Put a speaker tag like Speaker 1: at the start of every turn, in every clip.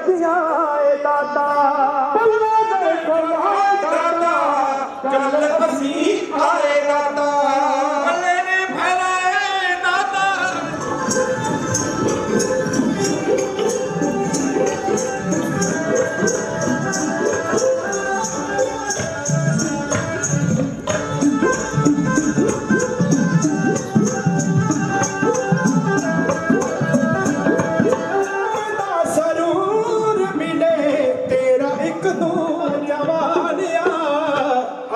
Speaker 1: करदियां ए दाता
Speaker 2: चल बसी आए दाता भले ने फैलाए दाता
Speaker 1: जरूर मिले तेरा एक दूर जवानिया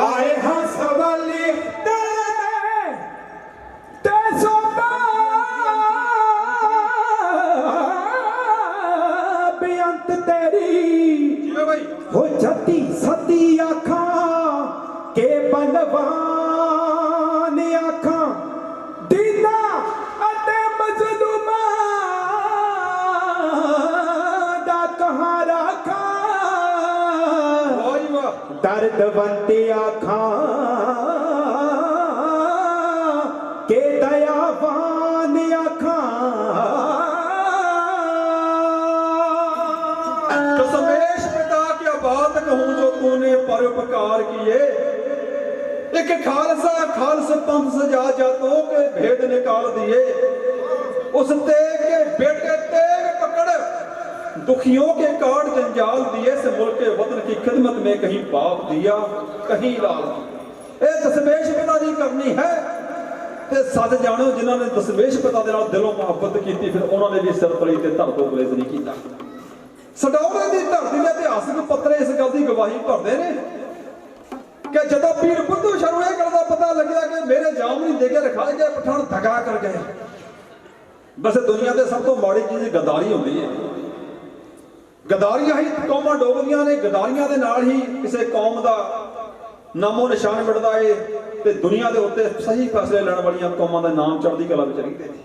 Speaker 1: आए हाँ सवाली ते सोता बेअंत तेरी हो छती सती आखा के बलवान आखा दीना अते मजलूमा दा कहाँ रखा दर्द बनते आखा के दयावान आखा
Speaker 2: दशमेश पिता क्या बात कहूं जो तूने परोपकार किए एक खालसा खालस पंथ सजा जातों के भेद निकाल दिए उस तेग के बेटे तेग पकड़ दुखियों के काट जंजाल दिए से मुल्क के वतन की खिदमत में कहीं बाप दिया कहीं लाल ए दशमेश पिता दी करनी है ते सच जानो जिन्हों ने दशमेश पिता दे नाल दिलों मुहब्बत की फिर उन्होंने भी सिर तली ते धर तो गुलेज नहीं किया सडौरे की धरती के इतिहासक पत्रे इस गल की गवाही भरते हैं कि जब पीर बुद्धू शाह नूं इह गल दा पता लग्या कि मेरे जाम नहीं दे के रखाए गए पठान दगा कर गए वैसे दुनिया के सब तो माड़ी चीज गद्दारी होती है गद्दारियां ही कौमां डोबदियां ने गद्दारियां दे नाल ही किसी कौम का नामो निशान मिटदा है ते दुनिया के उत्ते सही फैसले लैण वालियां कौमां दा नाम चढ़दी कला विच रहिंदे ने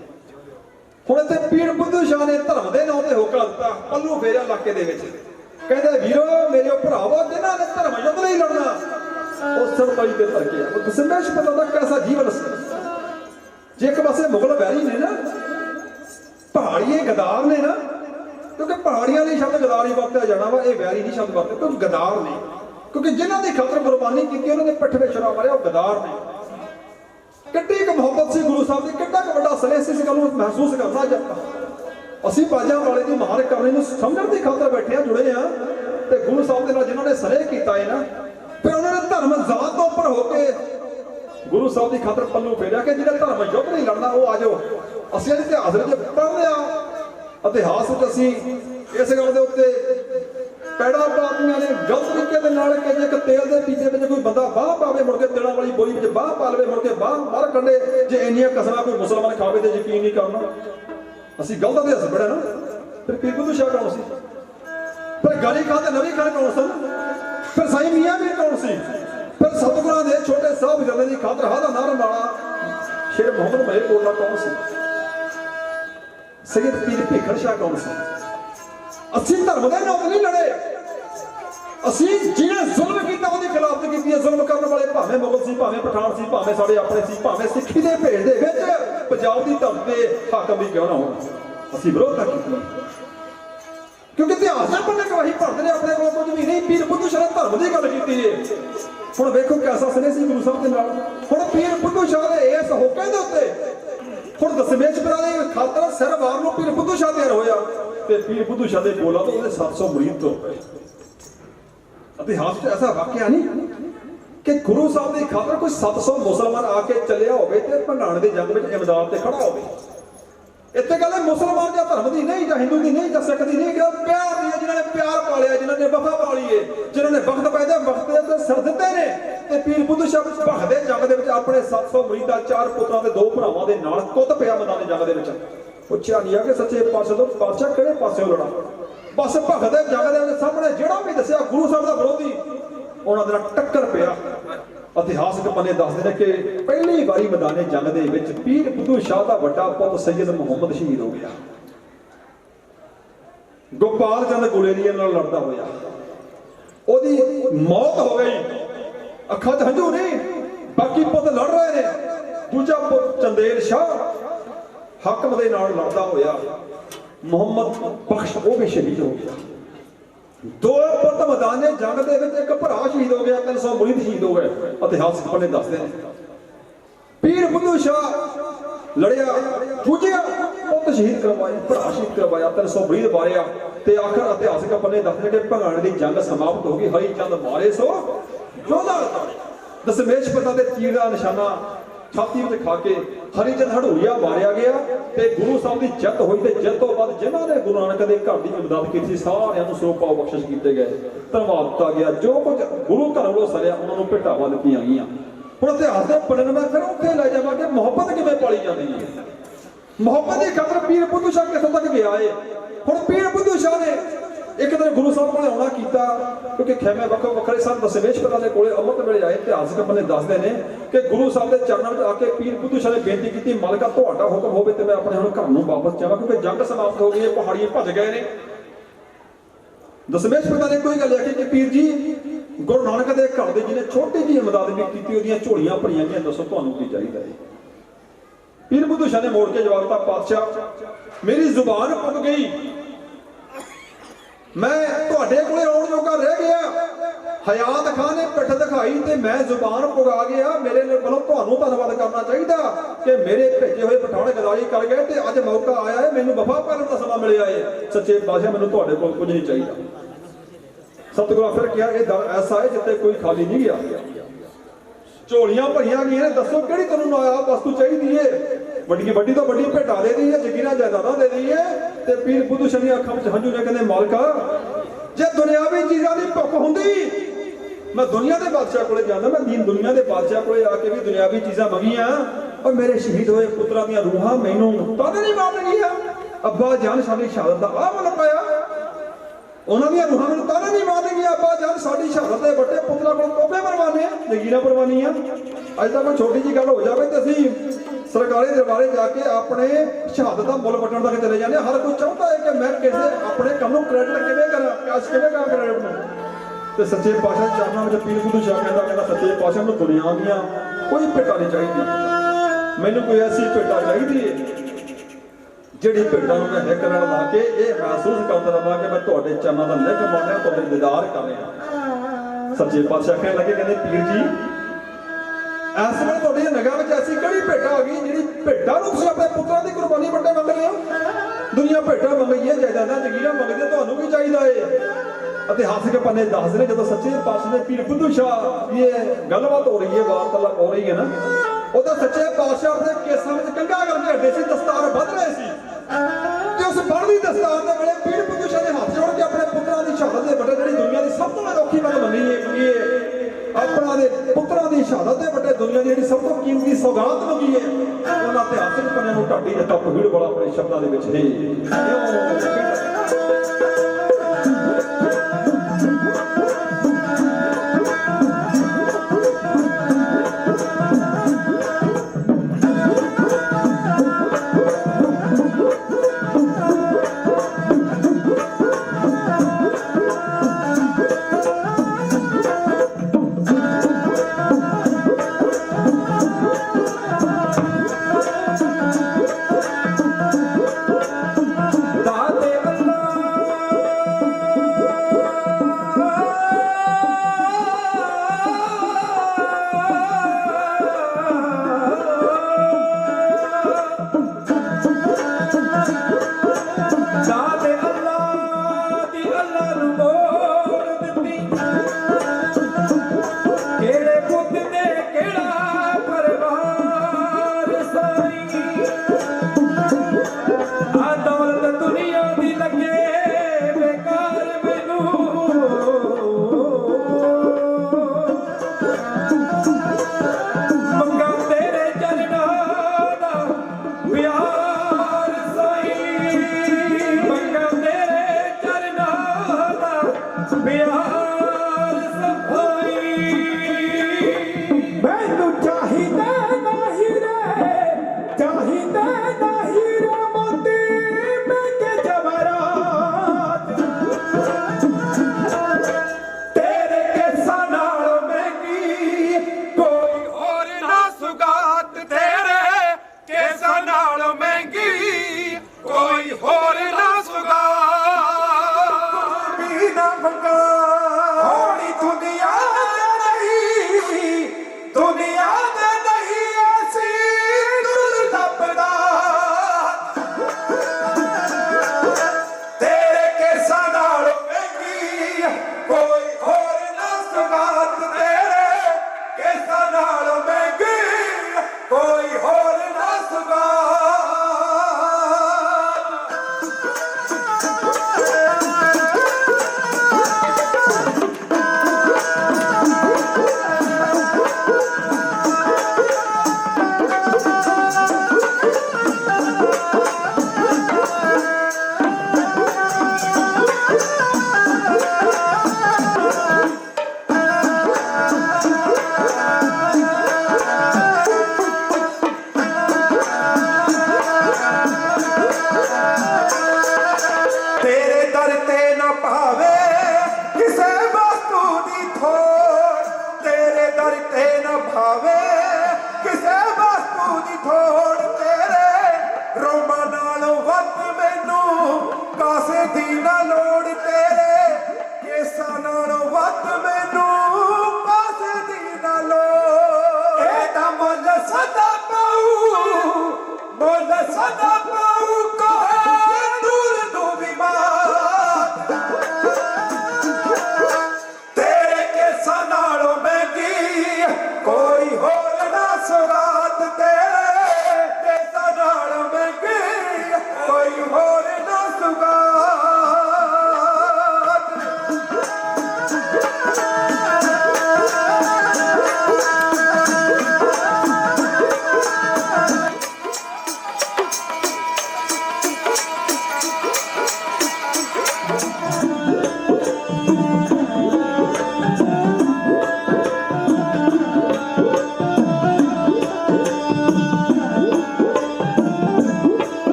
Speaker 2: हुण इत्थे पीर बुद्धू शाह ने धर्म के नाम ते होका दिता पल्लू फेरिया इलाके दे विच कहंदे वीरो मेरे भरावो जिन्हां ने धर्म युद्ध नहीं लड़ना उस सरपाई ते धर के वो दशमेश पिता दा कैसा जीवन सी जे एक पासे मुगल वैरी ने ना पहाड़िए गदार ने ना क्योंकि पहाड़ियां ने शब्द गदारी वरत्या जाना वा ये वैरी नहीं शब्द वरते क्योंकि गदार ने क्योंकि जिन्हां दी खातर कुर्बानी की उन्होंने पिठ पे छुरा मारिया वो गदार ने किड्डी क मुहब्बत सी गुरु साहब की किड्डा क वड्डा सनेह सी इस गल नूं महसूस करना जब असीं बाजां वाले दी महार करने नूं समझण दी खातर बैठे आ जुड़े आ ते गुरु साहब दे नाल जिन्हां ने सनेह कीता है ना फिर उन्होंने धर्म जात तो उपर होके गुरु साहब की खातर पल्लू फेरिया कि जिन्हें धर्म युद्ध नहीं लड़ना वो आ जाओ असीं इतिहास पढ़ लिया इतिहास असीं इस गल के उत्ते पैड़ा पादियां ने गलत तरीके के नाल कि जे तेल के पीपे में कोई बंदा बाह पावे मुड़ के तेलों वाली बोरी में बाह पा लवे मुड़ के बाह मर कंडे जे इन्नियां कसमां कोई मुसलमान खावे तो यकीन नहीं करना असीं गलत इतिहास पढ़िया ना फिर पीर बुद्धू शाह कौन सी फिर गली खां ते नवी खां कौन सन फिर साईं मियां भी कौन सी फिर सतगुरां दे छोटे साहब जल्ले दी खातर हादा नारन वाला शेर मोहम्मद महल कोटला कौन सी सैयद पीर भीखड़ शाह कौन सी असीं धर्म दे नाम नहीं लड़े असीं जिन्हें जुल्म किया उहदे खिलाफ की जुल्म करने वाले भावें मुगल सी भावें पठान सी भावें साडे अपने सी भावें सिੱਖੀ ਦੇ ਭੇਡ ਦੇ ਵਿੱਚ ਪੰਜਾਬ ਦੀ ਧਰਤੀ ਤੇ ਹਾਕਮ ਵੀ ਕਿਉਂ ਨਾ ਹੋਣ ਅਸੀਂ ਵਿਰੋਧਤਾ ਕੀਤੀ क्योंकि इतिहास ने पढ़ने गवाही भरते ने अपने को कुछ भी नहीं पीर बुद्धू शाह धर्म की गल की है हुण वेखो कैसा स्नेह सी गुरु साहब दे नाल हुण पीर बुद्धू शाह दे इस होके दे उत्ते हुण दशमेश पिता दे खातर सिर वार नूं पीर बुद्धू शाह तैयार होया ते पीर बुद्धू शाह दे बोला तो उहदे 700 मुरीद तो इतिहास च ऐसा वाकया नहीं कि गुरु साहब की खातर कोई 700 मुसलमान आके चलिया होवे ते भंडाण दी जंग विच इमदाद ते खड़ा होवे इत्ते गल मुसलमान या धर्म की नहीं या हिंदू की नहीं या सिख की नहीं गल प्यार दी जिन्होंने प्यार पालिया जिन्होंने वफा पाली है जिन्होंने वक्त पैदा वक्त दे सिर दिते ने ते पीर बुद्धू शाह भगदे जंग दे विच अपने 700 मुरीदा 4 पुत्रां दे 2 भरावां दे नाल कुੱਤ पिया मैदान जंग दे विच पुछया नहीं है कि सच्चे पातशाह किहड़े पासे लड़ा बस भगदे जंग दे सामने जिहड़ा भी दस्सिया गुरु साहब दा विरोधी उन्हां दे नाल टक्कर पिया इतिहासक पन्ने दसदे ने कि पहली बारी मैदाने जंग दे विच पीर बुद्धू शाह दा वड्डा पुੱਤ सैयद मुहम्मद शहीद हो गया गोपाल चंद गुलेरिया नाल लड़दा होया ओदी मौत हो गई अखां च हंझू नहीं बाकी पुੱਤ लड़ रहे ने दूजा पुੱਤ चंदेल शाह हकम दे नाल लड़दा होया मुहम्मद बख्श वो भी शहीद हो गया ਦੋ ਪੁੱਤ ਮੈਦਾਨੇ ਜੰਗ ਦੇ ਵਿੱਚ ਇੱਕ ਭਰਾ ਸ਼ਹੀਦ ਹੋ ਗਿਆ, 300 ਮੁਰੀਦ ਸ਼ਹੀਦ ਹੋ ਗਏ। ਇਤਿਹਾਸਕ ਪੰਨੇ ਦੱਸਦੇ ਨੇ ਪੀਰ ਬੁੱਧੂ ਸ਼ਾਹ ਲੜਿਆ, ਜੂਝਿਆ, ਪੁੱਤ ਸ਼ਹੀਦ ਕਰਵਾਇਆ, ਭਰਾ ਸ਼ਹੀਦ ਕਰਵਾਇਆ, 300 ਮੁਰੀਦ ਮਾਰਿਆ ਤੇ ਆਖਰ ਇਤਿਹਾਸਕ ਪੰਨੇ ਦੱਸਦੇ ਕਿ ਭਗਾਣੇ ਦੀ ਜੰਗ ਸਮਾਪਤ ਹੋ ਗਈ। ਹਰੀ ਚੰਦ ਮਾਰੇ ਸੋ ਜੋਧਾ ਦਸ਼ਮੇਸ਼ ਪਿਤਾ ਦੇ ਤੀਰ ਦਾ ਨਿਸ਼ਾਨਾ ਛਾਤੀ ਵਿੱਚ ਖਾ ਕੇ ਹਰੀ ਚੰਦ ਹੜੂਰੀਆ ਮਾਰਿਆ ਗਿਆ ਤੇ ਗੁਰੂ ਸਾਹਿਬ ਦੀ ਜਿੱਤ ਹੋਈ ਤੇ ਜਿੱਤ ਤੋਂ ਬਾਅਦ ਜਿਨ੍ਹਾਂ ਨੇ ਗੁਰੂ ਨਾਨਕ ਦੇ ਘਰ ਦੀ ਇਮਦਾਦ ਕੀਤੀ ਸਾਰਿਆਂ ਨੂੰ ਸਰੂਪਾ ਬਖਸ਼ਿਸ਼ ਕੀਤੇ ਗਏ, ਧੰਨਵਾਦ ਦਿੱਤਾ ਗਿਆ। ਜੋ ਕੁਝ ਗੁਰੂ ਘਰ ਵੱਲੋਂ ਸਰਿਆ ਉਹਨਾਂ ਨੂੰ ਭੇਟਾਵਾਂ ਦਿੱਤੀਆਂ ਗਈਆਂ। ਹੁਣ ਇਤਿਹਾਸ ਦੇ ਪੰਨੇ ਨੂੰ ਮੈਂ ਫਿਰ ਉੱਥੇ ਲੈ ਜਾਵਾਂਗੇ ਮੁਹੱਬਤ ਕਿਵੇਂ ਪਾਲੀ ਜਾਂਦੀ ਹੈ। ਮੁਹੱਬਤ ਦੀ ਖਾਤਰ ਪੀਰ ਬੁੱਧੂ ਸ਼ਾਹ ਕਿੱਥੋਂ ਤੱਕ ਗਿਆ ਏ। ਹੁਣ ਪੀਰ ਬੁੱਧੂ ਸ਼ਾਹ ਨੇ ਇੱਕ ਦਿਨ ਗੁਰੂ ਸਾਹਿਬ ਕੋਲ ਆਉਣਾ ਕੀਤਾ ਕਿਉਂਕਿ ਖੈਮੇ ਵੱਖੋ ਵੱਖਰੇ ਸਨ। ਦਸ਼ਮੇਸ਼ ਪਿਤਾ ਦੇ ਕੋਲੇ ਅੰਮ੍ਰਿਤ ਵੇਲੇ ਆਏ। ਇਤਿਹਾਸਕ ਬੰਦੇ ਦੱਸਦੇ ਨੇ ਕਿ ਗੁਰੂ ਸਾਹਿਬ ਦੇ ਚਰਨਾਂ ਵਿੱਚ ਆ ਕੇ ਪੀਰ ਬੁੱਧੂ ਸ਼ਾਹ ਨੇ ਬੇਨਤੀ ਕੀਤੀ, ਮਾਲਕਾ ਤੁਹਾਡਾ ਹੁਕਮ ਹੋਵੇ ਤੇ ਮੈਂ ਆਪਣੇ ਹੁਣ ਘਰ ਨੂੰ ਵਾਪਸ ਜਾਵਾਂ ਕਿਉਂਕਿ ਜੰਗ ਸਮਾਪਤ ਹੋ ਗਈ ਹੈ, ਪਹਾੜੀਏ ਭੱਜ ਗਏ ਨੇ। ਦਸ਼ਮੇਸ਼ ਪਿਤਾ ਨੇ ਕੋਈ ਗੱਲ ਆਖੀ ਕਿ ਪੀਰ ਜੀ ਗੁਰੂ ਨਾਨਕ ਦੇ ਘਰ ਦੇ ਜਿਹਨੇ ਛੋਟੀ ਜਿਹੀ ਇਮਦਾਦ ਵੀ ਕੀਤੀ ਉਹਦੀਆਂ ਝੋਲੀਆਂ ਭਰੀਆਂ ਗਈਆਂ, ਦੱਸੋ ਤੁਹਾਨੂੰ ਕੀ ਚਾਹੀਦਾ ਹੈ। ਪੀਰ ਬੁੱਧੂ ਸ਼ਾਹ ਨੇ ਮੋੜ ਕੇ ਜਵਾਬ ਦਿੱਤਾ, ਪਾਤਸ਼ਾਹ ਮੇਰੀ ਜ਼ੁਬਾਨ ਪੁੱਗ ਗਈ, ਮੈਂ ਤੁਹਾਡੇ ਕੋਲੇ ਆਉਣ ਜੋਗਾ ਰਹਿ ਗਿਆ। ਹਯਾਤ ਖਾਨ ਨੇ ਪਿੱਠ ਦਿਖਾਈ ਤੇ ਮੈਂ ਜ਼ੁਬਾਨ ਪੁਗਾ ਗਿਆ। ਮੇਰੇ ਵੱਲੋਂ ਤੁਹਾਨੂੰ ਧੰਨਵਾਦ ਕਰਨਾ ਚਾਹੀਦਾ ਕਿ ਮੇਰੇ ਭੇਜੇ ਹੋਏ ਪਠਾਨ ਗਦਾਰੀ ਕਰ ਗਏ ਤੇ ਅੱਜ ਮੌਕਾ ਆਇਆ ਹੈ, ਮੈਨੂੰ ਵਫਾ ਕਰਨ ਦਾ ਸਮਾਂ ਮਿਲਿਆ ਹੈ। ਸੱਚੇ ਪਾਤਸ਼ਾਹ ਮੈਨੂੰ ਤੁਹਾਡੇ ਕੋਲ ਕੁਝ ਨਹੀਂ ਚਾਹੀਦਾ। ਸਤਿਗੁਰਾਂ ਫਿਰ ਕਿਹਾ ਇਹ ਦਰ ਐਸਾ ਹੈ ਜਿੱਥੇ ਕੋਈ ਖਾਲੀ ਨਹੀਂ ਗਿਆ। ਝੋਲੀਆਂ ਭਰੀਆਂ ਗਈਆਂ ਨੇ, ਦੱਸੋ ਕਿਹੜੀ ਤੁਹਾਨੂੰ ਨਾਇਬ ਵਸਤੂ ਚਾਹੀਦੀ ਏ। ਵੱਡੀ ਤੋਂ ਵੱਡੀ ਭੇਟਾ ਦੇ ਦਈਏ, ਜ਼ਗੀਰਾਂ ਜਾਇਦਾਦਾਂ ਦੇ ਦਈਏ। ਤੇ ਪੀਰ ਬੁੱਧੂ ਸ਼ਾਹ ਦੀਆਂ ਅੱਖਾਂ ਵਿੱਚ ਹੰਝੂ ਨੇ, ਕਹਿੰਦੇ ਮਾਲਕਾ ਜੇ ਦੁਨਿਆਵੀ ਚੀਜ਼ਾਂ ਦੀ ਭੁੱਖ ਹੁੰਦੀ ਮੈਂ ਦੁਨੀਆ ਦੇ ਬਾਦਸ਼ਾਹ ਕੋਲੇ ਜਾਂਦਾ, ਮੈਂ ਦੀਨ ਦੁਨੀਆ ਦੇ ਬਾਦਸ਼ਾਹ ਕੋਲੇ ਆ ਕੇ ਵੀ ਦੁਨਿਆਵੀ ਚੀਜ਼ਾਂ ਮੰਗੀਆਂ ਔਰ ਮੇਰੇ ਸ਼ਹੀਦ ਹੋਏ ਪੁੱਤਰਾਂ ਦੀਆਂ ਰੂਹਾਂ ਮੈਨੂੰ ਤਦ ਨਹੀਂ ਮਾਰਨਗੀਆਂ। ਅੱਬਾ ਜਾਨ ਸਾਡੀ ਸ਼ਹਾਦਤ ਦਾ ਆਹ ਮੁੱਲ ਪਾਇਆ, ਉਹਨਾਂ ਦੀਆਂ ਰੂਹਾਂ ਨੂੰ ਤਦ ਨਹੀਂ ਮਾਰਨਗੀਆਂ। ਅੱਬਾ ਜਾਨ ਸਾਡੀ ਸ਼ਹਾਦਤ ਦੇ ਵੱਡੇ ਪੁੱਤਰਾਂ ਕੋਲ ਤੋਹਫੇ ਪਰਵਾਨੇ, ਜ਼ਗੀਰਾਂ ਪਰਵਾਨੀਆਂ। ਅੱਜ ਤਾਂ ਕੋਈ ਛੋਟੀ ਜਿਹੀ ਗੱਲ ਹੋ ਜਾਵੇ ਤੇ ਅਸੀਂ ਸਰਕਾਰੀ ਦਰਬਾਰੇ ਜਾ ਕੇ ਆਪਣੇ ਸ਼ਹਾਦਤ ਦਾ ਮੁੱਲ ਵੱਟਣ ਤੱਕ ਚਲੇ ਜਾਂਦੇ। ਹਰ ਕੋਈ ਚਾਹੁੰਦਾ ਹੈ ਕਿ ਮੈਂ ਕਿਸੇ ਆਪਣੇ ਕੰਮ ਨੂੰ ਕ੍ਰੈਡਿਟ ਕਿਵੇਂ ਕਰਾਂ, ਕੈਸ਼ ਕਿਵੇਂ ਕਰਾਂ ਕ੍ਰੈਡਿਟ ਨੂੰ। ਤੇ ਸੱਚੇ ਪਾਤਸ਼ਾਹ ਚਰਨਾਂ ਵਿੱਚ ਪੀਰ ਬੁੱਧੂ ਸ਼ਾਹ ਕਹਿੰਦਾ ਸੱਚੇ ਪਾਤਸ਼ਾਹ ਨੂੰ ਦੁਨੀਆ ਦੀਆਂ ਕੋਈ ਭੇਟਾ ਨਹੀਂ ਚਾਹੀਦੀ, ਮੈਨੂੰ ਕੋਈ ਐਸੀ ਭੇਟਾ ਚਾਹੀਦੀ ਹੈ ਜਿਹੜੀ ਭੇਟਾ ਨੂੰ ਮੈਂ ਹਿੱਕ ਨਾਲ ਲਾ ਕੇ ਇਹ ਮਹਿਸੂਸ ਕਰਦਾ ਰਹਾਂ ਕਿ ਮੈਂ ਤੁਹਾਡੇ ਚਰਨਾਂ ਦਾ ਨਿੱਘ ਮਾਣ ਰਿਹਾ, ਤੁਹਾਡੇ ਦੀਦਾਰ ਕਰ ਰਿਹਾ। ਸੱਚੇ ਪਾਤਸ਼ਾਹ ਕਹਿਣ ਲੱਗੇ, ਕਹਿੰਦੇ ਪੀਰ ਜੀ ਇਸ ਵੇਲੇ ਤੁਹਾਡੀਆਂ ਨਿਗਾਹ ਵਿੱਚ ਐਸੀ ਕਿਹੜੀ ਭੇਟਾ ਆ ਗਈ ਜਿਹੜੀ ਭੇਟਾ ਨੂੰ ਤੁਸੀਂ ਆਪਣੇ ਪੁੱਤਰਾਂ ਦੀ ਕੁਰਬਾਨੀ ਵੱਡੇ ਮੰਗ ਰਹੇ ਹੋ। ਦੁਨੀਆ ਭੇਟਾ ਮੰਗਦੀ ਹੈ, ਜਾਇਦਾਦਾਂ ਜ਼ਗੀਰਾਂ ਮੰਗਦੀ, ਤੁਹਾਨੂੰ ਕੀ ਚਾਹੀਦਾ ਏ। ਇਤਿਹਾਸਕ ਪੰਨੇ ਦੱਸਦੇ ਨੇ ਜਦੋਂ ਸੱਚੇ ਪਾਤਸ਼ਾਹ ਦੇ ਪੀਰ ਬੁੱਧੂ ਸ਼ਾਹ ਇਹ ਗੱਲਬਾਤ ਹੋ ਰਹੀ ਹੈ, ਵਾਰਤਾਲਾਪ ਹੋ ਰਹੀ ਹੈ ਨਾ, ਉਹਦਾ ਸੱਚੇ ਪਾਤਸ਼ਾਹ ਆਪਣੇ ਕੇਸਾਂ ਵਿੱਚ ਕੰਘਾ ਕਰਕੇ ਹੱਡੇ ਸੀ, ਦਸਤਾਰ ਵੱਧ ਰਹੇ ਸੀ ਤੇ ਉਸ ਬਣਦੀ ਦਸਤਾਰ ਦੇ ਵੇਲੇ ਪੀਰ ਬੁੱਧੂ ਸ਼ਾਹ ਨੇ ਹੱਥ ਜੋੜ ਕੇ ਆਪਣੇ ਪੁੱਤਰਾਂ ਦੀ ਸ਼ਹਾਦਤ ਦੇ ਵੱਡੇ ਜਿਹੜੀ ਦੁਨੀਆ ਦੀ ਸਭ ਤੋਂ ਅਨੋਖੀ ਗੱਲ ਮੰਨੀ ਹੈ ਆਪਣਾ ਦੇ ਪੁੱਤਰਾਂ ਦੀ ਸ਼ਹਾਦਤ ਦੇ ਵੱਡੇ ਦੁਨੀਆ ਦੀ ਜਿਹੜੀ ਸਭ ਤੋਂ ਕੀਮਤੀ ਸੌਗਾਤ ਮੰਗੀ ਹੈ। ਉਹਨਾਂ ਇਤਿਹਾਸਕ ਪੰਨੇ ਨੂੰ ਢਾਡੀ ਦਿੱਤਾ ਪਹੀੜ ਵਾਲਾ ਆਪਣੇ ਸ਼ਬਦਾਂ ਦੇ ਵਿੱਚ ਹੈ।
Speaker 1: ਦਾਤੇ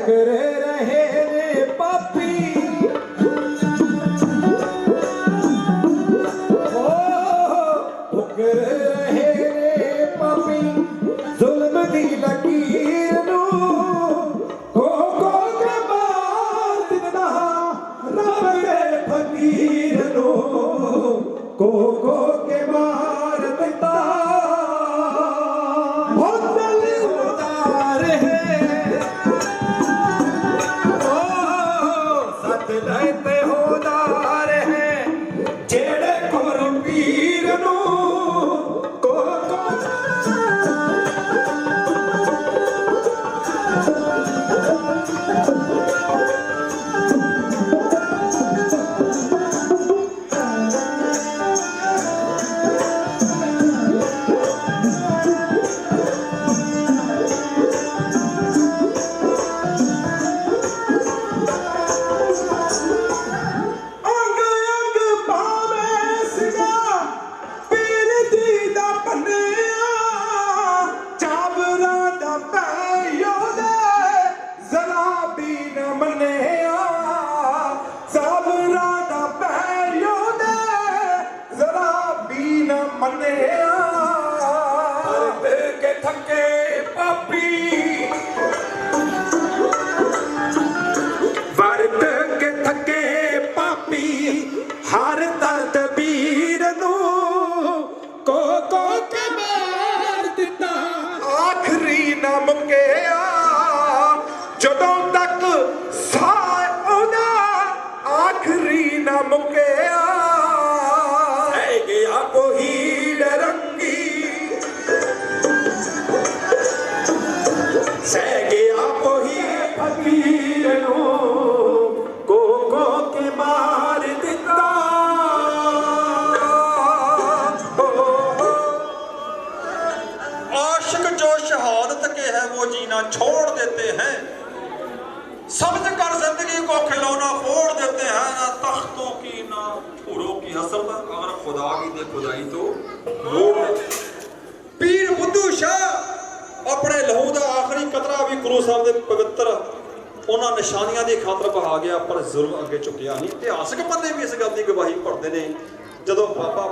Speaker 1: ठुकरे रहे ने पापी ठुकरे रहे ने पापी जुल्म दी लकीर नू को के मार दिंदा रब दे फकीर नू को के मार दिंदा हर दर्द वीर नू को के मार दिता आखरी ना मुक्या जदों तक साह ओदा आखरी ना मुक्या सह गया कोई डरंगी सह गया कोई फकीर नू को के मार दिता
Speaker 2: शहादत के है वो जीना छोड़ देते हैं समझ कर जिंदगी को खिलौना फोड़ देते हैं ना तख्तों की ना फूलों की हसरत अगर खुदा की दे खुदाई तो पीर बुद्धू शाह अपने लहू का आखिरी कतरा भी गुरु साहब के पवित्र उन्होंने निशानियां की खातर बहा गया पर जुल्म अगे चुकिया नहीं इतिहासक बंदे भी इस गल की गवाही पढ़ते हैं जदों बाबा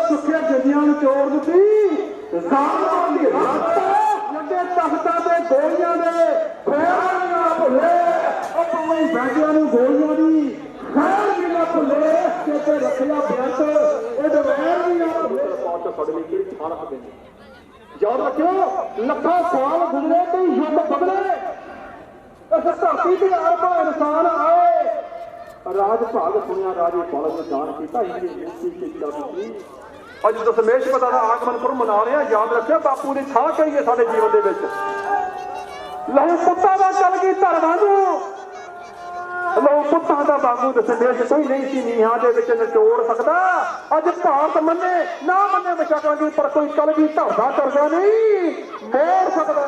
Speaker 2: सुखे जदियां चोर दी लगे तख्ता से गोलियां दे भुले बैठिया गोलियां दी खैर भी ना भुले रखिया बेत याद रखियो लखा साल गुजरे तो युग बदले इस धरती से अरबा इंसान आए राज भाग सुनिया राजे बालक ने जान किया अज दशमेश पिता का आगमन पर मना रहे हैं याद रखियो बापू की छां कही है साडे जीवन दे विच लहू पुत्ता दा चल गई धर वांगू
Speaker 3: ਲੋ ਪੁੱਤਾਂ ਦਾ ਵਾਂਗੂ ਦਸਦੇ ਜੇ ਕੋਈ ਨਹੀਂ ਸੀ ਨੀਹਾਂ ਦੇ ਵਿੱਚ ਨਿਚੋੜ ਸਕਦਾ। ਅੱਜ ਭਾਰਤ ਮੰਨੇ ਨਾ ਮੰਨੇ ਮਸ਼ਕਲਾਂ ਦੀ, ਪਰ ਕੋਈ ਕਲਗੀ ਧਾਗਾ ਕਰਦਾ ਨਹੀਂ ਮੋੜ ਸਕਦਾ।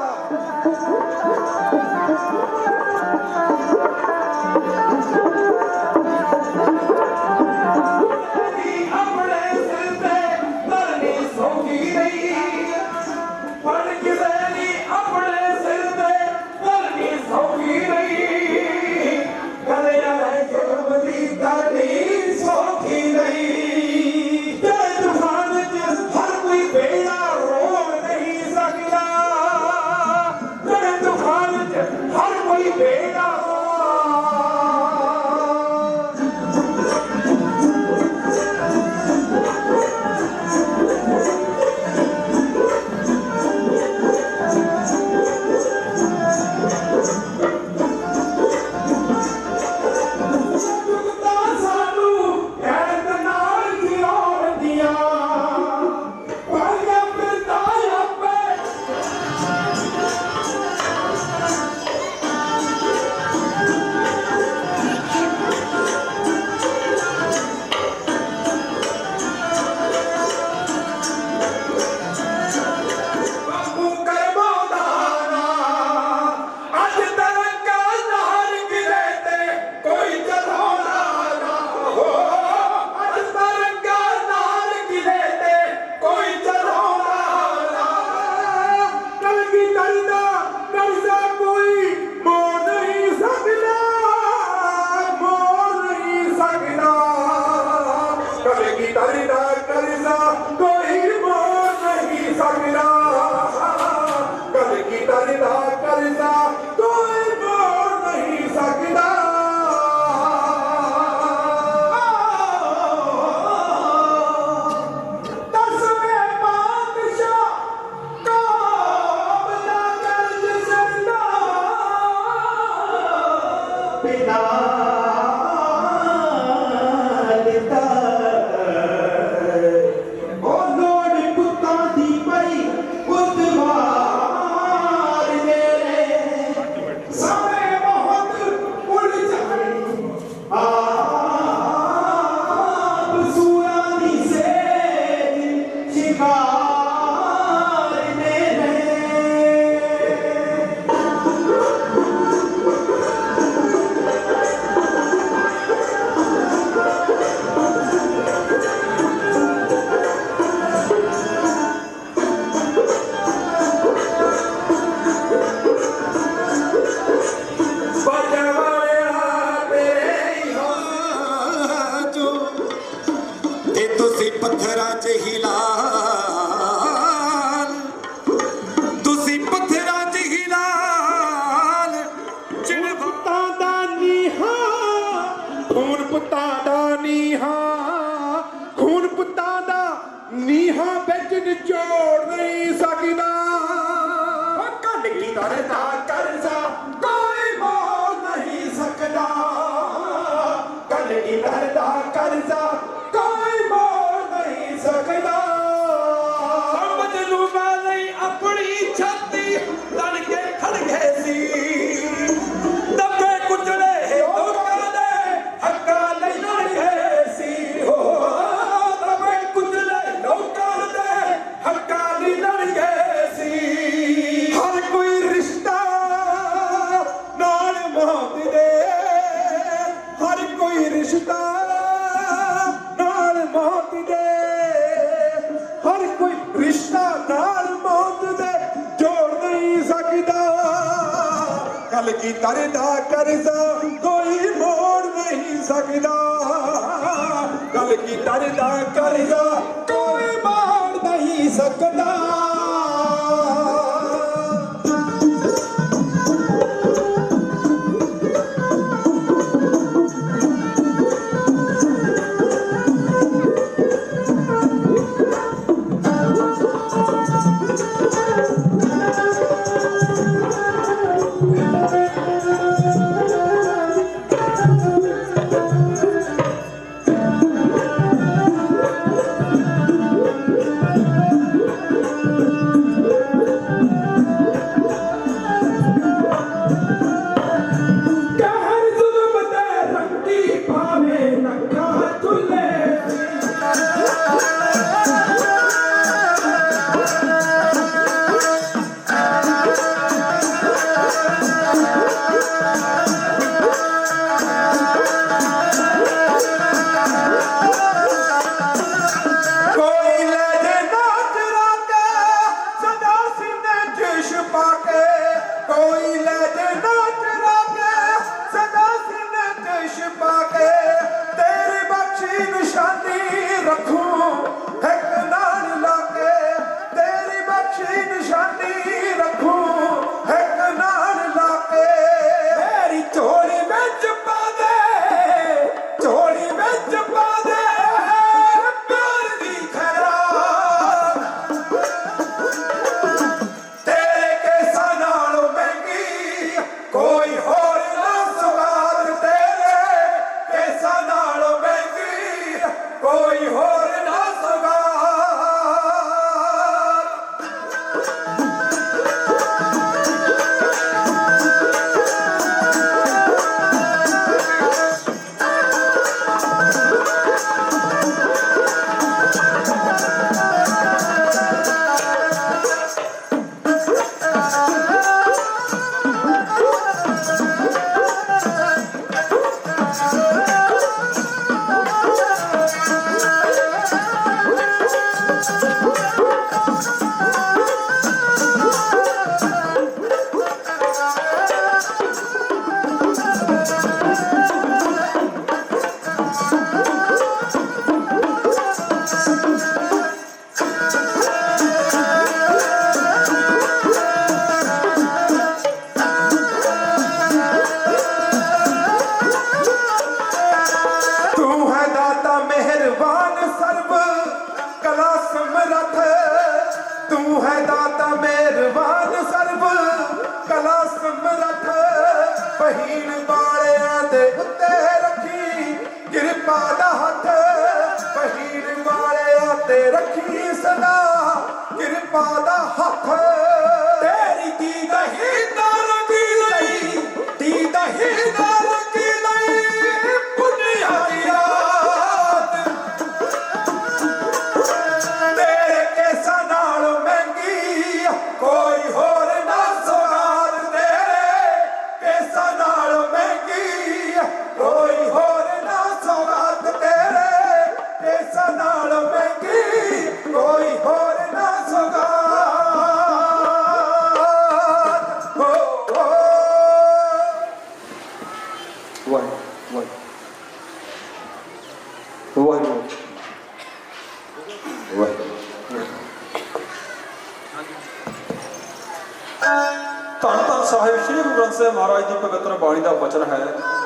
Speaker 2: ਧੰਨ ਧੰਨ ਸਾਹਿਬ ਸ੍ਰੀ ਗੁਰੂ ਗ੍ਰੰਥ ਸਾਹਿਬ ਮਹਾਰਾਜ ਦੀ ਪਵਿੱਤਰ ਬਾਣੀ ਦਾ ਬਚਨ ਹੈ,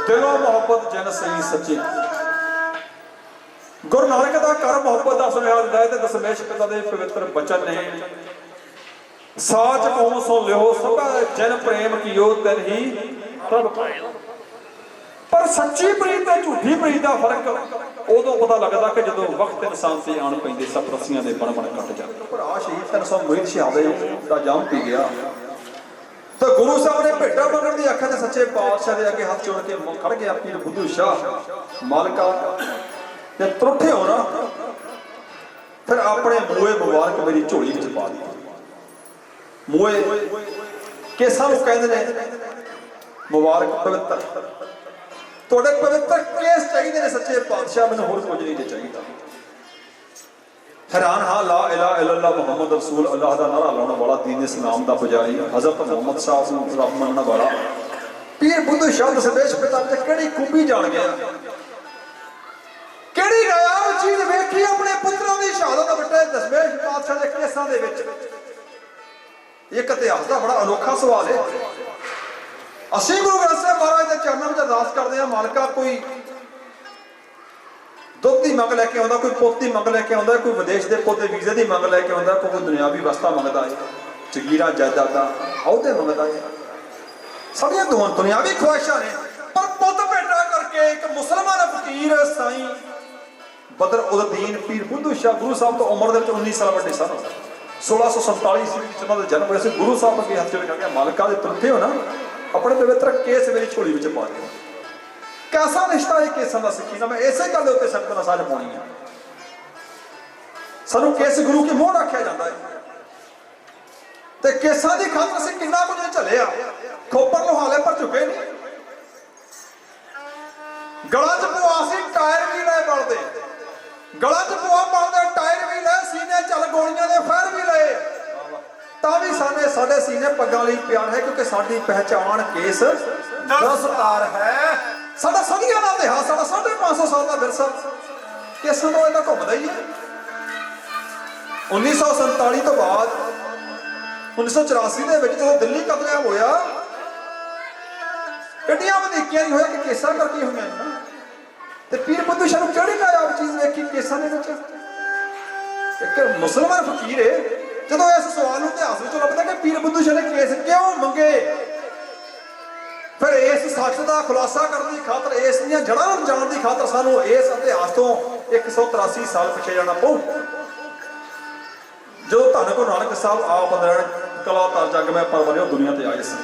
Speaker 2: ਦਿਲੋਂ ਮੁਹੱਬਤ ਜਨ ਸਹੀ ਸੱਚੀ। ਗੁਰੂ ਨਾਨਕ ਦਾ ਕਰ ਮੁਹੱਬਤ ਦਾ ਸੁਨੇਹਾ ਦਿੰਦਾ ਹੈ ਤੇ ਦਸ਼ਮੇਸ਼ ਪਿਤਾ ਦੇ ਪਵਿੱਤਰ ਬਚਨ ਨੇ, ਸਾਚ ਕੌਮ ਸੋ ਲਿਓ ਸਭਾ ਜਨ ਪ੍ਰੇਮ ਕੀਓ ਤਿਨ ਹੀ ਪ੍ਰਭ ਪਾਇਓ। ਪਰ ਸੱਚੀ ਪ੍ਰੀਤ ਤੇ ਝੂਠੀ ਪ੍ਰੀਤ ਦਾ ਫਰਕ ਉਦੋਂ ਪਤਾ ਲੱਗਦਾ ਕਿ ਜਦੋਂ ਵਕਤ ਇਨਸਾਨ ਤੇ ਆਣ ਪੈਂਦੇ ਸਭ ਰਸੀਆਂ ਦੇ ਬਣ ਕੱਟ ਜਾਂਦੇ। ਭਰਾ ਸ਼ਹੀਦ 300 ਮੁਰੀਦ ਸ਼ਹਾਦਤ ਦਾ ਜਾਮ ਪੀ ਗਿਆ ਤਾਂ ਗੁਰੂ ਸਾਹਿਬ ਨੇ ਭੇਟਾ ਮੰਗਣ ਦੀ ਅੱਖਾਂ 'ਚ ਸੱਚੇ ਪਾਤਸ਼ਾਹ ਦੇ ਅੱਗੇ ਹੱਥ ਜੋੜ ਕੇ ਖੜ ਗਿਆ। ਪੀਰ ਬੁੱਧੂ ਸ਼ਾਹ ਮਾਲਕਾ ਤੇ ਤਰੁੱਠੇ ਹੋਣਾ, ਫਿਰ ਆਪਣੇ ਮੂਏ ਮੁਬਾਰਕ ਮੇਰੀ ਝੋਲੀ ਵਿੱਚ ਪਾ ਦਿੱਤੀ। ਮੂਏ ਕੇਸਾਂ ਨੂੰ ਕਹਿੰਦੇ ਨੇ ਮੁਬਾਰਕ ਪਵਿੱਤਰ, ਤੁਹਾਡੇ ਪਵਿੱਤਰ ਕੇਸ ਚਾਹੀਦੇ ਨੇ ਸੱਚੇ ਪਾਤਸ਼ਾਹ, ਮੈਨੂੰ ਹੋਰ ਕੁਝ ਨਹੀਂ ਚਾਹੀਦਾ। हैरान हाँ ला इलाहा इल्लल्लाह मुहम्मद रसूल अल्लाह का नारा लाने वाला दीन इस्लाम का पुजारी हजरत मुहम्मद साहब को रब मनने वाला पीर बुद्धू शाह दशमेश पिता ते केड़ी खूबी जान गया, केड़ी नायाब चीज वेखी अपने पुत्रों की शहादत बटे दशमेश पातशाह के केसां दे विच। एक इतिहास का बड़ा अनोखा सवाल है। असीं गुरु ग्रंथ साहिब महाराज के चरणों में अरदास करते हैं, मालका कोई दुध की मंग लैके आउंदा, कोई पुत की मंग लैके आउंदा, कोई विदेश के पुत वीजे की मंग लैके आउंदा, कोई दुनियावी वस्ता मंगता है, जगीरा जायदादा अहुदे मंगता है, सारियां दुनियावी ख्वाहिशां ने। पर पुत भेटा करके एक मुसलमान फकीर साईं बदर उद्दीन पीर बुद्धू शाह गुरु साहब तो उम्र दे 19 साल वड्डे सन। 1647 ईस्वी विच उन्हां दा जन्म होया सी। गुरु साहब अगे हत्थ जोड़ के मालका दे तुरते हो ना, अपने पवित्र केस मेरी झोली विच पा दिओ। कैसा रिश्ता है केसां दा सिੱਖੀ ਨਾਲ? मैं इसे गल उत्ते संगत नाल साझ पाउणी है। सानू केस गुरु की मोह रखिया जाता है ते केसां दी खातर असीं किन्ना कुछ झले आ, खोपर लोहाले पर चुके नहीं। गला च पवा सी टायर भी ले बलदे, गला च पवा पाउंदे टायर भी ले, सीने चल गोलियां दे फैर भी ले, तां भी साडे सीने पग्गां लई प्यार है, क्योंकि साडी पहचान केस दस्तार है। साडा सदियां दा इतिहास, साडा 550 साल का विरसा केसां तो इन्ना घुमदा ही है। 1947 तो बाद 1984 ਦੇ ਵਿੱਚ ਜਦੋਂ ਦਿੱਲੀ ਕਤਲੇਆਮ ਹੋਇਆ, ਗੱਡੀਆਂ ਵਧੀਕੀਆਂ ਨਹੀਂ ਹੋਇਆ ਕਿ ਕੇਸਾਂ ਕਰਕੇ ਹੋਈਆਂ ਨਾ। ਤੇ ਪੀਰ ਬੁੱਧੂ ਸ਼ਾਹ ਨੂੰ ਕਿਹੜੀ ਨਾਯਾਬ ਚੀਜ਼ ਵੇਖੀ ਕੇਸਾਂ ਦੇ ਵਿੱਚ? ਇੱਕ ਮੁਸਲਮਾਨ ਫਕੀਰ ਹੈ, ਜਦੋਂ ਇਸ ਸਵਾਲ ਨੂੰ ਇਤਿਹਾਸ ਵਿੱਚੋਂ ਲੱਭਦਾ ਕਿ ਪੀਰ ਬੁੱਧੂ ਸ਼ਾਹ ਨੇ ਕੇਸ ਕਿਉਂ ਮੰਗੇ, फिर इस सच का खुलासा करने की खातर, इस जड़ा जानने की खातर सानू इस इतिहास तो 183 साल पिछे जाना पऊ। जो धन गुरु नानक साहब आप कला तार जग में परवरे दुनिया ते आए सन।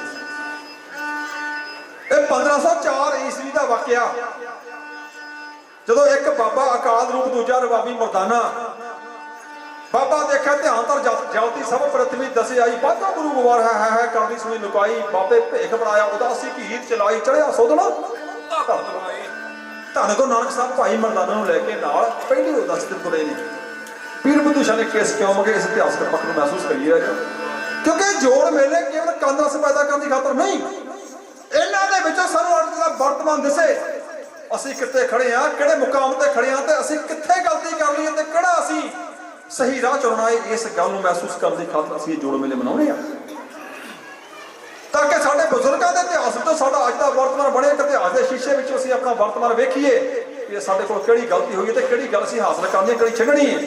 Speaker 2: 1504 ईस्वी का वाकया, जो एक बाबा अकाल रूप दूजा रबाबी मर्दाना, बाबा देखा ध्यान तर जाती सब पृथ्वी दसी आई, बाधा गुरु गुवार है करनी सुनी लुकाई, बाबे भेख बनाया उदासी की हीत चलाई, चढ़िया सोधना धन गुरु नानक साहब भाई मर्दाना लैके नाल पहली उदासी तुरे ने। ਪੀਰ ਬੁੱਧੂ ਸ਼ਾਹ ਨੇ ਕੇਸ ਕਿਉਂ ਮੰਗੇ, ਇਸ ਇਤਿਹਾਸਕ ਪੱਖ ਨੂੰ ਮਹਿਸੂਸ ਕਰੀਏ ਕਿਉਂਕਿ ਜੋੜ ਮੇਲੇ ਕੇਵਲ ਕਾਂਗਰਸ ਪੈਦਾ ਕਰਨ ਦੀ ਖਾਤਰ ਨਹੀਂ, ਇਹਨਾਂ ਦੇ ਵਿੱਚੋਂ ਸਾਨੂੰ ਅੱਜ ਦਾ ਵਰਤਮਾਨ ਦਿਸੇ, ਅਸੀਂ ਕਿੱਥੇ ਖੜੇ ਆ, ਕਿਹੜੇ ਮੁਕਾਮ ਤੇ ਖੜੇ ਆ ਤੇ ਅਸੀਂ ਕਿੱਥੇ ਗਲਤੀ ਕਰ ਲਈ ਤੇ ਕਿਹੜਾ ਅਸੀਂ ਸਹੀ ਰਾਹ ਚੁਣਨਾ ਹੈ। ਇਸ ਗੱਲ ਨੂੰ ਮਹਿਸੂਸ ਕਰਨ ਦੀ ਖਾਤਰ ਅਸੀਂ ਜੋੜ ਮੇਲੇ ਮਨਾਉਣੇ ਆ, ਤਾਂ ਕਿ ਸਾਡੇ ਬਜ਼ੁਰਗਾਂ ਦੇ ਇਤਿਹਾਸ ਤੋਂ ਸਾਡਾ ਅੱਜ ਦਾ ਵਰਤਮਾਨ ਬਣੇ। ਇੱਕ ਇਤਿਹਾਸ ਦੇ ਸ਼ੀਸ਼ੇ ਵਿੱਚ ਅਸੀਂ ਆਪਣਾ ਵਰਤਮਾਨ ਵੇਖੀਏ ਕਿ ਸਾਡੇ ਕੋਲ ਕਿਹੜੀ ਗਲਤੀ ਹੋਈ ਹੈ ਤੇ ਕਿਹੜੀ ਗੱਲ ਅਸੀਂ ਹਾਸਲ ਕਰਨੀ ਹੈ, ਕਿਹੜੀ ਛੱਡਣੀ ਹੈ।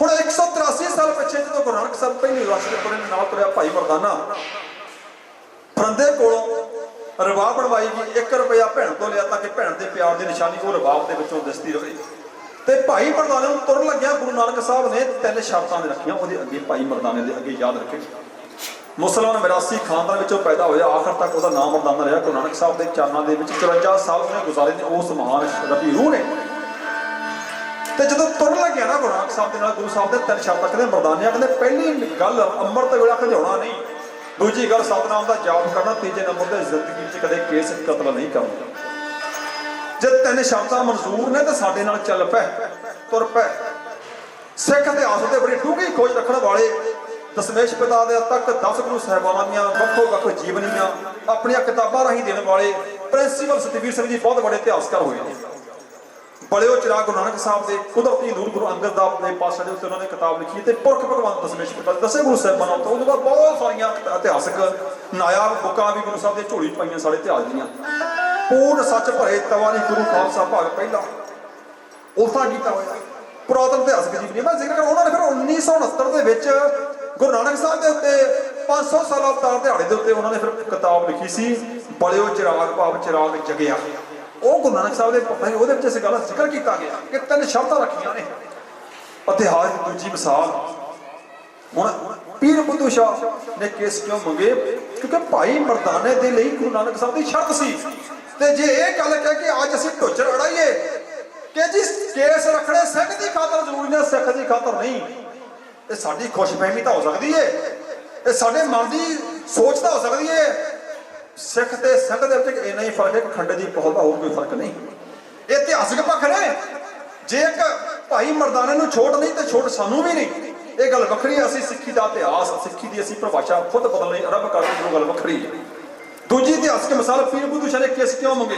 Speaker 2: ਹੁਣ 183 ਸਾਲ ਪਿੱਛੇ ਜਦੋਂ ਗੁਰੂ ਨਾਨਕ ਸਾਹਿਬ ਪਹਿਲੀ ਰਸਤੇ ਤੁਰੇ ਨਾਲ ਤੁਰਿਆ ਭਾਈ ਮਰਦਾਨਾ ਫਰੰਦੇ ਕੋਲੋਂ ਰਬਾਬ ਬਣਵਾਈ ਗਈ, 1 ਰੁਪਇਆ ਭੈਣ ਤੋਂ ਲਿਆ ਤਾਂ ਕਿ ਭੈਣ ਦੇ ਪਿਆਰ ਦੀ ਨਿਸ਼ਾਨੀ ਉਹ ਰਬਾਬ ਦੇ ਵਿੱਚੋਂ ਦਿਸਦੀ ਰਹੇ। ਤੇ ਭਾਈ ਮਰਦਾਨੇ ਨੂੰ ਤੁਰਨ ਲੱਗਿਆ ਗੁਰੂ ਨਾਨਕ ਸਾਹਿਬ ਨੇ 3 ਸ਼ਰਤਾਂ ਦੇ ਰੱਖੀਆਂ, ਉਹਦੇ ਅੱਗੇ ਭਾਈ ਮਰਦਾਨੇ ਦੇ ਅੱਗੇ ਯਾਦ ਰੱਖੇ। ਮੁਸਲਮਾਨ ਵਿਰਾਸੀ ਖਾਨਦਾਨ ਵਿੱਚੋਂ ਪੈਦਾ ਹੋਇਆ, ਆਖਰ ਤੱਕ ਉਹਦਾ ਨਾਮ ਮਰਦਾਨਾ ਰਿਹਾ। ਗੁਰੂ ਨਾਨਕ ਸਾਹਿਬ ਦੇ ਚਰਨਾਂ ਦੇ ਵਿੱਚ 54 ਸਾਲ ਉਹਨੇ ਗੁਜ਼ਾਰੇ ਨੇ ਉਸ ਮਹਾਨ ਰੱਬੀ ਰੂਹ ਨੇ। ਤੇ ਜਦੋਂ ਤੁਰਨ ਲੱਗਿਆ ਨਾ ਗੁਰੂ ਨਾਨਕ ਸਾਹਿਬ ਦੇ ਨਾਲ, ਗੁਰੂ ਸਾਹਿਬ ਦੇ 3 ਸ਼ਬਦ ਕਹਿੰਦੇ ਮਰਦਾਨਿਆਂ, ਕਹਿੰਦੇ ਪਹਿਲੀ ਗੱਲ ਅੰਮ੍ਰਿਤ ਵੇਲਾ ਖਿਜਾਉਣਾ ਨਹੀਂ, ਦੂਜੀ ਗੱਲ ਸਤਨਾਮ ਦਾ ਜਾਪ ਕਰਨਾ, ਤੀਜੇ ਨੰਬਰ ਤੇ ਜ਼ਿੰਦਗੀ ਵਿੱਚ ਕਦੇ ਕੇਸ ਕਤਲ ਨਹੀਂ ਕਰਨਾ। ਜੇ 3 ਸ਼ਬਦਾਂ ਮਨਜ਼ੂਰ ਨੇ ਤਾਂ ਸਾਡੇ ਨਾਲ ਚੱਲ ਪੈ, ਤੁਰ ਪੈ। ਸਿੱਖ ਇਤਿਹਾਸ ਉੱਤੇ ਬੜੀ ਡੂੰਘੀ ਖੋਜ ਰੱਖਣ ਵਾਲੇ ਦਸ਼ਮੇਸ਼ ਪਿਤਾ ਦੇ ਤੱਕ 10 ਗੁਰੂ ਸਾਹਿਬਾਨਾਂ ਦੀਆਂ ਵੱਖੋ ਵੱਖ ਜੀਵਨੀਆਂ ਆਪਣੀਆਂ ਕਿਤਾਬਾਂ ਰਾਹੀਂ ਦੇਣ ਵਾਲੇ ਪ੍ਰਿੰਸੀਪਲ ਸਤਵੀਰ ਸਿੰਘ ਜੀ ਬਹੁਤ ਵੱਡੇ ਇਤਿਹਾਸਕਾਰ ਹੋਏ ਨੇ। ਬੜੇ ਉਹ ਚਿਰਾਗ ਗੁਰੂ ਨਾਨਕ ਸਾਹਿਬ ਦੇ ਕੁਦਰਤੀ ਨੂਰ ਗੁਰੂ ਅੰਗਦ ਦਾ ਆਪਣੇ ਪਾਤਸ਼ਾਹ ਦੇ ਉੱਤੇ ਉਹਨਾਂ ਨੇ ਕਿਤਾਬ ਲਿਖੀ ਤੇ ਪੁਰਖ ਭਗਵਾਨ ਦਸ਼ਮੇਸ਼ ਪਿਤਾ ਦੇ 10 ਗੁਰੂ ਸਾਹਿਬਾਨਾਂ ਤੋਂ ਉਹਦੇ ਬਾਅਦ ਬਹੁਤ ਸਾਰੀਆਂ ਇਤਿਹਾਸਕ ਨਾਇਬ ਬੁੱਕਾਂ ਵੀ ਗੁਰੂ ਸਾਹਿਬ ਦੇ ਝੋਲੀ ਪਾਈਆਂ ਸਾਡੇ ਇਤਿਹਾਸ ਦੀਆਂ। ਪੂਰਨ ਸੱਚ ਭਰੇ ਤਵਾਨੀ ਗੁਰੂ ਖਾਲਸਾ ਭਾਗ ਪਹਿਲਾ ਉਲਟਾ ਕੀਤਾ ਹੋਇਆ ਪੁਰਾਤਨ ਇਤਿਹਾਸਕ ਜੀਵਨੀ। ਮੈਂ ਜ਼ਿਕਰ ਕਰਾਂ ਉਹਨਾਂ ਨੇ ਫਿਰ 1969 ਦੇ ਵਿੱਚ ਗੁਰੂ ਨਾਨਕ ਸਾਹਿਬ ਦੇ ਉੱਤੇ 500 ਸਾਲਾ ਅਵਤਾਰ ਦਿਹਾੜੇ ਦੇ ਉੱਤੇ ਉਹਨਾਂ ਨੇ ਫਿਰ ਕਿਤਾਬ ਲਿਖੀ ਸੀ, ਬਲਿਓ ਚਿਰਾਗ ਭਾਵ ਚਿਰਾਗ ਜਗਿਆ। ਉਹ ਗੁਰੂ ਨਾਨਕ ਸਾਹਿਬ ਦੇ ਉਹਦੇ ਵਿੱਚ ਇਸ ਗੱਲ ਦਾ ਜ਼ਿਕਰ ਕੀਤਾ ਗਿਆ ਕਿ 3 ਸ਼ਰਤਾਂ ਰੱਖੀਆਂ ਨੇ। ਇਤਿਹਾਸ ਦੀ ਦੂਜੀ ਮਿਸਾਲ, ਹੁਣ ਪੀਰ ਬੁੱਧੂ ਸ਼ਾਹ ਨੇ ਕੇਸ ਕਿਉਂ ਮੰਗੇ, ਕਿਉਂਕਿ ਭਾਈ ਮਰਦਾਨੇ ਦੇ ਲਈ ਗੁਰੂ ਨਾਨਕ ਸਾਹਿਬ ਦੀ ਸ਼ਰਤ ਸੀ। ਤੇ ਜੇ ਇਹ ਗੱਲ ਕਹਿ ਕੇ ਅੱਜ ਅਸੀਂ ਢੋਚਰ ਅੜਾਈਏ ਕਿ ਜੀ ਕੇਸ ਰੱਖਣੇ ਸਿੱਖ ਦੀ ਖਾਤਰ ਜ਼ਰੂਰੀ ਨੇ, ਸਿੱਖ ਦੀ ਖਾਤਰ ਨਹੀਂ, ਇਹ ਸਾਡੀ ਖੁਸ਼ਫਹਿਮੀ ਤਾਂ ਹੋ ਸਕਦੀ ਏ, ਇਹ ਸਾਡੇ ਮਨ ਦੀ ਸੋਚ ਤਾਂ ਹੋ ਸਕਦੀ ਏ। ਸਿੱਖ ਤੇ ਸੰਘ ਦੇ ਵਿੱਚ ਇੰਨਾ ਹੀ ਫਰਕ ਹੈ ਕਿ ਖੰਡੇ ਦੀ ਪਹੁਲ ਦਾ ਹੋਰ ਕੋਈ ਫਰਕ ਨਹੀਂ। ਇਹ ਇਤਿਹਾਸਕ ਪੱਖ ਨੇ। ਜੇ ਇੱਕ ਭਾਈ ਮਰਦਾਨੇ ਨੂੰ ਛੋਟ ਨਹੀਂ ਤੇ ਛੋਟ ਸਾਨੂੰ ਵੀ ਨਹੀਂ, ਇਹ ਗੱਲ ਵੱਖਰੀ ਹੈ। ਅਸੀਂ ਸਿੱਖੀ ਦਾ ਇਤਿਹਾਸ, ਸਿੱਖੀ ਦੀ ਅਸੀਂ ਪਰਿਭਾਸ਼ਾ ਖੁਦ ਬਦਲਣੀ ਰੱਬ ਕਰਨ ਦੀ ਗੱਲ ਵੱਖਰੀ ਹੈ। ਦੂਜੀ ਇਤਿਹਾਸਕ ਮਿਸਾਲ, ਪੀਰ ਬੁੱਧੂ ਸ਼ਾਹ ਨੇ ਕੇਸ ਕਿਉਂ ਮੰਗੇ।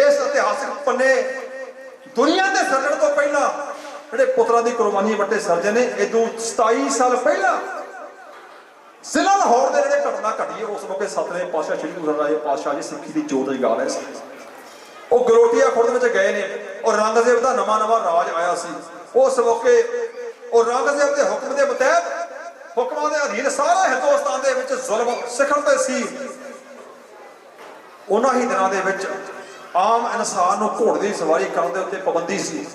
Speaker 2: ਇਸ ਇਤਿਹਾਸਕ ਪੰਨੇ ਦੁਨੀਆ ਦੇ ਸਿਰਜਣ ਤੋਂ ਪਹਿਲਾਂ ਜਿਹੜੇ ਪੁੱਤਰਾਂ ਦੀ ਕੁਰਬਾਨੀ ਵੱਟੇ ਸਰਜੇ ਨੇ, ਇਦੋਂ 27 ਸਾਲ ਪਹਿਲਾਂ ਜ਼ਿਲ੍ਹਾ ਲਾਹੌਰ ਦੇ ਜਿਹੜੇ ਘਟਨਾ ਘਟੀ, ਉਸ ਮੌਕੇ 7ਵੇਂ ਪਾਤਸ਼ਾਹ ਸ੍ਰੀ ਗੁਰੂ ਰਾਏ ਪਾਤਸ਼ਾਹ ਜੀ ਸਿੱਖੀ ਦੀ ਜੋਤ ਜਗਾ ਰਹੇ ਸੀ। ਉਹ ਗਲੋਟੀਆ ਖੁਰਦ ਵਿੱਚ ਗਏ ਨੇ ਔਰ ਔਰੰਗਜ਼ੇਬ ਦਾ ਨਵਾਂ ਰਾਜ ਆਇਆ ਸੀ। ਉਸ ਮੌਕੇ ਔਰੰਗਜ਼ੇਬ ਦੇ ਹੁਕਮ ਦੇ ਮੁਤਾਬਕ ਹੁਕਮਾਂ ਦੇ ਅਧੀਨ ਸਾਰਾ ਹਿੰਦੁਸਤਾਨ ਦੇ ਵਿੱਚ ਜ਼ੁਲਮ ਸਿਖਰ ਤੇ ਸੀ। ਉਹਨਾਂ ਹੀ ਦਿਨਾਂ ਦੇ ਵਿੱਚ ਆਮ ਇਨਸਾਨ ਨੂੰ ਘੋੜੇ ਦੀ ਸਵਾਰੀ ਕਰਨ ਦੇ ਉੱਤੇ ਪਾਬੰਦੀ ਸੀ,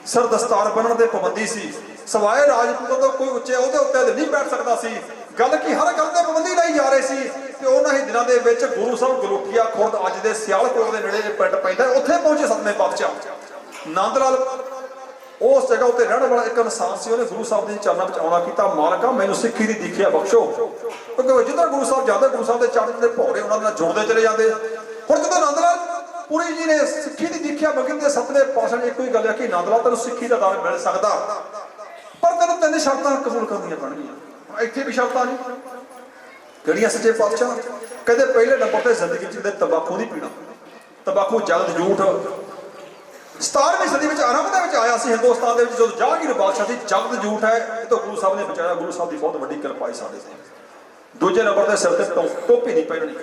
Speaker 2: ਸਿਰ ਦਸਤਾਰ ਬੰਨ੍ਹਣ ਤੇ ਪਾਬੰਦੀ ਸੀ, ਸਿਵਾਏ ਰਾਜਪੂਤਾਂ ਤੋਂ ਕੋਈ ਉੱਚੇ ਉਹਦੇ ਉੱਤੇ ਨਹੀਂ ਬੈਠ ਸਕਦਾ ਸੀ। ਗੱਲ ਕੀ ਹਰ ਗੱਲ ਤੇ ਪਾਬੰਦੀ ਲਾਈ ਜਾ ਰਹੀ ਸੀ। ਤੇ ਉਹਨਾਂ ਹੀ ਦਿਨਾਂ ਦੇ ਵਿੱਚ ਗੁਰੂ ਸਾਹਿਬ ਗਲੋਟੀਆ ਖੁਰਦ ਅੱਜ ਦੇ ਸਿਆਲਕੋਟ ਦੇ ਨੇੜੇ ਪਿੰਡ ਪੈਂਦਾ, ਉੱਥੇ ਪਹੁੰਚੇ 7ਵੇਂ ਪਾਤਸ਼ਾਹ ਨੰਦ ਲਾਲ। ਉਸ ਜਗ੍ਹਾ ਉੱਤੇ ਰਹਿਣ ਵਾਲਾ ਇੱਕ ਇਨਸਾਨ ਸੀ, ਉਹਨੇ ਗੁਰੂ ਸਾਹਿਬ ਦੇ ਚਰਨਾਂ ਵਿੱਚ ਆਉਣਾ ਕੀਤਾ, ਮਾਲਕਾ ਮੈਨੂੰ ਸਿੱਖੀ ਦੀ ਦੀਖਿਆ ਬਖਸ਼ੋ। ਕਿਉਂਕਿ ਜਿੱਧਰ ਗੁਰੂ ਸਾਹਿਬ ਜਾਂਦੇ, ਗੁਰੂ ਸਾਹਿਬ ਦੇ ਚਰਨ ਦੇ ਭੌਰੇ ਉਹਨਾਂ ਨਾਲ ਜੁੜਦੇ ਚਲੇ ਜਾਂਦੇ। ਹੁਣ ਜਦੋਂ ਨੰਦ ਲਾਲ ਪੁਰੀ ਜੀ ਨੇ ਸਿੱਖੀ ਦੀ ਦੀਖਿਆ ਮੰਗੀ ਤੇ 7ਵੇਂ ਪਾਤਸ਼ਾਹ ਨੇ ਇੱਕੋ ਹੀ ਗੱਲ ਆਖੀ, ਨੰਦ ਲਾਲ ਤੈਨੂੰ ਸਿੱਖੀ ਦਾ ਦਾਨ ਮਿਲ ਸਕਦਾ, ਪਰ ਤੈਨੂੰ 3 ਸ਼ਰਤਾਂ ਕਬੂਲ ਕਰਨੀਆਂ ਪੈਣਗੀਆਂ। ਇੱਥੇ ਵੀ ਸ਼ਰਤਾਂ ਨੇ ਕਿਹੜੀਆਂ ਸੱਚੇ ਪਾਤਸ਼ਾਹ? ਕਹਿੰਦੇ ਪਹਿਲੇ ਨੰਬਰ ਤੇ ਜ਼ਿੰਦਗੀ ਚ ਤੰਬਾਕੂ ਨਹੀਂ ਪੀਣਾ। ਤੰਬਾਕੂ ਜਗਤ ਝੂਠ 17ਵੀਂ ਸਦੀ ਵਿੱਚ ਆਰੰਭ ਦੇ ਵਿੱਚ ਆਇਆ ਸੀ ਹਿੰਦੁਸਤਾਨ ਦੇ ਵਿੱਚ, ਜਦੋਂ ਜਹਾਂਗੀਰ ਬਾਦਸ਼ਾਹ ਦੀ ਜਗਤ ਝੂਠ ਹੈ, ਇਹ ਤਾਂ ਗੁਰੂ ਸਾਹਿਬ ਨੇ ਬਚਾਇਆ। ਗੁਰੂ ਸਾਹਿਬ ਦੀ ਬਹੁਤ ਵੱਡੀ ਕਿਰਪਾ ਹੈ ਸਾਡੇ ਤੇ। ਦੂਜੇ ਨੰਬਰ ਤੇ ਸਿਰ ਤੇ ਟੋਪੀ ਨਹੀਂ ਪਹਿਨਣੀ,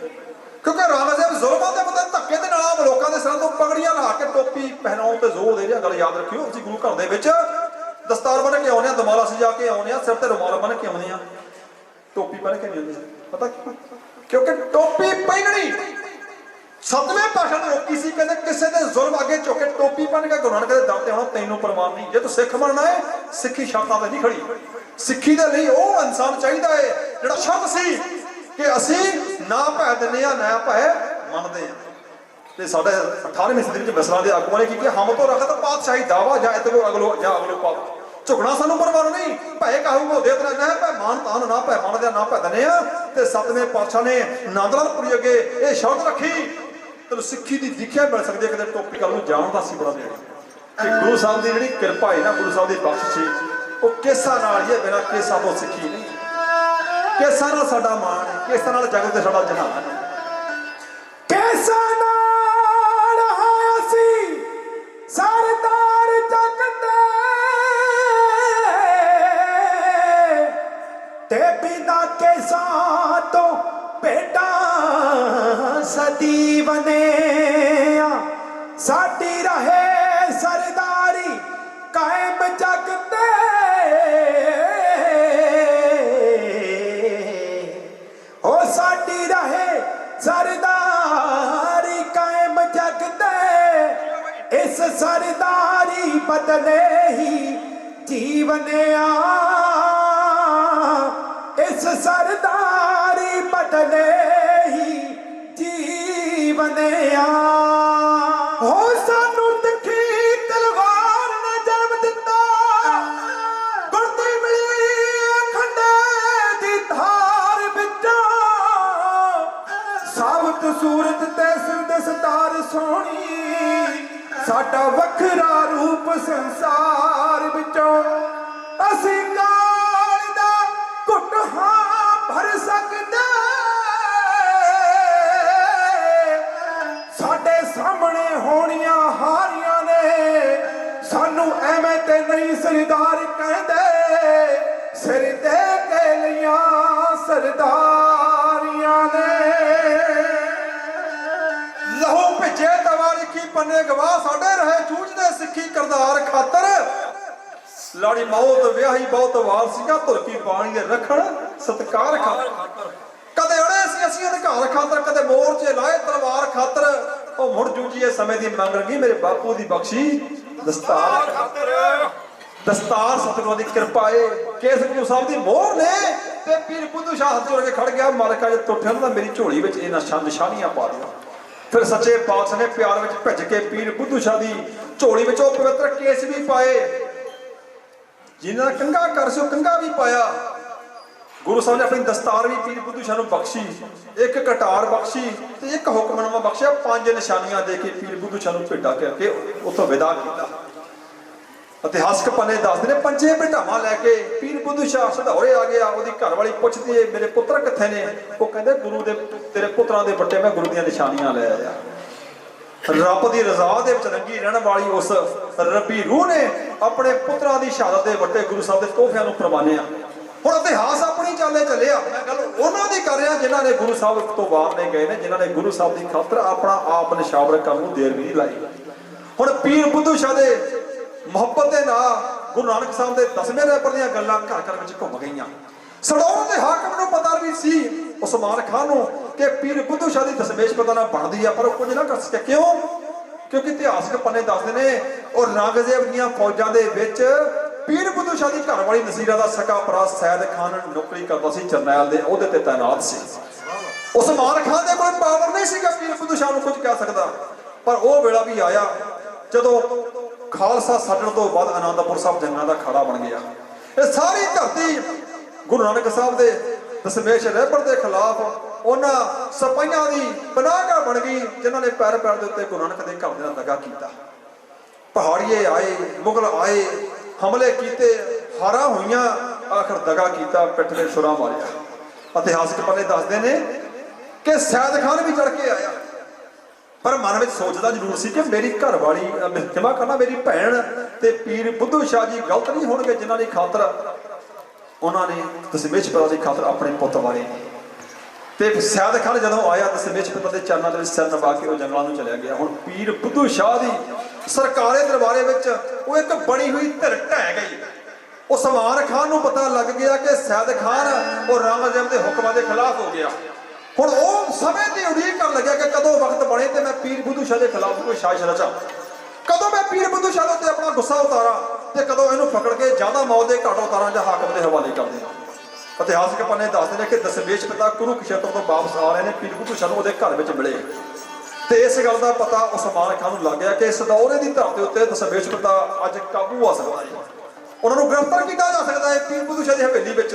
Speaker 2: ਕਿਉਂਕਿ ਔਰੰਗਜ਼ੇਬ ਜ਼ੁਲਮਾਂ ਦੇ ਮਤਲਬ ਧੱਕੇ ਦੇ ਨਾਲ ਆਮ ਲੋਕਾਂ ਦੇ ਸਿਰਾਂ ਤੋਂ ਪਗੜੀਆਂ ਲਾ ਕੇ ਟੋਪੀ ਪਹਿਨਾਉਣ ਤੇ ਜ਼ੋਰ ਦੇ ਰਿਹਾ। ਗੱਲ ਯਾਦ ਰੱਖਿਓ, ਅਸੀਂ ਗੁਰੂ ਘਰ ਦੇ ਵਿੱਚ ਦਸਤਾਰ ਬੰਨ ਕੇ ਆਉਂਦੇ ਆ, ਦਮਾਲਾ ਸਜਾ ਕੇ ਆਉਂਦੇ ਆ, ਸਿਰ ਤੇ ਰੁਮਾਲ ਬੰਨ ਕੇ ਆਉਂਦੇ ਆ, ਟੋਪੀ ਪਹਿਨ ਕੇ ਨਹੀਂ ਆਉਂਦੇ। ਪਤਾ ਕਿਉਂ? ਕਿਉਂਕਿ ਟੋਪੀ ਪਹਿਨਣੀ 7ਵੇਂ ਪਾਤਸ਼ਾਹ ਨੇ ਰੋਕੀ ਸੀ। ਕਹਿੰਦੇ ਕਿਸੇ ਦੇ ਜ਼ੁਲਮ ਅੱਗੇ ਝੁਕ ਕੇ ਟੋਪੀ ਪਹਿਨ ਕੇ ਗੁਰੂ ਨਾਨਕ ਦੇ ਦਰ ਤੇ ਆਉਣਾ ਤੈਨੂੰ ਪ੍ਰਮਾਣ ਨਹੀਂ। ਜੇ ਤੂੰ ਸਿੱਖ ਬਣਨਾ ਹੈ, ਸਿੱਖੀ ਸ਼ਰਤਾਂ ਤੇ ਨਹੀਂ ਖੜੀ। ਸਿੱਖੀ ਦੇ ਲਈ ਉਹ ਇਨਸਾਨ ਚਾਹੀਦਾ ਹੈ ਜਿਹੜਾ ਸ਼ਰਤ ਸੀ ਕਿ ਅਸੀਂ ਨਾ ਭੈ ਦਿੰਦੇ ਆ, ਨਾ ਭੈ ਮੰਨਦੇ ਆ। ਤੇ ਸਾਡੇ 18ਵੀਂ ਸਦੀ ਵਿੱਚ ਮਿਸਰਾਂ ਦੇ ਆਗੂਆਂ ਨੇ ਕੀ ਕਿਹਾ, ਹਮ ਤੋਂ ਰਖਤ ਪਾਤਸ਼ਾਹੀ ਦਾਵਾ ਜਾਂ ਇਤਗੋ ਅਗਲੋ ਜਾਂ ਅਗਲੋ ਪਾਪ। ਝੁਕਣਾ ਸਾਨੂੰ ਪਰਵਾਹ ਨਹੀਂ, ਭੈ ਕਾਹੂ ਦੇ ਤਰਾ ਨਾ ਭੈ ਮਾਨ ਤਾਨ, ਨਾ ਭੈ ਮੰਨਦੇ ਨਾ ਭੈ ਦਿੰਦੇ ਆ। ਤੇ 7ਵੇਂ ਪਾਤਸ਼ਾਹ ਨੇ ਨੰਦ ਲਾਲ ਪੁਰੀ ਅੱਗੇ ਇਹ ਸ਼ਰਤ ਰੱਖੀ, ਤੈਨੂੰ ਸਿੱਖੀ ਦੀ ਦੀਖਿਆ ਮਿਲ ਸਕਦੀ ਹੈ। ਕਿਤੇ ਟੋਪੀ ਗੱਲ ਨੂੰ ਜਾਣਦਾ ਸੀ ਬੜਾ ਦੇਰ ਕਿ ਗੁਰੂ ਸਾਹਿਬ ਦੀ ਜਿਹੜੀ ਕਿਰਪਾ ਹੈ ਨਾ, ਗੁਰੂ ਸਾਹਿਬ ਦੀ ਬਖਸ਼ਿਸ਼ ਉਹ ਕੇਸਾਂ ਨਾਲ ਹੀ ਹੈ, ਬਿਨਾਂ ਕੇਸਾਂ ਤੋਂ ਸਿੱਖੀ ਨਹੀਂ। ਕੇਸਾਂ ਨਾਲ ਸਾਡਾ ਮਾਣ ਹੈ, ਕੇਸਾਂ ਨਾਲ ਜਗਤ ਤੇ ਸਾਡਾ ਜਹਾਨ ਹੈ।
Speaker 1: ਕੈਸਾ ਨਾਲ ਹੈ ਅਸੀਂ ਸਰਦਾਰ ਜਗ ਤੇ ਬਿਨਾਂ ਕੈਸਾ ਤੋਂ ਭੇਡਾਂ ਸਦੀ ਬਨਿਆ। ਸਾਡੀ ਰਹੇ ਸਰਦਾਰੀ ਕਾਇਮ ਜਗ ਤੇ ਉਹ ਸਾਡੀ ਰਹੇ ਸਰਦਾਰੀ ਕਾਇਮ ਜਗ ਤੇ। ਇਸ ਸਰਦਾਰੀ ਬਦਲੇ ਹੀ ਜੀਵਨ ਇਸ ਸਰਦਾਰੀ ਬਦਲੇ ਹੀ ਜੀਵਨ ਹੋ ਸਾਨੂੰ ਤਿੱਖੀ ਤਲਵਾਰ ਨੇ ਜਨਮ ਦਿੱਤਾ। ਗੁਰਦੀ ਮਿਲੀ ਖੰਡੇ ਦੀ ਧਾਰ ਵਿੱਚੋਂ ਸਾਬਤ ਸੂਰਤ ਤੇ ਸਿਰ ਦਸਤਾਰ ਸੋਹਣੀ ਸਾਡਾ ਵੱਖਰਾ ਰੂਪ ਸੰਸਾਰ ਵਿੱਚੋਂ। ਅਸੀਂ ਕਾਲ ਦਾ ਘੁੱਟ ਹਾਂ ਭਰ ਸਕਦੇ ਸਾਡੇ ਸਾਹਮਣੇ ਹੋਣੀਆਂ ਹਾਰੀਆਂ ਨੇ। ਸਾਨੂੰ ਐਵੇਂ ਤੇ ਨਹੀਂ ਸਰਦਾਰ ਕਹਿੰਦੇ ਸਿਰ ਦੇ ਕੇ ਲਈਆਂ ਸਰਦਾਰੀਆਂ ਨੇ।
Speaker 2: ਲਹੂ ਭਿੱਜੇ ਤਵਾਰੀਖੀ ਪੰਨੇ ਗਵਾਹ ਸਾਡੇ ਰਹੇ ਜੂਝਦੇ ਸਿੱਖੀ ਕਰਦਾਰ ਖਾਤਰ। ਲਾੜੀ ਮੌਤ ਵਿਆਹੀ ਬਹੁਤ ਵਾਰ ਸੀਗਾ ਧੁਰਕੀ ਪਾਣੀ ਦੇ ਰੱਖਣ ਸਤਕਾਰ ਖਾਤਰ। ਕਦੇ ਅੜੇ ਸੀ ਅਸੀਂ ਅਧਿਕਾਰ ਖਾਤਰ, ਕਦੇ ਮੋਰਚੇ ਲਾਏ ਤਲਵਾਰ ਖਾਤਰ। ਉਹ ਮੁੜ ਜੂਝੀਏ ਸਮੇਂ ਦੀ ਮੰਗ ਰੰਗੀ ਮੇਰੇ ਬਾਪੂ ਦੀ ਬਖਸ਼ੀ ਦਸਤਾਰ ਖਾਤਰ। ਦਸਤਾਰ ਸਤਿਗੁਰਾਂ ਦੀ ਕਿਰਪਾ ਏ ਕੇਸ ਗੁਰੂ ਸਾਹਿਬ ਦੀ ਮੋਹਰ ਨੇ ਤੇ ਪੀਰ ਬੁੱਧੂ ਸ਼ਾਹ ਹੱਥ ਜੋੜ ਕੇ ਖੜ ਗਿਆ। ਮਾਲਕਾ ਜੇ ਟੁੱਟਿਆ ਨਾ ਮੇਰੀ ਝੋਲੀ ਵਿੱਚ ਇਹਨਾਂ ਨਿਸ਼ਾਨੀਆਂ ਪਾ ਦਿਓ। ਫਿਰ ਸੱਚੇ ਪਾਤਸ਼ਾਹ ਨੇ ਪਿਆਰ ਵਿੱਚ ਭਿੱਜ ਕੇ ਪੀਰ ਬੁੱਧੂ ਸ਼ਾਹ ਦੀ ਝੋਲੀ ਵਿੱਚ ਉਹ ਪਵਿੱਤਰ ਕੇਸ ਵੀ ਪਾਏ। ਜਿਨ੍ਹਾਂ ਦਾ ਕੰਘਾ ਕਰ ਸੀ ਉਹ ਕੰਘਾ ਵੀ ਪਾਇਆ। ਗੁਰੂ ਸਾਹਿਬ ਨੇ ਆਪਣੀ ਦਸਤਾਰ ਵੀ ਪੀਰ ਬੁੱਧੂ ਸ਼ਾਹ ਨੂੰ ਬਖਸ਼ੀ, ਇੱਕ ਕਟਾਰ ਬਖਸ਼ੀ ਤੇ ਇੱਕ ਹੁਕਮਨਾਮਾ ਬਖਸ਼ਿਆ। 5 ਨਿਸ਼ਾਨੀਆਂ ਦੇ ਕੇ ਪੀਰ ਬੁੱਧੂ ਸ਼ਾਹ ਨੂੰ ਭੇਟਾ ਕਰਕੇ ਉੱਥੋਂ ਵਿਦਾ ਕੀਤਾ। ਇਤਿਹਾਸਕ ਪੰਨੇ ਦੱਸਦੇ ਨੇ 5 ਭੇਟਾਵਾਂ ਲੈ ਕੇ ਪੀਰ ਬੁੱਧੂ ਸ਼ਾਹ ਸਧੌਰੇ ਆ ਗਿਆ। ਉਹਦੀ ਘਰ ਵਾਲੀ ਪੁੱਛਦੀ ਏ ਮੇਰੇ ਪੁੱਤਰ ਕਿੱਥੇ ਨੇ? ਉਹ ਕਹਿੰਦੇ ਗੁਰੂ ਦੇ ਤੇਰੇ ਪੁੱਤਰਾਂ ਦੇ ਵੱਡੇ ਮੈਂ ਗੁਰੂ ਦੀਆਂ ਨਿਸ਼ਾਨੀਆਂ ਲੈ ਆਇਆ। ਰੱਬ ਦੀ ਰਜ਼ਾ ਦੇ ਵਿੱਚ ਰੰਗੀ ਰਹਿਣ ਵਾਲੀ ਉਸ ਰੱਬੀ ਰੂਹ ਨੇ ਆਪਣੇ ਪੁੱਤਰਾਂ ਦੀ ਸ਼ਹਾਦਤ ਦੇ ਵੱਡੇ ਗੁਰੂ ਸਾਹਿਬ ਦੇ ਤੋਹਫਿਆਂ ਨੂੰ ਪ੍ਰਵਾਨਿਆ। ਹੁਣ ਇਤਿਹਾਸ ਆਪਣੀ ਚਾਲੇ ਚੱਲਿਆ। ਮੈਂ ਗੱਲ ਉਹਨਾਂ ਦੀ ਕਰ ਰਿਹਾ ਜਿਨ੍ਹਾਂ ਨੇ ਗੁਰੂ ਸਾਹਿਬ ਤੋਂ ਬਾਹਰ ਨਹੀਂ ਗਏ ਨੇ, ਜਿਨ੍ਹਾਂ ਨੇ ਗੁਰੂ ਸਾਹਿਬ ਦੀ ਖਾਤਰ ਆਪਣਾ ਆਪ ਨਿਸ਼ਾਵਰ ਕਰਨ ਨੂੰ ਦੇਰ ਵੀ ਨਹੀਂ ਲਾਈ। ਹੁਣ ਪੀਰ ਬੁੱਧੂ ਸ਼ਾਹ ਦੇ ਮੁਹੱਬਤ ਦੇ ਨਾਲ ਗੁਰੂ ਨਾਨਕ ਸਾਹਿਬ ਦੇ 10ਵੇਂ ਰਹਿਬਰ ਦੀਆਂ ਗੱਲਾਂ ਘਰ ਘਰ ਵਿੱਚ ਘੁੰਮ ਗਈਆਂ। ਸੜੌਰ ਦੇ ਹਾਕਮ ਨੂੰ ਪਤਾ ਵੀ ਸੀ ਉਸਮਾਨ ਖਾਨ ਨੂੰ ਕਿ ਪੀਰ ਬੁੱਧੂ ਸ਼ਾਹ ਦੀ ਦਸਮੇਸ਼ ਪਤਾ ਨਾ ਬਣਦੀ ਆ, ਪਰ ਉਹ ਕੁਝ ਨਾ ਕਰ ਸਕਿਆ। ਕਿਉਂ? ਕਿਉਂਕਿ ਇਤਿਹਾਸਕ ਪੰਨੇ ਦੱਸਦੇ ਨੇ ਉਹ ਔਰੰਗਜ਼ੇਬ ਦੀਆਂ ਫੌਜਾਂ ਦੇ ਵਿੱਚ ਪੀਰ ਬੁੱਧੂ ਸ਼ਾਹ ਦੀ ਘਰ ਵਾਲੀ ਨਸੀਰਾ ਦਾ ਸਕਾ ਭਰਾ ਸੈਦ ਖਾਨ ਨੌਕਰੀ ਕਰਦਾ ਸੀ, ਜਰਨੈਲ ਦੇ ਅਹੁਦੇ ਤੇ ਤਾਇਨਾਤ ਸੀ। ਉਸਮਾਨ ਖਾਨ ਦੇ ਕੋਲ ਪਾਵਰ ਨਹੀਂ ਸੀਗਾ ਪੀਰ ਬੁੱਧੂ ਸ਼ਾਹ ਨੂੰ ਕੁਝ ਕਹਿ ਸਕਦਾ। ਪਰ ਉਹ ਵੇਲਾ ਵੀ ਆਇਆ ਜਦੋਂ ਖਾਲਸਾ ਛੱਡਣ ਤੋਂ ਬਾਅਦ ਆਨੰਦਪੁਰ ਸਾਹਿਬ ਜੰਗਾਂ ਦਾ ਅਖਾੜਾ ਬਣ ਗਿਆ। ਇਹ ਸਾਰੀ ਧਰਤੀ ਗੁਰੂ ਨਾਨਕ ਸਾਹਿਬ ਦੇ ਦਸਮੇਸ਼ ਰਹਿਬਰ ਦੇ ਖਿਲਾਫ ਉਹਨਾਂ ਸਿਪਾਹੀਆਂ ਦੀ ਪਨਾਹਗਾਹ ਬਣ ਗਈ ਜਿਨ੍ਹਾਂ ਨੇ ਪੈਰ ਪੈਰ ਦੇ ਉੱਤੇ ਗੁਰੂ ਨਾਨਕ ਦੇ ਘਰ ਦੇ ਨਾਲ ਦਗਾ ਕੀਤਾ। ਪਹਾੜੀਏ ਆਏ, ਮੁਗਲ ਆਏ, ਹਮਲੇ ਕੀਤੇ, ਹਾਰਾਂ ਹੋਈਆਂ, ਆਖਰ ਦਗਾ ਕੀਤਾ, ਪਿੱਠ ਤੇ ਛੁਰਾ ਮਾਰਿਆ। ਇਤਿਹਾਸਕ ਪੰਨੇ ਦੱਸਦੇ ਨੇ ਕਿ ਸੈਦ ਖਾਨ ਵੀ ਚੜ ਕੇ ਆਇਆ, ਪਰ ਮਨ ਵਿੱਚ ਸੋਚਦਾ ਜ਼ਰੂਰ ਸੀ ਕਿ ਮੇਰੀ ਘਰ ਵਾਲੀ ਜਮਾ ਕਰਨਾ ਮੇਰੀ ਭੈਣ ਤੇ ਪੀਰ ਬੁੱਧੂ ਸ਼ਾਹ ਜੀ ਗਲਤ ਨਹੀਂ ਹੋਣਗੇ ਜਿਨ੍ਹਾਂ ਦੀ ਖਾਤਰ ਉਹਨਾਂ ਨੇ ਦਸਮੇਸ਼ ਪਿਤਾ ਦੀ ਖਾਤਰ ਆਪਣੇ ਪੁੱਤ ਵਾਰੇ। ਤੇ ਸੈਦ ਖਾਨ ਜਦੋਂ ਆਇਆ ਦਸਮੇਸ਼ ਪਿਤਾ ਦੇ ਚਰਨਾਂ ਦੇ ਵਿੱਚ ਸਿਰ ਨਵਾ ਕੇ ਉਹ ਜੰਗਲਾਂ ਨੂੰ ਚਲਿਆ ਗਿਆ। ਹੁਣ ਪੀਰ ਬੁੱਧੂ ਸ਼ਾਹ ਦੀ ਸਰਕਾਰੇ ਦਰਬਾਰੇ ਵਿੱਚ ਉਹ ਇੱਕ ਬਣੀ ਹੋਈ ਧਿਰ ਢਹਿ ਗਈ। ਉਸਮਾਨ ਖਾਨ ਨੂੰ ਪਤਾ ਲੱਗ ਗਿਆ ਕਿ ਸੈਦ ਖਾਨ ਉਹ ਔਰੰਗਜ਼ੇਬ ਦੇ ਹੁਕਮਾਂ ਦੇ ਖਿਲਾਫ ਹੋ ਗਿਆ। ਹੁਣ ਉਹ ਸਮੇਂ ਦੀ ਉਡੀਕ ਕਰਨ ਲੱਗਿਆ ਕਿ ਕਦੋਂ ਵਕਤ ਬਣੇ ਤੇ ਮੈਂ ਪੀਰ ਬੁੱਧੂ ਸ਼ਾਹ ਦੇ ਖਿਲਾਫ ਕੋਈ ਸਾਜ਼ਿਸ਼ ਰਚਾਂ, ਕਦੋਂ ਮੈਂ ਪੀਰ ਬੁੱਧੂ ਸ਼ਾਹ ਉੱਤੇ ਆਪਣਾ ਗੁੱਸਾ ਉਤਾਰਾਂ ਤੇ ਕਦੋਂ ਇਹਨੂੰ ਪਕੜ ਕੇ ਜ਼ਿਆਦਾ ਮੌਤ ਦੇ ਘਾਟ ਉਤਾਰਾਂ ਜਾਂ ਹਾਕਮ ਦੇ ਹਵਾਲੇ ਕਰ ਦਿਆਂ। ਇਤਿਹਾਸਕ ਪੰਨੇ ਦੱਸਦੇ ਨੇ ਕਿ ਦਸਮੇਸ਼ ਪਿਤਾ ਕੁਰੂਕਸ਼ੇਤਰ ਤੋਂ ਵਾਪਸ ਆ ਰਹੇ ਨੇ, ਪੀਰ ਬੁੱਧੂ ਸ਼ਾਹ ਨੂੰ ਉਹਦੇ ਘਰ ਵਿੱਚ ਮਿਲੇ ਤੇ ਇਸ ਗੱਲ ਦਾ ਪਤਾ ਉਸਮਾਨ ਖਾਨ ਨੂੰ ਲੱਗ ਗਿਆ ਕਿ ਸਦੌਰੇ ਦੀ ਧਰਤੀ ਉੱਤੇ ਦਸਮੇਸ਼ ਪਿਤਾ ਅੱਜ ਕਾਬੂ ਆ ਸਕਦਾ ਹੈ, ਉਹਨਾਂ ਨੂੰ ਗ੍ਰਿਫਤਾਰ ਕੀਤਾ ਜਾ ਸਕਦਾ ਹੈ ਪੀਰ ਬੁੱਧੂ ਸ਼ਾਹ ਦੀ ਹਵੇਲੀ ਵਿੱਚ।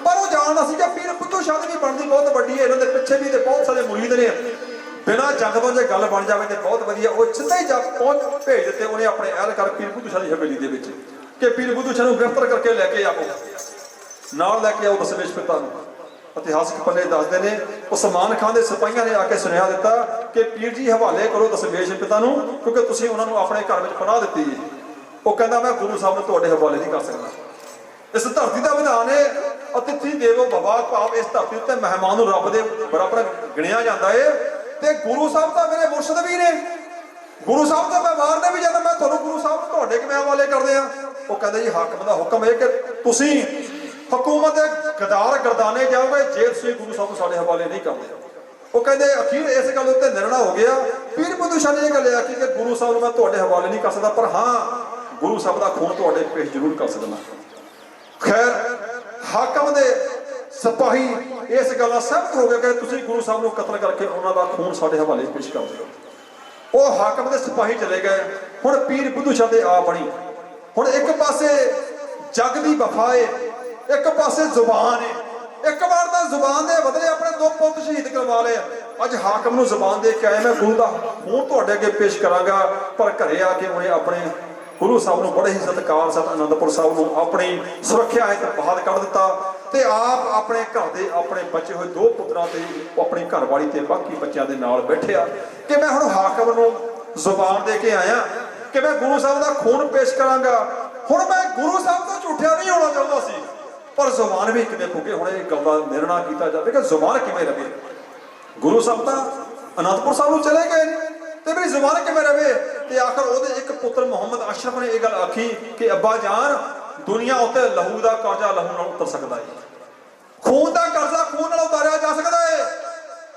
Speaker 2: ਪਰ ਉਹ ਜਾਣਦਾ ਸੀ ਕਿ ਪੀਰ ਬੁੱਧੂ ਸ਼ਾਹ ਦੀ ਬਣਦੀ ਬਹੁਤ ਵੱਡੀ ਹੈ, ਇਹਨਾਂ ਦੇ ਪਿੱਛੇ ਵੀ ਤੇ ਬਹੁਤ ਸਾਰੇ ਮੁਰੀਦ ਨੇ, ਬਿਨਾਂ ਜੰਗ ਤੋਂ ਜੇ ਗੱਲ ਬਣ ਜਾਵੇ ਤੇ ਬਹੁਤ ਵਧੀਆ। ਉਹ ਸਿੱਧਾ ਹੀ ਜਾ ਪਹੁੰਚ ਭੇਜ ਦਿੱਤੇ ਉਹਨੇ ਆਪਣੇ ਅਹਿਲਕਾਰ ਪੀਰ ਬੁੱਧੂ ਸ਼ਾਹ ਦੀ ਹਵੇਲੀ ਦੇ ਵਿੱਚ। ਕਿ ਪੀਰ ਬੁੱਧੂ ਸ਼ਾਹ ਨੂੰ ਗ੍ਰਿਫਤਾਰ ਕਰਕੇ ਲੈ ਕੇ ਆਓ, ਨਾਲ ਲੈ ਕੇ ਆਓ ਦਸ਼ਮੇਸ਼ ਪਿਤਾ ਨੂੰ। ਇਤਿਹਾਸਕ ਪੰਨੇ ਦੱਸਦੇ ਨੇ ਉਸਮਾਨ ਖਾਨ ਦੇ ਸਿਪਾਹੀਆਂ ਨੇ ਆ ਕੇ ਸੁਨੇਹਾ ਦਿੱਤਾ ਕਿ ਪੀਰ ਜੀ ਹਵਾਲੇ ਕਰੋ ਦਸ਼ਮੇਸ਼ ਪਿਤਾ ਨੂੰ, ਕਿਉਂਕਿ ਤੁਸੀਂ ਉਹਨਾਂ ਨੂੰ ਆਪਣੇ ਘਰ ਵਿੱਚ ਪਨਾਹ ਦਿੱਤੀ ਹੈ। ਉਹ ਕਹਿੰਦਾ ਮੈਂ ਗੁਰੂ ਸਾਹਿਬ ਨੂੰ ਤੁਹਾਡੇ ਹਵਾਲੇ ਨਹੀਂ ਕਰ ਸਕਦਾ। ਇਸ ਧਰਤੀ ਦਾ ਵਿਧਾਨ ਹੈ ਅਤਿਥੀ ਦੇਵੋ ਭਵਾ, ਭਾਵ ਇਸ ਧਰਤੀ ਉੱਤੇ ਮਹਿਮਾਨ ਨੂੰ ਰੱਬ ਦੇ ਬਰਾਬਰ ਗਿਣਿਆ ਜਾਂਦਾ ਹੈ। ਤੇ ਗੁਰੂ ਸਾਹਿਬ ਤਾਂ ਮੇਰੇ ਮੁਰਸ਼ਿਦ ਵੀ ਨੇ, ਗੁਰੂ ਸਾਹਿਬ ਤਾਂ ਮੈਂ ਮਾਰਨੇ ਵੀ ਜਾਂਦਾ, ਮੈਂ ਤੁਹਾਨੂੰ ਗੁਰੂ ਸਾਹਿਬ ਤੁਹਾਡੇ ਕਿਵੇਂ ਹਵਾਲੇ ਕਰਦੇ ਆ? ਉਹ ਕਹਿੰਦਾ ਜੀ ਹਾਕਮ ਦਾ ਹੁਕਮ ਹੈ ਕਿ ਤੁਸੀਂ ਹਕੂਮਤ ਦੇ ਗਦਾਰ ਗਰਦਾਨੇ ਜਾਓਗੇ ਜੇ ਤੁਸੀਂ ਗੁਰੂ ਸਾਹਿਬ ਨੂੰ ਸਾਡੇ ਹਵਾਲੇ ਨਹੀਂ ਕਰਦੇ। ਉਹ ਕਹਿੰਦੇ ਅਖੀਰ ਇਸ ਗੱਲ ਉੱਤੇ ਨਿਰਣਾ ਹੋ ਗਿਆ। ਪੀਰ ਬੁੱਧੂ ਸ਼ਾਹ ਨੇ ਇਹ ਗੱਲ ਆਖੀ ਕਿ ਗੁਰੂ ਸਾਹਿਬ ਨੂੰ ਮੈਂ ਤੁਹਾਡੇ ਹਵਾਲੇ ਨਹੀਂ ਕਰ ਸਕਦਾ, ਪਰ ਹਾਂ ਗੁਰੂ ਸਾਹਿਬ ਦਾ ਖੂਨ ਤੁਹਾਡੇ ਪੇਸ਼ ਜ਼ਰੂਰ ਕਰ ਸਕਦਾ। ਖੈਰ ਹਾਕਮ ਦੇ ਸਿਪਾਹੀ ਇਸ ਗੱਲ ਨਾਲ ਸਹਿਮਤ ਹੋ ਗਏ ਕਿ ਤੁਸੀਂ ਗੁਰੂ ਸਾਹਿਬ ਨੂੰ ਕਤਲ ਕਰਕੇ ਉਹਨਾਂ ਦਾ ਖੂਨ ਸਾਡੇ ਹਵਾਲੇ ਪੇਸ਼ ਕਰ ਦਿਓ। ਉਹ ਹਾਕਮ ਦੇ ਸਿਪਾਹੀ ਚਲੇ ਗਏ। ਹੁਣ ਪੀਰ ਬੁੱਧੂ ਸ਼ਾਹ ਤੇ ਆ ਬਣੀ। ਹੁਣ ਇੱਕ ਪਾਸੇ ਜਗ ਦੀ ਵਫਾ ਏ, ਇੱਕ ਪਾਸੇ ਜ਼ੁਬਾਨ ਏ। ਇੱਕ ਵਾਰ ਤਾਂ ਜ਼ੁਬਾਨ ਦੇ ਬਦਲੇ ਆਪਣੇ 2 ਪੁੱਤ ਸ਼ਹੀਦ ਕਰਵਾ ਲਏ। ਅੱਜ ਹਾਕਮ ਨੂੰ ਜ਼ੁਬਾਨ ਦੇ ਕੇ ਆਏ ਮੈਂ ਗੁਰੂ ਦਾ ਖੂਨ ਤੁਹਾਡੇ ਅੱਗੇ ਪੇਸ਼ ਕਰਾਂਗਾ, ਪਰ ਘਰੇ ਆ ਕੇ ਉਹਨੇ ਆਪਣੇ ਗੁਰੂ ਸਾਹਿਬ ਨੂੰ ਬੜੇ ਹੀ ਸਤਿਕਾਰ ਸਤ ਅਨੰਦਪੁਰ ਸਾਹਿਬ ਨੂੰ ਆਪਣੀ ਸੁਰੱਖਿਆ ਹੇਠ ਬਾਹਰ ਕੱਢ ਦਿੱਤਾ ਤੇ ਆਪ ਆਪਣੇ ਘਰ ਦੇ ਆਪਣੇ ਬਚੇ ਹੋਏ 2 ਪੁੱਤਰਾਂ ਤੇ ਆਪਣੀ ਘਰਵਾਲੀ ਤੇ ਬਾਕੀ ਬੱਚਿਆਂ ਦੇ ਨਾਲ ਬੈਠਿਆ ਕਿ ਮੈਂ ਹੁਣ ਹਾਕਮ ਨੂੰ ਜ਼ੁਬਾਨ ਦੇ ਕੇ ਆਇਆ ਕਿ ਮੈਂ ਗੁਰੂ ਸਾਹਿਬ ਦਾ ਖੂਨ ਪੇਸ਼ ਕਰਾਂਗਾ। ਹੁਣ ਮੈਂ ਗੁਰੂ ਸਾਹਿਬ ਤੋਂ ਝੂਠਿਆ ਨਹੀਂ ਹੋਣਾ ਚਾਹੁੰਦਾ ਸੀ, ਪਰ ਜ਼ੁਬਾਨ ਵੀ ਕਿਵੇਂ ਪੁੱਗੇ। ਹੁਣ ਇਹ ਗੱਲ ਦਾ ਨਿਰਣਾ ਕੀਤਾ ਜਾਵੇ ਕਿ ਜ਼ੁਬਾਨ ਕਿਵੇਂ ਰਵੇ। ਗੁਰੂ ਸਾਹਿਬ ਤਾਂ ਅਨੰਦਪੁਰ ਸਾਹਿਬ ਨੂੰ ਚਲੇ ਗਏ ਤੇ ਮੇਰੀ ਜ਼ੁਬਾਨ ਕਿਵੇਂ ਰਵੇ? ਤੇ ਆਖਰ ਉਹਦੇ ਇੱਕ ਪੁੱਤਰ ਮੁਹੰਮਦ ਅਸ਼ਰਫ ਨੇ ਇਹ ਗੱਲ ਆਖੀ ਕਿ ਅੱਬਾ ਜਾਨ ਦੁਨੀਆ ਉੱਤੇ ਲਹੂ ਦਾ ਕਰਜ਼ਾ ਲਹੂ ਨਾਲ ਉਤਰ ਸਕਦਾ ਹੈ, ਖੂਨ ਦਾ ਕਰਜ਼ਾ ਖੂਨ ਨਾਲ ਉਤਾਰਿਆ ਜਾ ਸਕਦਾ ਹੈ।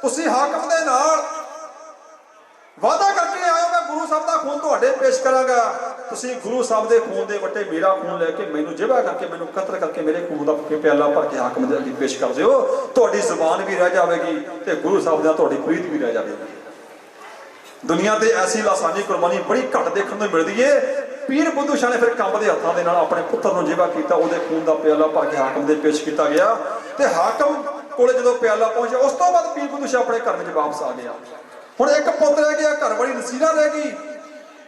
Speaker 2: ਤੁਸੀਂ ਹਾਕਮ ਦੇ ਨਾਲ ਵਾਅਦਾ ਕਰਕੇ ਆਇਓ ਮੈਂ ਗੁਰੂ ਸਾਹਿਬ ਦਾ ਖੂਨ ਤੁਹਾਡੇ ਪੇਸ਼ ਕਰਾਂਗਾ, ਤੁਸੀਂ ਗੁਰੂ ਸਾਹਿਬ ਦੇ ਖੂਨ ਦੇ ਵੱਟੇ ਮੇਰਾ ਖੂਨ ਲੈ ਕੇ ਮੈਨੂੰ ਜ਼ਿਬਾ ਕਰਕੇ ਮੈਨੂੰ ਕਤਲ ਕਰਕੇ ਮੇਰੇ ਖੂਨ ਦਾ ਪਿਆਲਾ ਭਰ ਕੇ ਹਾਕਮ ਦੇ ਅੱਗੇ ਪੇਸ਼ ਕਰ ਦਿਓ। ਤੁਹਾਡੀ ਜ਼ੁਬਾਨ ਵੀ ਰਹਿ ਜਾਵੇਗੀ ਤੇ ਗੁਰੂ ਸਾਹਿਬ ਦਾ ਤੁਹਾਡੀ ਪ੍ਰੀਤ ਵੀ ਰਹਿ ਜਾਵੇਗੀ। ਦੁਨੀਆ ਤੇ ਐਸੀ ਲਾਸਾਨੀ ਕੁਰਬਾਨੀ ਬੜੀ ਘੱਟ ਦੇਖਣ ਨੂੰ ਮਿਲਦੀ ਏ। ਪੀਰ ਬੁੱਧੂ ਸ਼ਾਹ ਨੇ ਫਿਰ ਕੰਬਦੇ ਹੱਥਾਂ ਦੇ ਨਾਲ ਆਪਣੇ ਪੁੱਤਰ ਨੂੰ ਜ਼ਿਬਾ ਕੀਤਾ, ਉਹਦੇ ਖੂਨ ਦਾ ਪਿਆਲਾ ਭਰ ਕੇ ਹਾਕਮ ਦੇ ਪੇਸ਼ ਕੀਤਾ ਗਿਆ ਤੇ ਹਾਕਮ ਕੋਲੇ ਜਦੋਂ ਪਿਆਲਾ ਪਹੁੰਚਿਆ ਉਸ ਤੋਂ ਬਾਅਦ ਪੀਰ ਬੁੱਧੂ ਸ਼ਾਹ ਆਪਣੇ ਘਰ ਵਿੱਚ ਵਾਪਸ ਆ ਗਿਆ। ਹੁਣ ਇੱਕ ਪੁੱਤ ਰਹਿ ਗਿਆ, ਘਰ ਵਾਲੀ ਨਸੀਰਾ ਰਹਿ ਗਈ,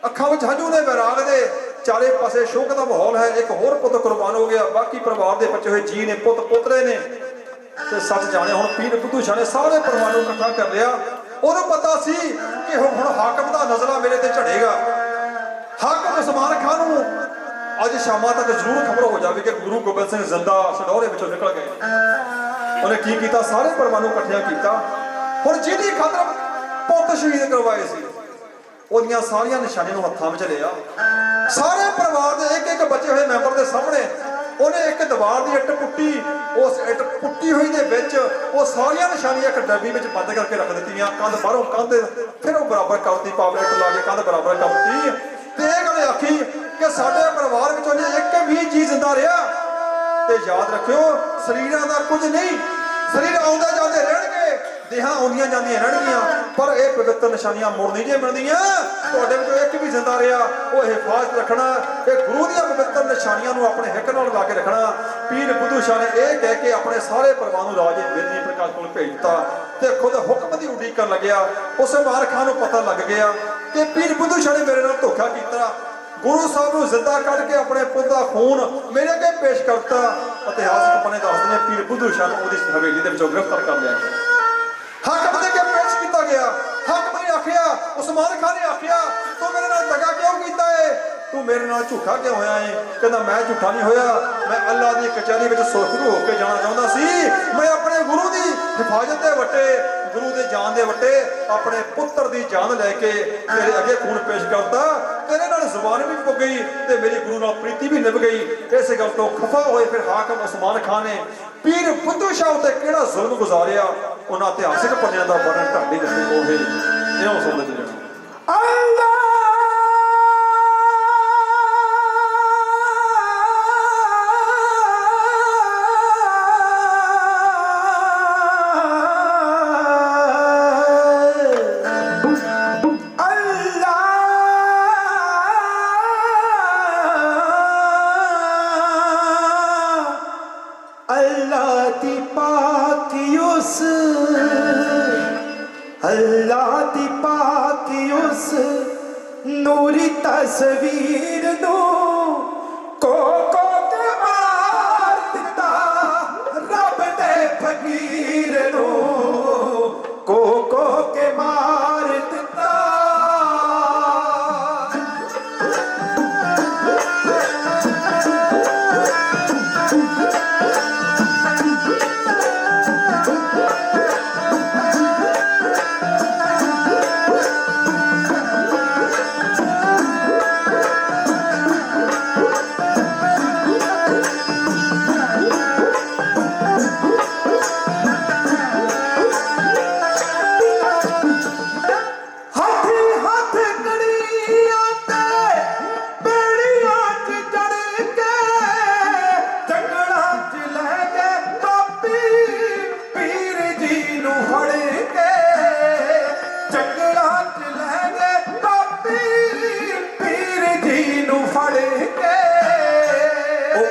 Speaker 2: ਅੱਖਾਂ ਵਿੱਚ ਹੰਝੂ ਨੇ ਵੈਰਾਗ ਦੇ, ਚਾਰੇ ਪਾਸੇ ਸ਼ੋਕ ਦਾ ਮਾਹੌਲ ਹੈ। ਇੱਕ ਹੋਰ ਪੁੱਤ ਕੁਰਬਾਨ ਹੋ ਗਿਆ, ਬਾਕੀ ਪਰਿਵਾਰ ਦੇ ਬਚੇ ਹੋਏ ਜੀ ਨੇ, ਪੁੱਤ ਪੋਤਰੇ ਨੇ। ਤੇ ਸੱਚ ਜਾਣੇ ਹੁਣ ਪੀਰ ਬੁੱਧੂ ਸ਼ਾਹ ਨੇ ਸਾਰੇ ਪਰਿਵਾਰ ਨੂੰ ਇਕੱਠਾ ਕਰ ਲਿਆ। ਉਹਨੂੰ ਪਤਾ ਸੀ ਕਿ ਹੁਣ ਹਾਕਮ ਦਾ ਨਜ਼ਰਾ ਮੇਰੇ ਤੇ ਝੜੇਗਾ। ਹਾਕਮ ਉਸਮਾਨ ਖਾਨ ਨੂੰ ਅੱਜ ਸ਼ਾਮਾਂ ਤੱਕ ਜ਼ਰੂਰ ਖਬਰ ਹੋ ਜਾਵੇ ਕਿ ਗੁਰੂ ਗੋਬਿੰਦ ਸਿੰਘ ਜ਼ਿੰਦਾ ਸਡੌਰੇ ਵਿੱਚੋਂ ਨਿਕਲ ਗਏ। ਉਹਨੇ ਕੀ ਕੀਤਾ? ਸਾਰੇ ਪਰਿਵਾਰ ਨੂੰ ਇਕੱਠਿਆਂ ਕੀਤਾ। ਹੁਣ ਜਿਹਦੀ ਖਾਤਰ ਪੁੱਤ ਸ਼ਹੀਦ ਕਰਵਾਏ ਸੀ ਉਹਦੀਆਂ ਸਾਰੀਆਂ ਨਿਸ਼ਾਨੀਆਂ ਨੂੰ ਹੱਥਾਂ ਵਿੱਚ ਲਿਆ। ਸਾਰੇ ਪਰਿਵਾਰ ਦੇ ਇੱਕ ਇੱਕ ਬਚੇ ਹੋਏ ਮੈਂਬਰ ਦੇ ਸਾਹਮਣੇ ਉਹਨੇ ਇੱਕ ਦੀਵਾਰ ਦੀ ਇੱਟ ਪੁੱਟੀ। ਉਸ ਇੱਟ ਪੁੱਟੀ ਹੋਈ ਦੇ ਵਿੱਚ ਉਹ ਸਾਰੀਆਂ ਨਿਸ਼ਾਨੀਆਂ ਇੱਕ ਡੱਬੀ ਵਿੱਚ ਬੰਦ ਕਰਕੇ ਰੱਖ ਦਿੱਤੀਆਂ। ਕੰਧ ਬਾਹਰੋਂ ਕੰਧ ਫਿਰ ਉਹ ਬਰਾਬਰ ਕਰਤੀ, ਪਾਵਰ ਇੱਟ ਲਾ ਕੇ ਕੰਧ ਬਰਾਬਰ ਕਰਤੀ ਤੇ ਇਹ ਗੱਲ ਆਖੀ ਕਿ ਸਾਡੇ ਪਰਿਵਾਰ ਵਿੱਚੋਂ ਜੇ ਇੱਕ ਵੀ ਜੀ ਜ਼ਿੰਦਾ ਰਿਹਾ ਤੇ ਯਾਦ ਰੱਖਿਓ ਸਰੀਰਾਂ ਦਾ ਕੁਝ ਨਹੀਂ, ਸਰੀਰ ਆਉਂਦੇ ਜਾਂਦੇ ਰਹਿਣਗੇ, ਦੇਹਾਂ ਆਉਂਦੀਆਂ ਜਾਂਦੀਆਂ ਰਹਿਣਗੀਆਂ, ਪਰ ਇਹ ਪਵਿੱਤਰ ਨਿਸ਼ਾਨੀਆਂ ਮੁੜ ਨਹੀਂ ਜੇ ਮਿਲਦੀਆਂ। ਤੁਹਾਡੇ ਵਿੱਚੋਂ ਇੱਕ ਵੀ ਜ਼ਿੰਦਾ ਰਿਹਾ ਉਹ ਹਿਫਾਜ਼ਤ ਰੱਖਣਾ, ਇਹ ਗੁਰੂ ਦੀਆਂ ਪਵਿੱਤਰ ਨਿਸ਼ਾਨੀਆਂ ਨੂੰ ਆਪਣੇ ਹਿੱਕ ਨਾਲ ਲਾ ਕੇ ਰੱਖਣਾ। ਪੀਰ ਬੁੱਧੂ ਸ਼ਾਹ ਨੇ ਇਹ ਕਹਿ ਕੇ ਆਪਣੇ ਸਾਰੇ ਪਰਿਵਾਰ ਨੂੰ ਰਾਜੇ ਵੇਦੀ ਪ੍ਰਕਾਸ਼ ਕੋਲ ਭੇਜ ਦਿੱਤਾ ਤੇ ਖੁਦ ਹੁਕਮ ਦੀ ਉਡੀਕ ਕਰਨ ਲੱਗਿਆ। ਉਸਮਾਨ ਖਾਨ ਨੂੰ ਪਤਾ ਲੱਗ ਗਿਆ ਕਿ ਪੀਰ ਬੁੱਧੂ ਸ਼ਾਹ ਨੇ ਮੇਰੇ ਨਾਲ ਧੋਖਾ ਕੀਤਾ, ਗੁਰੂ ਸਾਹਿਬ ਨੂੰ ਜ਼ਿੰਦਾ ਕੱਢ ਕੇ ਆਪਣੇ ਪੁੱਤ ਦਾ ਖੂਨ ਮੇਰੇ ਅੱਗੇ ਪੇਸ਼ ਕਰਤਾ। ਇਤਿਹਾਸਕ ਪੰਨੇ ਦੱਸਦੇ ਨੇ ਪੀਰ ਬੁੱਧੂ ਸ਼ਾਹ ਨੂੰ ਉਹਦੀ ਹਵੇਲੀ ਦੇ ਵਿੱਚੋਂ ਗ੍ਰਿਫਤਾਰ ਕਰ ਲਿਆ ਗਿਆ, ਹਾਕਮ ਦੇ ਅੱਗੇ ਪੇਸ਼ ਕੀਤਾ ਗਿਆ। ਹਾਕਮ ਨੇ ਆਖਿਆ, ਉਸਮਾਨ ਖਾਨ ਨੇ ਆਖਿਆ ਤੂੰ ਮੇਰੇ ਨਾਲ ਦਗਾ ਕਿਉਂ ਕੀਤਾ ਏ? ਤੂੰ ਮੇਰੇ ਨਾਲ ਝੂਠਾ ਕਿਉਂ ਹੋਇਆ ਏ? ਕਹਿੰਦਾ ਮੈਂ ਝੂਠਾ ਨਹੀਂ ਹੋਇਆ, ਮੈਂ ਅੱਲਾ ਦੀ ਕਚਹਿਰੀ ਵਿੱਚ ਸੁਰਖਰੂ ਹੋ ਕੇ ਜਾਣਾ ਚਾਹੁੰਦਾ ਸੀ। ਮੈਂ ਆਪਣੇ ਗੁਰੂ ਦੀ ਹਿਫਾਜ਼ਤ ਦੇ ਵੱਟੇ, ਗੁਰੂ ਦੇ ਜਾਨ ਦੇ ਵੱਟੇ ਆਪਣੇ ਪੁੱਤਰ ਦੀ ਜਾਨ ਲੈ ਕੇ ਤੇਰੇ ਅੱਗੇ ਖੂਨ ਪੇਸ਼ ਕਰਤਾ। ਤੇਰੇ ਨਾਲ ਜ਼ੁਬਾਨ ਵੀ ਪੁੱਗ ਗਈ ਤੇ ਮੇਰੀ ਗੁਰੂ ਨਾਲ ਪ੍ਰੀਤੀ ਵੀ ਨਿਭ ਗਈ। ਇਸੇ ਗੱਲ ਤੋਂ ਖਫਾ ਹੋਏ ਫਿਰ ਹਾਕਮ ਉਸਮਾਨ ਖਾਨ ਨੇ ਪੀਰ ਬੁੱਧੂ ਸ਼ਾਹ ਉੱਤੇ ਕਿਹੜਾ ਜ਼ੁਲਮ ਗੁਜ਼ਾਰਿਆ ਉਹਨਾਂ ਇਤਿਹਾਸਿਕ ਪੰਨਿਆਂ ਦਾ ਵਰਣਨ ਢਾਡੀ ਕਰਦੇ ਉਹ ਇਉਂ ਸੁਣਦੇ ਚਲੇ ਜਾਣਾ।
Speaker 1: अल्लाह दी पाकी उस नूरी तस्वीर नू को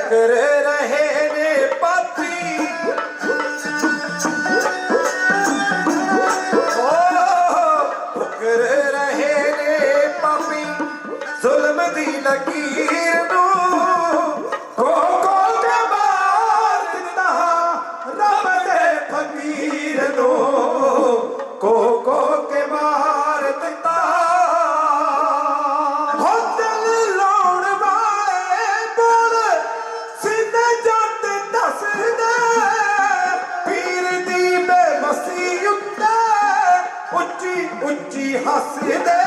Speaker 1: फुकर रहे ने पापी फुकर रहे ने पापी जुल्म दी लकीर नू को के मार दिता रब दे फकीर नू को के मार दिता हो दिल लाउण वाले बोल सीधे जट दस दे पीर दी बेबसी उत्ते उच्ची उच्ची हस दे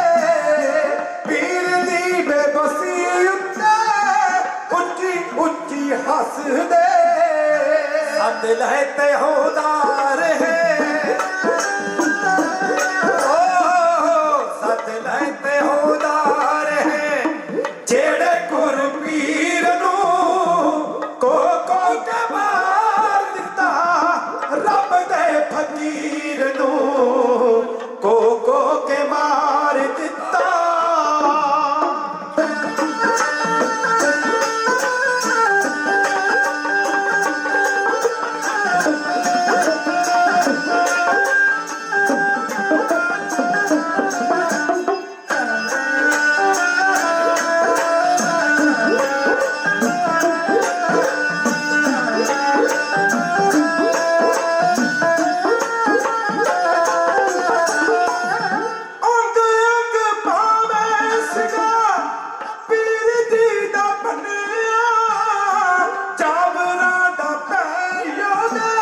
Speaker 1: पीर दी बेबसी उत्ते उच्ची उच्ची हस दे सद लहते होदार है सद लहते होदार है जेड़े गुर पीर नू को के मार दिता रब दे फकीर नू को के मार दिता अंग अंग पावे सिगा पीर दी दा बनिया जावरा दा पैयो दे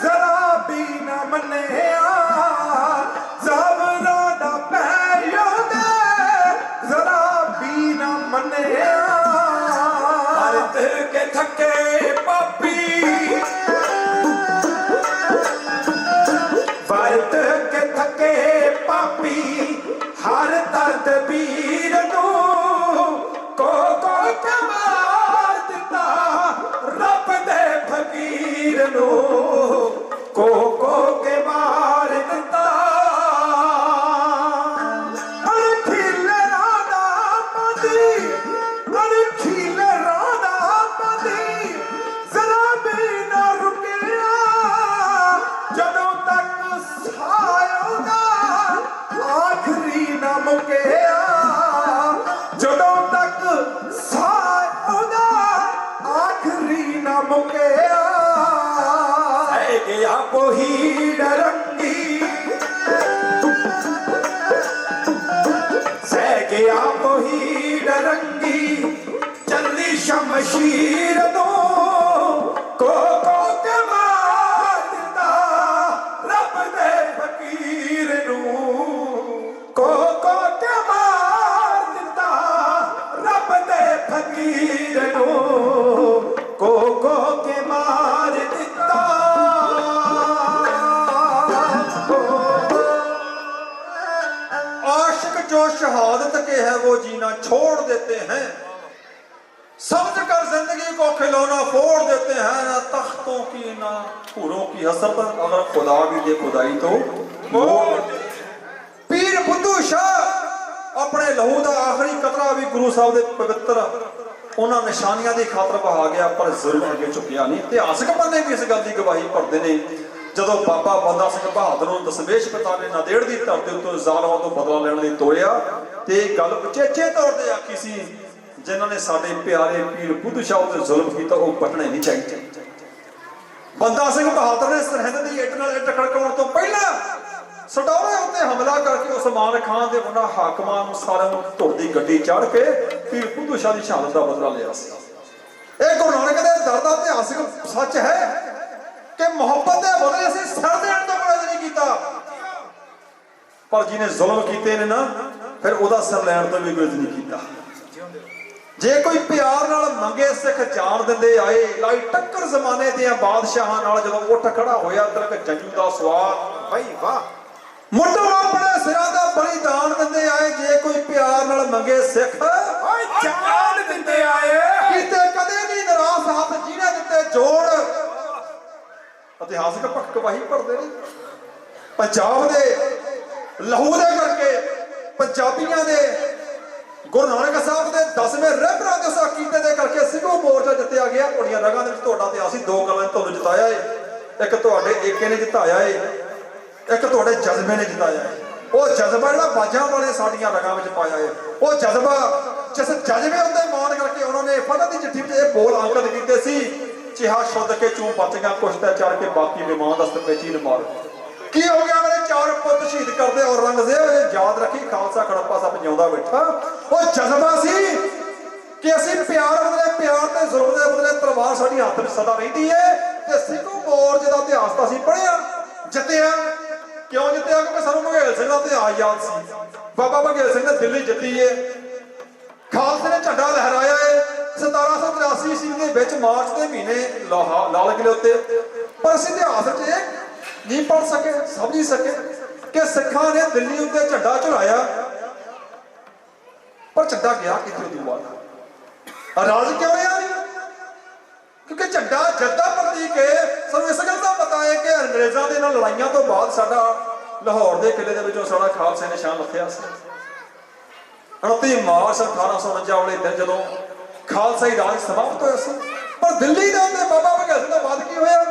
Speaker 1: जरा भी न मनिया जावरा दा पैयो दे जरा भी न मनिया भारत के थके पापी भारत के थके पापी हर तदबीर नू को के मार दिता रब दे फकीर नू को के मार दिता अनखीले राधा मदी अनखीले राधा मदी जरा भी ना रुकिया ਜਦੋਂ ਤੱਕ ਸਾਇਓਦਾ ਆਖਰੀ ਨਾ ਮੁਕਿਆ ਜਦੋਂ ਤੱਕ ਸਾਇਓਦਾ ਆਖਰੀ ਨਾ ਮੁਕਿਆ ਸਹਿ ਗਿਆ ਕੋਈ ਡਰੰਗੀ ਸਹਿ ਗਿਆ ਕੋਈ ਡਰੰਗੀ ਚੱਲੀ ਸ਼ਮਸ਼ੀਰ ਤੋਂ को के मार दिता रब दे फकीर नू को के मार दिता रब दे फकीर नू को के मार दिता
Speaker 2: आशिक जो शहादत के है वो जीना छोड़ देते हैं समझ कर जिंदगी को खिलौना फोड़ देते हैं ना तख्तों की ना हूरों की हसरत अगर खुदा भी दे खुदाई तो पीर बुद्धू शाह अपने लहू का आखिरी कतरा भी गुरु साहब के पवित्र उन्होंने निशानियां की खातर बहा गया पर जुल्म अगे चुकिया नहीं इतिहासक बंदे भी इस गल की गवाही भरते हैं ਜਦੋਂ ਬਾਬਾ ਬੰਦਾ ਸਿੰਘ ਬਹਾਦਰ ਨੂੰ ਦਸਮੇਸ਼ ਪਿਤਾ ਨੇ ਨਾਂਦੇੜ ਦੀ ਧਰਤੀ ਉੱਤੇ ਜ਼ਾਲਮਾਂ ਤੋਂ ਬਦਲਾ ਲੈਣ ਲਈ ਤੋੜਿਆ ਤੇ ਗੱਲ ਉਚੇਚੇ ਤੌਰ ਤੇ ਆਖੀ ਸੀ ਜਿਨ੍ਹਾਂ ਨੇ ਸਾਡੇ ਪਿਆਰੇ ਪੀਰ ਬੁੱਧੂ ਸ਼ਾਹ ਤੇ ਜ਼ੁਲਮ ਕੀਤਾ ਉਹ ਪਟਣੇ ਨਹੀਂ ਚਾਹੀਦੇ ਬੰਦਾ ਸਿੰਘ ਬਹਾਦਰ ਨੇ ਸਰਹੰਦ ਦੀ ਇੱਟ ਨਾਲ ਇੱਟ ਖੜਕਾਉਣ ਤੋਂ ਪਹਿਲਾਂ ਸਟੋਰੇ ਉੱਤੇ ਹਮਲਾ ਕਰਕੇ ਉਸਮਾਨ ਖਾਨ ਦੇ ਉਹਨਾਂ ਹਾਕਮਾਂ ਨੂੰ ਸਾਰਿਆਂ ਨੂੰ ਧੁਰ ਦੀ ਗੱਡੀ ਚੜ੍ਹ ਕੇ ਪੀਰ ਬੁੱਧੂ ਸ਼ਾਹ ਦੀ ਸ਼ਹਾਦਤ ਦਾ ਬਦਲਾ ਲਿਆ ਸੀ ਇਹ ਗੁਰੂ ਨਾਨਕ ਦੇ ਦਰ ਦਾ ਇਤਿਹਾਸਕ ਸੱਚ ਹੈ कि मोहब्बत के बदले असीं सिर देण तो गुरेज नहीं कीता पर जिन्हें जुल्म कीते ने ना फिर ओदा सिर लैण तो भी गुरेज नहीं कीता जे कोई प्यार नाल मंगे सिख जान दिंदे आए लाई टक्कर जमाने दे बादशाहां नाल जदों उठ खड़ा होया तक जंजू दा सवार भाई वाह मुंडों अपने सिरां दा बलिदान दिंदे आए जे कोई प्यार नाल मंगे सिख ओए जान दिंदे आए कीते कदे नहीं निराश हाथ जिन्हें दित्ते जोड़ इतिहासक पक्ष गवाही भरते हैं पंजाब दे लहू दे करके पंजाबियों दे ਗੁਰੂ ਨਾਨਕ ਸਾਹਿਬ ਦੇ 10ਵੇਂ ਰਹਿਬਰਾਂ ਦੇ ਉਸ ਅਕੀਦੇ ਦੇ ਕਰਕੇ ਸਿੰਘੂ ਮੋਰਚਾ ਜਿੱਤਿਆ ਗਿਆ। ਤੁਹਾਡੀਆਂ ਰਗਾਂ ਦੇ ਵਿੱਚ ਤੁਹਾਡਾ ਤੇ ਅਸੀਂ ਦੋ ਗੱਲਾਂ ਤੁਹਾਨੂੰ ਜਿਤਾਇਆ ਏ, ਇੱਕ ਤੁਹਾਡੇ ਏਕੇ ਨੇ ਜਿਤਾਇਆ ਏ, ਇੱਕ ਤੁਹਾਡੇ ਜਜ਼ਬੇ ਨੇ ਜਿਤਾਇਆ ਏ। ਉਹ ਜਜ਼ਬਾ ਜਿਹੜਾ ਬਾਜਾਂ ਵਾਲੇ ਸਾਡੀਆਂ ਰਗਾਂ ਵਿੱਚ ਪਾਇਆ ਏ, ਉਹ ਜਜ਼ਬਾ ਜਿਸ ਜਜ਼ਬੇ ਉੱਤੇ ਮਾਣ ਕਰਕੇ ਉਹਨਾਂ ਨੇ ਫਤਿਹ ਦੀ ਚਿੱਠੀ ਵਿੱਚ ਇਹ ਬੋਲ ਅੰਕਿਤ ਕੀਤੇ ਸੀ, ਚਿਹਾ ਸ਼ੁੱਧ ਕੇ ਚੂੰ ਬਚੀਆਂ ਕੁਸ਼ਤਾ ਚੜ ਕੇ ਬਾਕੀ ਵਿਮਾਨ ਦਸਤ ਪੇਚੀ ਨ ਮਾਰ। ਕੀ ਹੋ ਗਿਆ ਮੇਰੇ 4 ਪੁੱਤ ਸ਼ਹੀਦ ਕਰਦੇ ਔਰੰਗਜ਼ੇਬ, ਯਾਦ ਰੱਖੀ ਖਾਲਸਾ ਖੜੱਪਾ ਸਭ ਜਿਉਂਦਾ ਬੈਠਾ। ਉਹ ਜਜ਼ਬਾ ਸੀ ਕਿ ਅਸੀਂ ਪਿਆਰ ਬਦਲੇ ਪਿਆਰ ਤੇ ਜ਼ੁਲਮ ਦੇ ਬਦਲੇ ਤਲਵਾਰ ਸਾਡੀ ਹੱਥ ਵਿੱਚ ਸਦਾ ਰਹਿੰਦੀ ਏ। ਤੇ ਸਿੰਘੂ ਮੋਰਚੇ ਦਾ ਇਤਿਹਾਸ ਤਾਂ ਅਸੀਂ ਪੜ੍ਹਿਆ, ਜਿੱਤਿਆ। ਕਿਉਂ ਜਿੱਤਿਆ? ਕਿਉਂਕਿ ਸਾਨੂੰ ਬਘੇਲ ਸਿੰਘ ਦਾ ਇਤਿਹਾਸ ਯਾਦ ਸੀ। ਬਾਬਾ ਬਘੇਲ ਸਿੰਘ ਨੇ ਦਿੱਲੀ ਜਿੱਤੀ ਏ, ਖਾਲਸੇ ਨੇ ਝੰਡਾ ਲਹਿਰਾਇਆ ਏ 1783 ਈਸਵੀ ਦੇ ਵਿੱਚ ਮਾਰਚ ਦੇ ਮਹੀਨੇ ਲਾਲ ਕਿਲੇ ਉੱਤੇ। ਪਰ ਅਸੀਂ ਇਤਿਹਾਸ ਵਿੱਚ ਇਹ ਨਹੀਂ ਪੜ ਸਕੇ, ਸਮਝ ਨਹੀਂ ਸਕੇ ਕਿ ਸਿੱਖਾਂ ਨੇ ਦਿੱਲੀ ਉੱਤੇ ਝੰਡਾ ਝੁਲਾਇਆ, ਪਰ ਝੰਡਾ ਗਿਆ ਕਿੱਥੇ ਉਦੋਂ ਬਾਅਦ? ਰਾਜ ਕਿਉਂ ਰਿਹਾ? ਕਿਉਂਕਿ ਝੰਡਾ ਜੱਦਾ ਪ੍ਰਤੀਕ ਹੈ। ਸਾਨੂੰ ਇਸ ਗੱਲ ਦਾ ਪਤਾ ਹੈ ਕਿ ਅੰਗਰੇਜ਼ਾਂ ਦੇ ਨਾਲ ਲੜਾਈਆਂ ਤੋਂ ਬਾਅਦ ਸਾਡਾ ਲਾਹੌਰ ਦੇ ਕਿਲੇ ਦੇ ਵਿੱਚੋਂ ਸਾਡਾ ਖਾਲਸੇ ਨਿਸ਼ਾਨ ਲੱਥਿਆ ਸੀ। 29 ਮਾਰਚ 1849 ਵਾਲੇ ਦਿਨ ਜਦੋਂ ਖਾਲਸਾਈ ਰਾਜ ਸਮਾਪਤ ਹੋਇਆ ਸੀ। ਪਰ ਦਿੱਲੀ ਦੇ ਉੱਤੇ ਬਾਬਾ ਬਘੇਲ ਸਿੰਘ ਤੋਂ ਬਾਅਦ ਕੀ ਹੋਇਆ?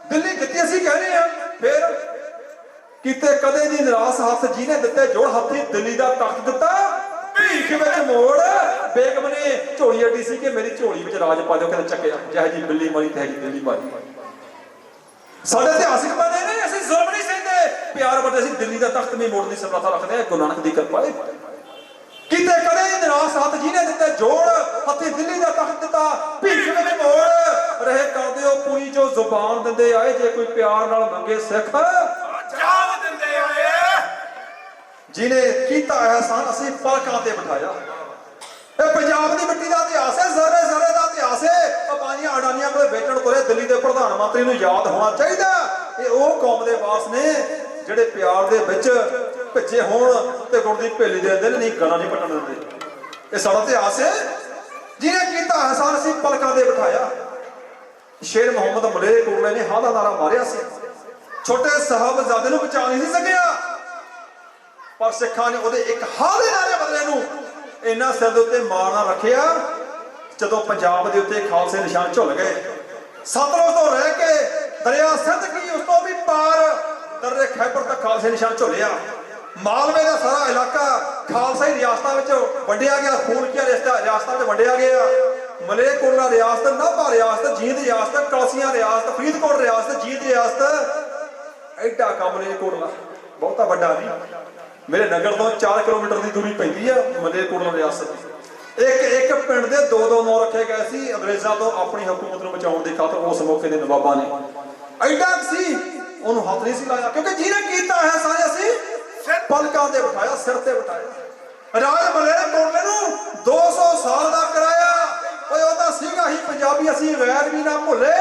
Speaker 2: ਦਿੱਲੀ ਜਿੱਤੀ ਅਸੀਂ ਕਹਿੰਦੇ ਆ, ਫਿਰ ਕਿਤੇ ਕਦੇ ਨਹੀਂ ਨਿਰਾਸ਼ ਹੱਥ ਜਿਹਨੇ ਦਿੱਤੇ ਜੋੜ ਹੱਥੀ ਦਿੱਲੀ ਦਾ ਤਖਤ ਦਿੱਤਾ ਭੀਖ ਵਿੱਚ ਮੋੜ। ਬੇਗਮ ਨੇ ਝੋਲੀ ਅੱਡੀ ਸੀ ਕਿ ਮੇਰੀ ਝੋਲੀ ਵਿੱਚ ਰਾਜ ਪਾ ਦਿਓ, ਕਹਿੰਦੇ ਚੱਕਿਆ ਜਿਹੋ ਜੀ ਬਿੱਲੀ ਮਰੀ ਤੇ ਜੀ ਦਿੱਲੀ ਮਾਰੀ। ਸਾਡੇ ਇਤਿਹਾਸਿਕ ਬਣੇ ਨੇ, ਅਸੀਂ ਜ਼ੁਲਮ ਨਹੀਂ ਸਹਿੰਦੇ, ਪਿਆਰ ਬਟੇ ਅਸੀਂ ਦਿੱਲੀ ਦਾ ਤਖਤ ਵੀ ਮੋੜਨ ਦੀ ਸਮਰੱਥਾ ਰੱਖਦੇ ਹਾਂ। ਗੁਰੂ ਨਾਨਕ ਦੀ ਕਿਰਪਾ ਹੈ। ਕਿਤੇ ਕਦੇ ਨਿਰਾਸ਼ ਹੱਥ ਜਿਹਨੇ ਦਿੱਤੇ ਜੋੜ ਹੱਥੀ ਦਿੱਲੀ ਦਾ ਤਖਤ ਦਿੱਤਾ ਭੀਖ ਵਿੱਚ ਮੋੜ। ਰਹੇ ਕਰਦੇ ਹੋ ਪੂਰੀ ਜੋ ਜ਼ੁਬਾਨ ਦਿੰਦੇ ਆਏ, ਜੇ ਕੋਈ ਪਿਆਰ ਨਾਲ ਮੰਗੇ ਸਿੱਖ
Speaker 1: ਜਾਨ ਦਿੰਦੇ ਆਏ।
Speaker 2: ਜਿਹਨੇ ਕੀਤਾ ਅਹਿਸਾਨ ਅਸੀਂ ਪਲਕਾਂ ਤੇ ਬਿਠਾਇਆ। ਇਹ ਪੰਜਾਬ ਦੀ ਮਿੱਟੀ ਦਾ ਇਤਿਹਾਸ ਹੈ, ਜ਼ਰੇ ਜ਼ਰੇ ਦਾ ਇਤਿਹਾਸ ਹੈ। ਅਬਾਨੀਆਂ ਅਡਾਨੀਆਂ ਕੋਲੇ ਵੇਚਣ ਤੁਰੇ ਦਿੱਲੀ ਦੇ ਪ੍ਰਧਾਨ ਮੰਤਰੀ ਨੂੰ ਯਾਦ ਹੋਣਾ ਚਾਹੀਦਾ। ਇਹ ਉਹ ਕੌਮ ਦੇ ਵਾਸ ਨੇ ਜਿਹੜੇ ਪਿਆਰ ਦੇ ਵਿੱਚ ਭਿੱਜੇ ਹੋਣ ਤੇ ਗੁੜ ਦੀ ਭੇਲੀ ਦੇ ਦਿੰਦੇ ਨਹੀਂ, ਗਲਾ ਨਹੀਂ ਪੱਟਣ ਦਿੰਦੇ। ਇਹ ਸਾਡਾ ਇਤਿਹਾਸ ਹੈ। ਜਿਹਨੇ ਕੀਤਾ ਅਹਿਸਾਨ ਅਸੀਂ ਪਲਕਾਂ ਤੇ ਬਿਠਾਇਆ। ਸ਼ੇਰ ਮੁਹੰਮਦ ਮਲੇਰਕੋਟਲੇ ਨੇ ਹਾਂ ਦਾ ਨਾਰਾ ਮਾਰਿਆ ਸੀ, ਛੋਟੇ ਸਾਹਿਬਜ਼ਾਦੇ ਨੂੰ ਬਚਾ ਨਹੀਂ ਸੀ ਸਕਿਆ, ਪਰ ਸਿੱਖਾਂ ਨੇ ਉਹਦੇ ਇੱਕ ਹਾਂ ਦੇ ਨਾਰੇ ਬਦਲੇ ਨੂੰ ਇੰਨਾ ਸਿਰ ਦੇ ਉੱਤੇ ਮਾਰ ਨਾ ਰੱਖਿਆ। ਜਦੋਂ ਪੰਜਾਬ ਦੇ ਉੱਤੇ ਖਾਲਸੇ ਨਿਸ਼ਾਨ ਝੁੱਲ ਗਏ, ਸਤਲੁਜ ਤੋਂ ਰਹਿ ਕੇ ਦਰਿਆ ਸਿੰਧ ਕੀ ਉਸ ਤੋਂ ਵੀ ਪਾਰ ਦਰਰੇ ਖੈਬਰ ਤੱਕ ਖਾਲਸੇ ਨਿਸ਼ਾਨ ਝੁੱਲਿਆ। ਮਾਲਵੇ ਦਾ ਸਾਰਾ ਇਲਾਕਾ ਖਾਲਸਾਈ ਰਿਆਸਤਾਂ ਵਿੱਚ ਵੰਡਿਆ ਗਿਆ, ਖੂਨਕੀਆਂ ਰਿਆਸਤਾਂ ਵਿੱਚ ਵੰਡਿਆ ਗਿਆ। ਮਲੇਰਕੋਟਲਾ ਰਿਆਸਤ, ਨਾਭਾ ਰਿਆਸਤ, ਜੀਂਦ ਰਿਆਸਤ, ਕਲਸੀਆਂ ਰਿਆਸਤ, ਫਰੀਦਕੋਟ ਰਿਆਸਤ, ਜੀਂਦ ਰਿਆਸਤ। ਐਡਾ ਕੰਮ ਮਲੇਰਕੋਟਲਾ ਬਹੁਤਾ ਵੱਡਾ ਨਹੀਂ, ਮੇਰੇ ਨਗਰ ਤੋਂ 4 ਕਿਲੋਮੀਟਰ ਦੀ ਦੂਰੀ ਪੈਂਦੀ ਹੈ ਮਲੇਰਕੋਟਲਾ ਰਿਆਸਤ ਦੀ। ਇੱਕ ਪਿੰਡ ਦੇ 2-2 ਨਾਂ ਰੱਖੇ ਗਏ ਸੀ ਅੰਗਰੇਜ਼ਾਂ ਤੋਂ ਆਪਣੀ ਹਕੂਮਤ ਨੂੰ ਬਚਾਉਣ ਦੀ ਖਾਤਰ। ਉਸ ਮੌਕੇ ਦੇ ਨਵਾਬਾਂ ਨੇ ਐਡਾ ਸੀ, ਉਹਨੂੰ ਹੱਥ ਨਹੀਂ ਸੀ ਲਾਇਆ, ਕਿਉਂਕਿ ਜਿਹਨੇ ਕੀਤਾ ਹੈ ਸਾਰੇ ਅਸੀਂ ਪਲਕਾਂ ਤੇ ਬਿਠਾਇਆ, ਸਿਰ ਤੇ ਬਿਠਾਇਆ। ਰਾਜ ਮਲੇਰਕੋਟਲੇ ਨੂੰ 200 ਸਾਲ ਦਾ ਕਰਾਇਆ। ਓਏ ਉਹ ਤਾਂ ਸੀਗਾ ਹੀ ਪੰਜਾਬੀ, ਅਸੀਂ ਵੈਰ ਵੀ ਨਾ ਭੁੱਲੇ,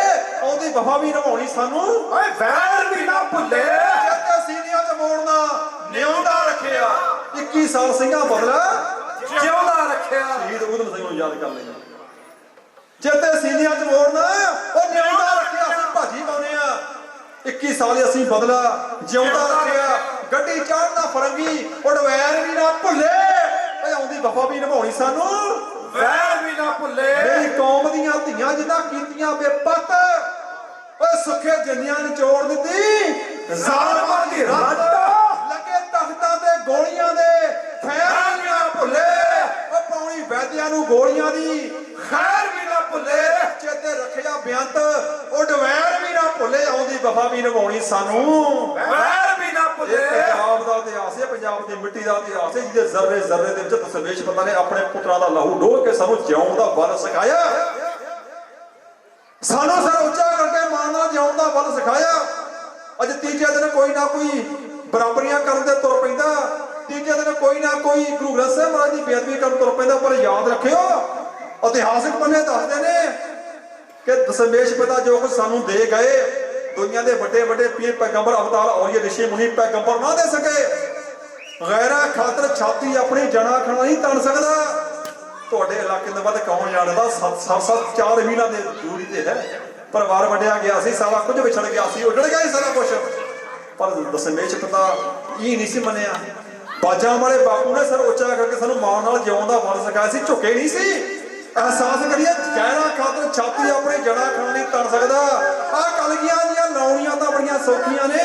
Speaker 2: ਉਹਦੀ ਵਫਾ ਵੀ ਨਿਭਾਉਣੀ ਸਾਨੂੰ।
Speaker 1: ਓਏ ਵੈਰ ਵੀ ਨਾ ਭੁੱਲੇ,
Speaker 2: ਜਿੱਤੇ ਸੀਨੀਆਂ 'ਚ ਮੋੜਨਾ ਨਿਉਂਦਾ ਰੱਖਿਆ। 21 ਸਾਲ ਸਿੰਘਾਂ ਬਦਲਾ
Speaker 1: ਜਿਉਂਦਾ ਰੱਖਿਆ।
Speaker 2: ਸ਼ਹੀਦ ਊਧਮ ਸਿੰਘ ਨੂੰ ਯਾਦ ਕਰ ਲੈਣਾ। ਜਿੱਤੇ ਸੀਨੀਆਂ 'ਚ ਮੋੜਨਾ ਉਹ ਨਿਉਂਦਾ ਰੱਖਿਆ। ਅਸੀਂ ਭਾਜੀ ਪਾਉਨੇ ਆ 21 ਸਾਲ ਅਸੀਂ ਬਦਲਾ ਜਿਉਂਦਾ ਰੱਖਿਆ। ਗੱਡੀ ਚਾੜਨਾ ਫਰੰਗੀ, ਉਹ ਵੈਰ ਵੀ ਨਾ ਭੁੱਲੇ, ਓਏ ਆਉਂਦੀ ਵਫਾ ਵੀ ਨਿਭਾਉਣੀ ਸਾਨੂੰ।
Speaker 1: ਵੈਰ ਵੀ ਨਾ ਭੁੱਲੇ,
Speaker 2: ਮੇਰੀ ਕੌਮ ਦੀਆਂ ਧੀਆਂ ਜਿੱਦਾਂ ਕੀਤੀਆਂ ਬੇਪਤ, ਓਏ ਸੁੱਖੇ ਜਿੰਦਿਆਂ ਨਿਚੋੜ ਦਿੱਤੀ ਜ਼ਾਲਮਾਂ ਦੀ ਰੱਤ। ਲੱਗੇ ਤਖਤਾਂ ਤੇ ਗੋਲੀਆਂ ਦੇ ਫੈਰ ਵੀ ਨਾ ਭੁੱਲੇ, ਓ ਪਾਉਣੀ ਵੈਦਿਆਂ ਨੂੰ ਗੋਲੀਆਂ ਦੀ ਖੈਰ ਵੀ ਨਾ ਭੁੱਲੇ। ਚੇਤੇ ਰੱਖਿਆ ਬੇਅੰਤ, ਉਹ ਡਵੈਰ ਵੀ ਨਾ ਭੁੱਲੇ, ਆਉਂਦੀ ਵਫਾ ਵੀ ਨਿਭਾਉਣੀ ਸਾਨੂੰ।
Speaker 1: ਵੈਰ ਵੀ ਨਾ ਭੁੱਲੇ।
Speaker 2: ਪੰਜਾਬ ਦਾ ਇਤਿਹਾਸ ਹੈ, ਪੰਜਾਬ ਦੀ ਮਿੱਟੀ ਦਾ ਇਤਿਹਾਸ ਹੈ, ਜਿਹਦੇ ਜ਼ਰਰੇ ਜ਼ਰਰੇ ਦੇ ਵਿੱਚ ਦਸਵੇਸ਼ ਪਤਾ ਨੇ ਆਪਣੇ ਪੁੱਤਰਾਂ ਦਾ ਲਹੂ ਡੋਲ ਕੇ ਸਾਨੂੰ ਜਿਉਣ ਦਾ ਬਲ ਸਿਖਾਇਆ। ਸਾਨੂੰ ਸਿਰ ਉੱਚਾ ਕਰਕੇ ਮਾਣ ਨਾਲ ਜਿਉਣ ਦਾ ਬਲ ਸਿਖਾਇਆ। ਅੱਜ ਤੀਜੇ ਦਿਨ ਕੋਈ ਨਾ ਕੋਈ ਬਰਾਬਰੀਆਂ ਕਰਨ ਦੇ ਤੁਰ ਪੈਂਦਾ, ਤੀਜੇ ਦਿਨ ਕੋਈ ਨਾ ਕੋਈ ਗੁਰੂ ਗ੍ਰੰਥ ਸਾਹਿਬ ਮਹਾਰਾਜ ਦੀ ਬੇਅਦਬੀ ਕਰਨ ਤੁਰ ਪੈਂਦਾ। ਪਰ ਯਾਦ ਰੱਖਿਓ, ਇਤਿਹਾਸਿਕ ਪੰਨੇ ਦੱਸਦੇ ਨੇ ਕਿ ਦਸਮੇਸ਼ ਪਿਤਾ ਜੋ ਕੁਝ ਸਾਨੂੰ ਦੇ ਗਏ, ਦੁਨੀਆ ਦੇ ਵੱਡੇ ਵੱਡੇ ਪੀਰ ਪੈਗੰਬਰ ਅਵਤਾਰ ਔਰੀਏ ਰਿਸ਼ੀ ਮੁਨੀ ਪੈਗੰਬਰ ਨਾ ਦੇ ਸਕੇ। ਗੈਰਾਂ ਖਾਤਰ ਛਾਤੀ ਆਪਣੀ ਜਣਾ ਖਾਣਾ ਨਹੀਂ ਤਣ ਸਕਦਾ। ਤੁਹਾਡੇ ਇਲਾਕੇ ਦੇ ਵੱਧ ਕੌਣ ਜਾਣਦਾ? 7 4 ਮੀਲਾਂ ਦੇ ਦੂਰੀ ਤੇ ਹੈ। ਪਰਿਵਾਰ ਵੰਡਿਆ ਗਿਆ ਸੀ, ਸਾਰਾ ਕੁਝ ਵਿਛੜ ਗਿਆ ਸੀ, ਉੱਜੜ ਗਿਆ ਸੀ ਸਾਰਾ ਕੁਝ। ਪਰ ਦਸਮੇਸ਼ ਪਿਤਾ ਇਹ ਨਹੀਂ ਸੀ ਮੰਨਿਆ। ਬਾਜਾਂ ਵਾਲੇ ਬਾਪੂ ਨੇ ਸਿਰ ਉੱਚਾ ਕਰਕੇ ਸਾਨੂੰ ਮਾਂ ਨਾਲ ਜਿਉਣ ਦਾ ਫਲ ਸਿਖਾਇਆ ਸੀ, ਝੁਕੇ ਨਹੀਂ ਸੀ। ਅਹਿਸਾਸ ਕਰੀਏ ਗਹਿਰਾ ਖਾਤਰ ਛਾਤੀ ਆਪਣੀ ਜੜਾ ਖਾਣ ਨਹੀਂ ਤਰ ਸਕਦਾ। ਆਹ ਕਲਗੀਆਂ ਦੀਆਂ ਲਾਉਣੀਆਂ ਤਾਂ ਬੜੀਆਂ ਸੌਖੀਆਂ ਨੇ,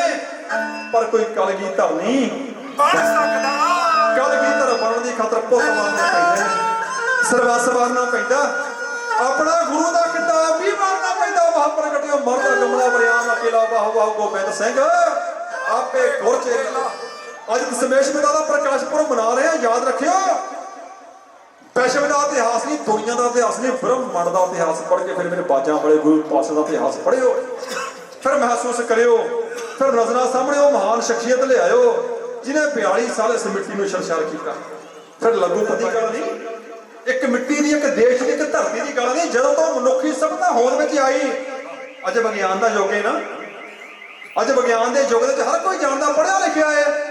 Speaker 2: ਪਰ ਕੋਈ ਕਲਗੀ ਧਰ ਨਹੀਂ
Speaker 1: ਬਣ ਸਕਦਾ।
Speaker 2: ਕਲਗੀ ਧਰ ਬਣਨ ਦੀ ਖਾਤਰ ਪੁੱਤ ਮਾਰਨਾ ਪੈਂਦਾ, ਸਰਵਸ ਵਾਰਨਾ ਪੈਂਦਾ, ਆਪਣਾ ਗੁਰੂ ਦਾ ਕਿਤਾਬ ਵੀ ਮਾਰਨਾ ਪੈਂਦਾ। ਵਾਹ ਪ੍ਰਗਟਿਓ ਮਰਦਾ ਕਮਲਾ ਬਰਿਆਮ ਅਕੇਲਾ ਵਾਹ ਵਾਹ ਗੋਬਿੰਦ ਸਿੰਘ ਆਪੇ ਗੁਰਚੇ। ਅੱਜ ਦਸ਼ਮੇਸ਼ ਪਿਤਾ ਦਾ ਪ੍ਰਕਾਸ਼ ਪੁਰਬ ਮਨਾ ਰਹੇ ਆ, ਯਾਦ ਰੱਖਿਓ। ਵਿਸ਼ਵ ਦਾ ਇਤਿਹਾਸ ਨਹੀਂ, ਦੁਨੀਆ ਦਾ ਇਤਿਹਾਸ ਨਹੀਂ, ਬ੍ਰਹਮੰਡ ਦਾ ਇਤਿਹਾਸ ਪੜ੍ਹ ਕੇ ਫਿਰ ਮੇਰੇ ਬਾਜਾਂ ਵਾਲੇ ਗੁਰੂ ਪਾਤਸ਼ਾਹ ਦਾ ਇਤਿਹਾਸ ਪੜ੍ਹਿਓ, ਫਿਰ ਮਹਿਸੂਸ ਕਰਿਓ, ਫਿਰ ਨਜ਼ਰਾਂ ਸਾਹਮਣੇ ਉਹ ਮਹਾਨ ਸ਼ਖਸੀਅਤ ਲਿਆਇਓ ਜਿਹਨੇ 42 ਸਾਲ ਇਸ ਮਿੱਟੀ ਨੂੰ ਸ਼ਰਸ਼ਾਰ ਕੀਤਾ। ਫਿਰ ਲਘੂਪਤੀ ਗੱਲ ਨਹੀਂ, ਇੱਕ ਮਿੱਟੀ ਦੀ, ਇੱਕ ਦੇਸ਼ ਦੀ, ਇੱਕ ਧਰਤੀ ਦੀ ਗੱਲ ਨਹੀਂ। ਜਦੋਂ ਤੋਂ ਮਨੁੱਖੀ ਸਭਤਾ ਹੋਂਦ ਵਿੱਚ ਆਈ, ਅੱਜ ਵਿਗਿਆਨ ਦਾ ਯੁੱਗ ਹੈ ਨਾ, ਅੱਜ ਵਿਗਿਆਨ ਦੇ ਯੁੱਗ ਵਿੱਚ ਹਰ ਕੋਈ ਜਾਣਦਾ ਪੜ੍ਹਿਆ ਲਿਖਿਆ ਹੈ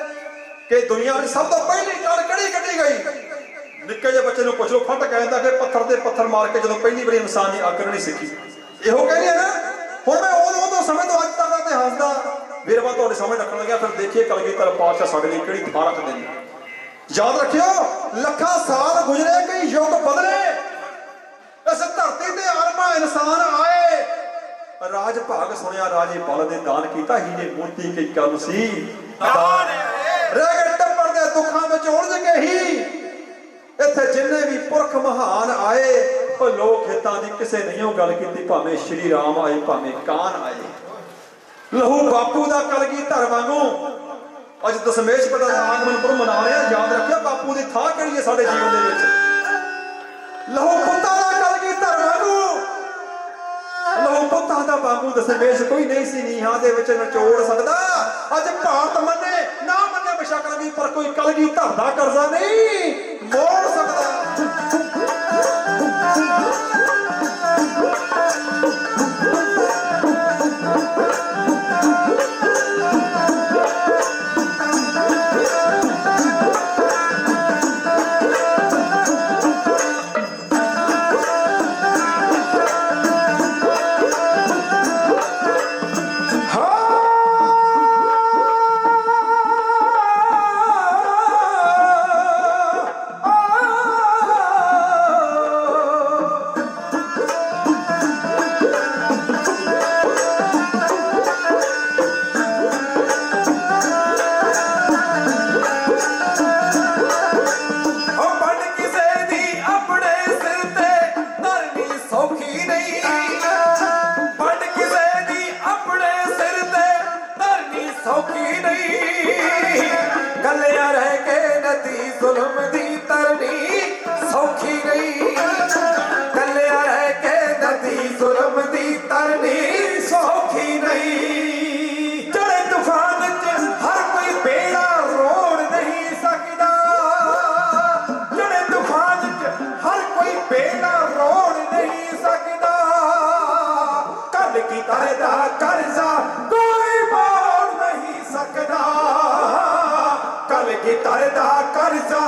Speaker 2: ਕਿ ਦੁਨੀਆ ਵਿੱਚ ਸਭ ਤੋਂ ਪਹਿਲੀ ਜੜ ਕਿਹੜੀ ਕੱਢੀ ਗਈ। ਨਿੱਕੇ ਜਿਹੇ ਬੱਚੇ ਨੂੰ ਪੁੱਛ ਲਓ, ਫਟ ਕਹਿੰਦਾ ਕਿ ਪੱਥਰ ਤੇ ਪੱਥਰ ਮਾਰ ਕੇ ਜਦੋਂ ਪਹਿਲੀ ਵਾਰੀ ਇਨਸਾਨ ਨੇ ਆਕੜ ਨਹੀਂ ਸਿੱਖੀ। ਇਹੋ ਕਹਿੰਦੇ ਆ ਨਾ। ਹੁਣ ਮੈਂ ਉਦੋਂ ਸਮੇਂ ਤੋਂ ਅੱਜ ਤੱਕ ਦਾ ਇਤਿਹਾਸ ਦਾ ਵੇਰਵਾ ਤੁਹਾਡੇ ਸਾਹਮਣੇ ਰੱਖਣ ਲੱਗਿਆ। ਫਿਰ ਦੇਖੀਏ ਕਲਗੀਧਰ ਪਾਤਸ਼ਾਹ ਸਾਡੇ ਲਈ ਕਿਹੜੀ ਥਾਂ ਰੱਖਦੇ ਨੇ। ਯਾਦ ਰੱਖਿਓ, ਲੱਖਾਂ ਸਾਲ ਗੁਜ਼ਰੇ, ਕਈ ਯੁੱਗ ਬਦਲੇ, ਇਸ ਧਰਤੀ ਤੇ ਆਲਮਾ ਇਨਸਾਨ ਆਏ। ਰਾਜ ਭਾਗ ਸੁਣਿਆ, ਰਾਜੇ ਬਲ ਦੇ ਦਾਨ ਕੀਤਾ, ਹੀਰੇ ਮੋਤੀ ਕਈ ਕੰਮ ਸੀ ਰਹਿ ਗਏ ਟੱਬਰ ਦੇ ਦੁੱਖਾਂ ਵਿੱਚ ਉਲਝ ਕੇ ਹੀ। ਇੱਥੇ ਜਿੰਨੇ ਵੀ ਪੁਰਖ ਮਹਾਨ ਆਏ, ਉਹ ਲੋਕ ਖੇਤਾਂ ਦੀ ਕਿਸੇ ਨਹੀਂ ਉਹ ਗੱਲ ਕੀਤੀ, ਭਾਵੇਂ ਸ਼੍ਰੀ ਰਾਮ ਆਏ, ਭਾਵੇਂ ਕਾਨ ਆਏ। ਲਹੂ ਬਾਪੂ ਦਾ ਕਲਗੀਧਰ ਵਾਂਗੂ ਅੱਜ ਦਸ਼ਮੇਸ਼ ਪਿਤਾ ਦਾ ਆਗਮਨ ਪੁਰਬ ਮਨਾ ਰਹੇ ਆ। ਯਾਦ ਰੱਖਿਓ ਬਾਪੂ ਦੀ ਥਾਂ ਕਿਹੜੀ ਹੈ ਸਾਡੇ ਜੀਵਨ ਦੇ ਵਿੱਚ। ਲਹੂ ਪੁੱਤਾਂ ਦਾ ਕਲਗੀਧਰ ਵਾਂਗੂ, ਲਹੂ ਪੁੱਤਾਂ ਦਾ ਵਾਂਗੂ ਦਸ਼ਮੇਸ਼ ਕੋਈ ਨਹੀਂ ਸੀ ਨੀਹਾਂ ਦੇ ਵਿੱਚ ਨਿਚੋੜ ਸਕਦਾ। ਅੱਜ ਭਾਰਤ ਮੰਨੇ ਨਾ ਮੰਨੇ ਬੇਸ਼ੱਕ ਵੀ, ਪਰ ਕੋਈ ਕਲਗੀਧਰ ਦਾ ਕਰਜ਼ਾ ਨਹੀਂ ਮੋੜ ਸਕਦਾ।
Speaker 1: ਕਲਗੀਧਰ ਦਾ ਕਰਜ਼ਾ ਕੋਈ ਮੋੜ ਨਹੀਂ ਸਕਦਾ। ਕਲਗੀਧਰ ਦਾ ਕਰਜ਼ਾ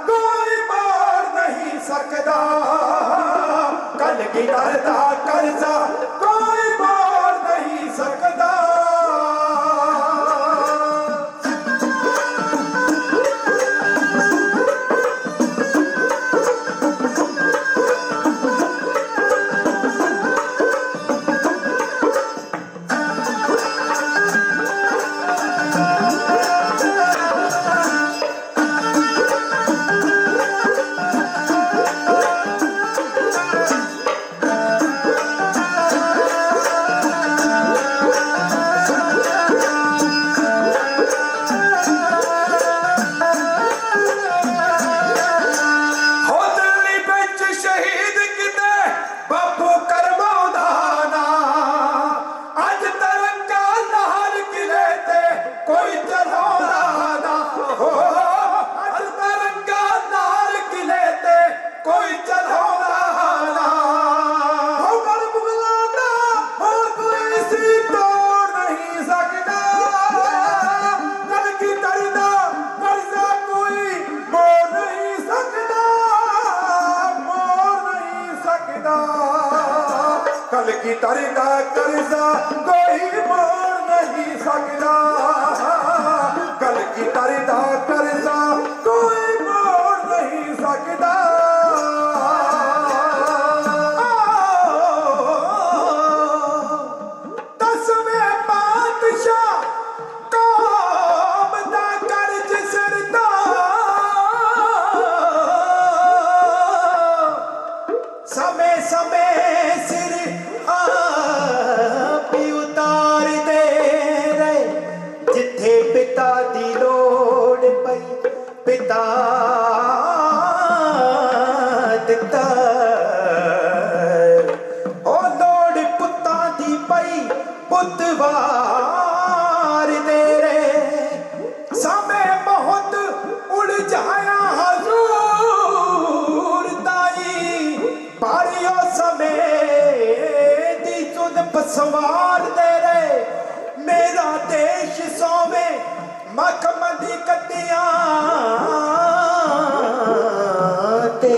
Speaker 1: ਕੋਈ ਮੋੜ ਨਹੀਂ ਸਕਦਾ। ਕਲਗੀਧਰ ਦਾ ਕਰਜ਼ਾ ਕੋਈ ਮੋੜ ਨਹੀਂ ਸਕਦਾ। जिथे पिता दी लोड़ पई पिता दिता ओ लोड़ पुत्तां दी पई पुतवार तेरे समय बहुत उलझाया हजूर ताई पारियो समय दी चुन पसवार तेरे मेरा देश सोवे मखमली कटिया ते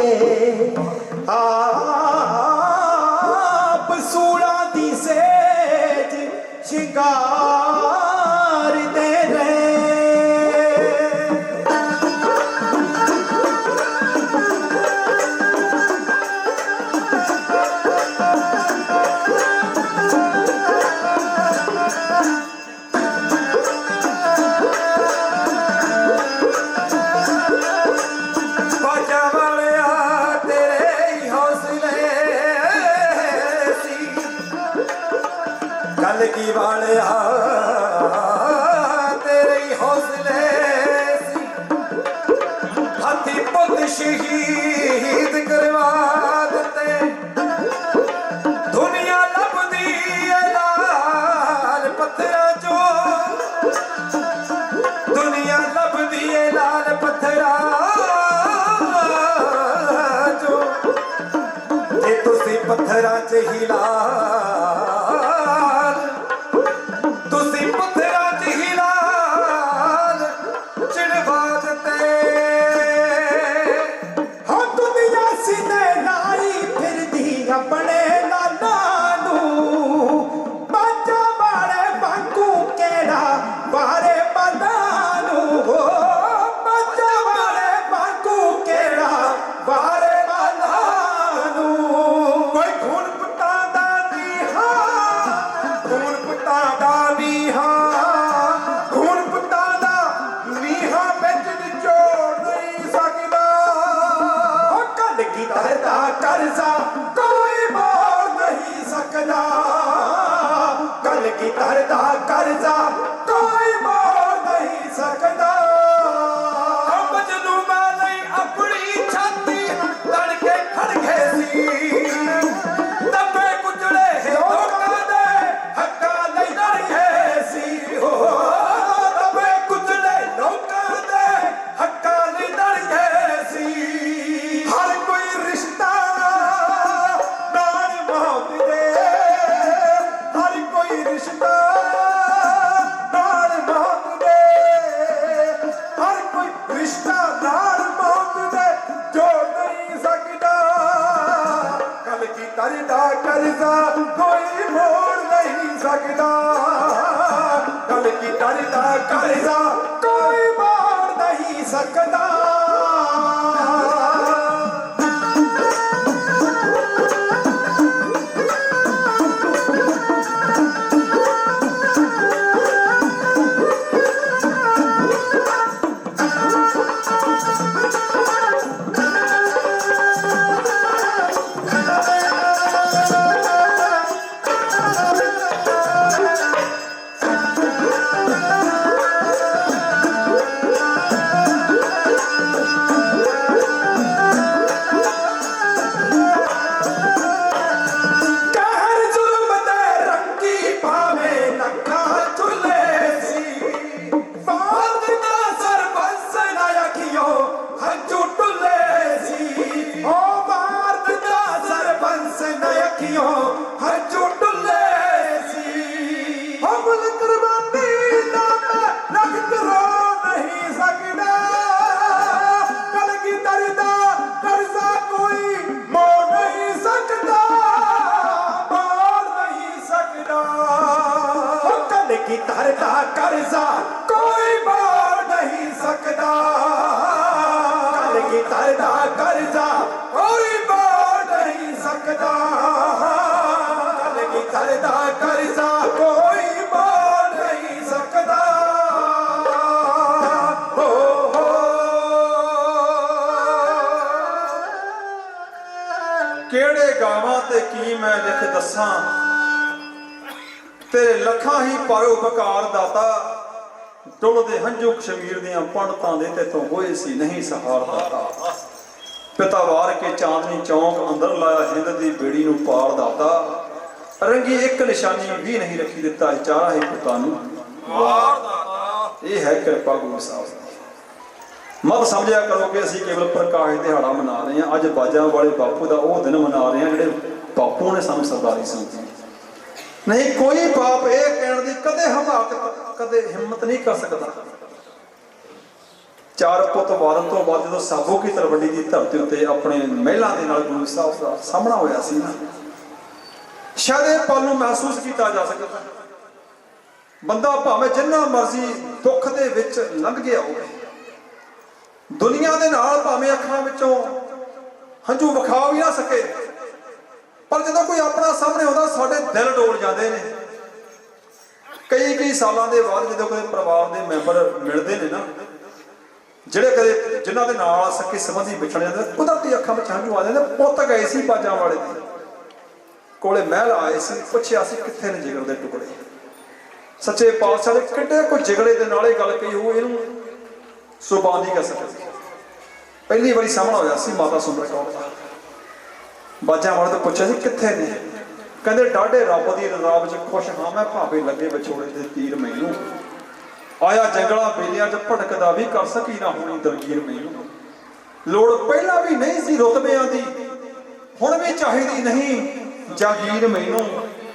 Speaker 1: आप सूला दी सेज शिंगार दे रहे की वाले तेरे हौसले हाथी पुत शहीद करवा देते दुनिया लभदी लाल पत्थरा चो दुनिया लभदी लाल पत्थरा चो ते तुसी पत्थरा च हिला अपने लाला नू बाजा वाले वांगू केड़ा वारे बदानू हो बाजा वाले वांगू केड़ा वारे बदानू कोई खून पुता दा नीहा खून पुता दा नीहा खून पुता दा नीहा बिच निचोड़ नहीं सकदा ओ कल की तरदा करजा कल की तरदा कर्जा कोई मोड़ नहीं सकता मजलूमा नहीं अपनी छाती तड़के खड़के सी दबे कुचड़े लोकां दे हक्का नहीं लड़के सी हो दबे कुचड़े लोकां दे हक्का नहीं लड़के सी हर कोई रिश्ता नाल मौत दे रिश्ता नाल मौत दे हर कोई रिश्ता नाल मौत दे जोड़ नहीं सकता कल की तरदा कर्जा कोई मोड़ नहीं सकता कल की तरदा कर्जा कोई मोड़ नहीं सकता की तरदा कर्जा कोई मोड़ नहीं सकता कल की तरदा कर्जा कोई मोड़ नहीं सकता कल की तरदा कर्जा कोई मोड़ नहीं सकता हो
Speaker 2: केड़े गावां ते की मैं लिख दसां तेरे लखां ही पायो बकार दाता ਟੁੱਲਦੇ ਹੰਝੂ ਕਸ਼ਮੀਰ ਦੀਆਂ ਪੰਡਤਾਂ ਦੇ ਤੇ ਤੋਂ ਹੋਏ ਸੀ ਨਹੀਂ ਸਹਾਰਦਾ। ਪਿਤਾ ਵਾਰ ਕੇ ਚਾਂਦਨੀ ਚੌਂਕ ਅੰਦਰ ਲਾਇਆ ਹਿੰਦ ਦੀ ਬੇੜੀ ਨੂੰ ਪਾਰ ਦਾਤਾ। ਰੰਗੀ ਇੱਕ ਨਿਸ਼ਾਨੀ ਵੀ ਨਹੀਂ ਰੱਖੀ ਦਿੱਤਾ ਚਾਰਾ ਹੈ ਪੁੱਤਾਂ ਨੂੰ ਵਾਰ ਦਾਤਾ। ਇਹ ਹੈ ਕਿਰਪਾ ਗੁਰੂ ਸਾਹਿਬ ਦੀ। ਮਤ ਸਮਝਿਆ ਕਰੋ ਕਿ ਅਸੀਂ ਕੇਵਲ ਪ੍ਰਕਾਸ਼ ਦਿਹਾੜਾ ਮਨਾ ਰਹੇ ਹਾਂ। ਅੱਜ ਬਾਜਾਂ ਵਾਲੇ ਬਾਪੂ ਦਾ ਉਹ ਦਿਨ ਮਨਾ ਰਹੇ ਹਾਂ ਜਿਹੜੇ ਬਾਪੂ ਨੇ ਸਾਨੂੰ ਸਰਦਾਰੀ ਸੌਂਪੀ। ਨਹੀਂ ਕੋਈ ਬਾਪ ਇਹ ਕਹਿਣ ਦੀ ਕਦੇ ਹਮਾਕਤ ਕਦੇ ਹਿੰਮਤ ਨਹੀਂ ਕਰ ਸਕਦਾ। ਚਾਰ ਪੁੱਤ ਵਾਰਨ ਤੋਂ ਬਾਅਦ ਜਦੋਂ ਸਾਬੋ ਕੀ ਤਲਵੰਡੀ ਦੀ ਧਰਤੀ ਉੱਤੇ ਆਪਣੇ ਮਹਿਲਾਂ ਦੇ ਨਾਲ ਗੁਰੂ ਸਾਹਿਬ ਦਾ ਸਾਹਮਣਾ ਹੋਇਆ ਸੀ ਨਾ, ਸ਼ਾਇਦ ਇਹ ਪਲ ਨੂੰ ਮਹਿਸੂਸ ਕੀਤਾ ਜਾ ਸਕਦਾ। ਬੰਦਾ ਭਾਵੇਂ ਜਿੰਨਾ ਮਰਜ਼ੀ ਦੁੱਖ ਦੇ ਵਿੱਚ ਲੰਘ ਗਿਆ ਹੋਵੇ, ਦੁਨੀਆ ਦੇ ਨਾਲ ਭਾਵੇਂ ਅੱਖਾਂ ਵਿੱਚੋਂ ਹੰਝੂ ਵਿਖਾ ਵੀ ਨਾ ਸਕੇ, ਪਰ ਜਦੋਂ ਕੋਈ ਆਪਣਾ ਸਾਹਮਣੇ ਆਉਂਦਾ ਸਾਡੇ ਦਿਲ ਡੋਲ ਜਾਂਦੇ ਨੇ। ਕਈ ਸਾਲਾਂ ਦੇ ਬਾਅਦ ਜਦੋਂ ਕੋਈ ਪਰਿਵਾਰ ਦੇ ਮੈਂਬਰ ਮਿਲਦੇ ਨੇ ਨਾ, ਜਿਹੜੇ ਕਦੇ ਜਿਨ੍ਹਾਂ ਦੇ ਨਾਲ ਸਕੇ ਸੰਬੰਧੀ ਵਿਛੜ ਜਾਂਦੇ, ਕੁਦਰਤੀ ਅੱਖਾਂ ਵਿੱਚ ਹੰਝੂ ਆ ਜਾਂਦੇ। ਪੁੱਤ ਗਏ ਸੀ ਬਾਜਾਂ ਵਾਲੇ ਦੇ ਕੋਲੇ, ਮਹਿਲ ਆਏ ਸੀ, ਪੁੱਛਿਆ ਸੀ ਕਿੱਥੇ ਨੇ ਜਿਗਰ ਦੇ ਟੁਕੜੇ। ਸੱਚੇ ਪਾਤਸ਼ਾਹ ਦੇ ਕਿੱਡੇ ਕੋਈ ਜਿਗੜੇ ਦੇ ਨਾਲ ਇਹ ਗੱਲ ਕਹੀ ਹੋ, ਇਹਨੂੰ ਸੁਬਾਨ ਨਹੀਂ ਕਰ ਸਕਦੇ। ਪਹਿਲੀ ਵਾਰੀ ਸਾਹਮਣਾ ਹੋਇਆ ਸੀ ਮਾਤਾ ਸੁੰਦਰ ਕੌਰ ਦਾ। ਬਾਜਾਂ ਵਾਲੇ ਤੋਂ ਪੁੱਛਿਆ ਸੀ ਕਿੱਥੇ ਨੇ, ਕਹਿੰਦੇ ਡਾਢੇ ਰੱਬ ਦੀ ਰਜ਼ਾ ਵਿੱਚ ਖੁਸ਼ ਹਾਂ ਮੈਂ, ਭਾਵੇਂ ਲੱਗੇ ਵਿਛੋੜੇ ਦੇ ਤੀਰ ਮੈਨੂੰ। ਆਇਆ ਜੰਗਲਾਂ ਬੇਲਿਆਂ 'ਚ ਭਟਕਦਾ ਵੀ ਕਰ ਸਕੀ ਨਾ ਹੋਣੀ ਦਲਗੀਰ ਮੈਨੂੰ। ਲੋੜ ਪਹਿਲਾਂ ਵੀ ਨਹੀਂ ਸੀ ਰੁਤਬਿਆਂ ਦੀ, ਹੁਣ ਵੀ ਚਾਹੀਦੀ ਨਹੀਂ ਜਾਗੀਰ ਮੈਨੂੰ।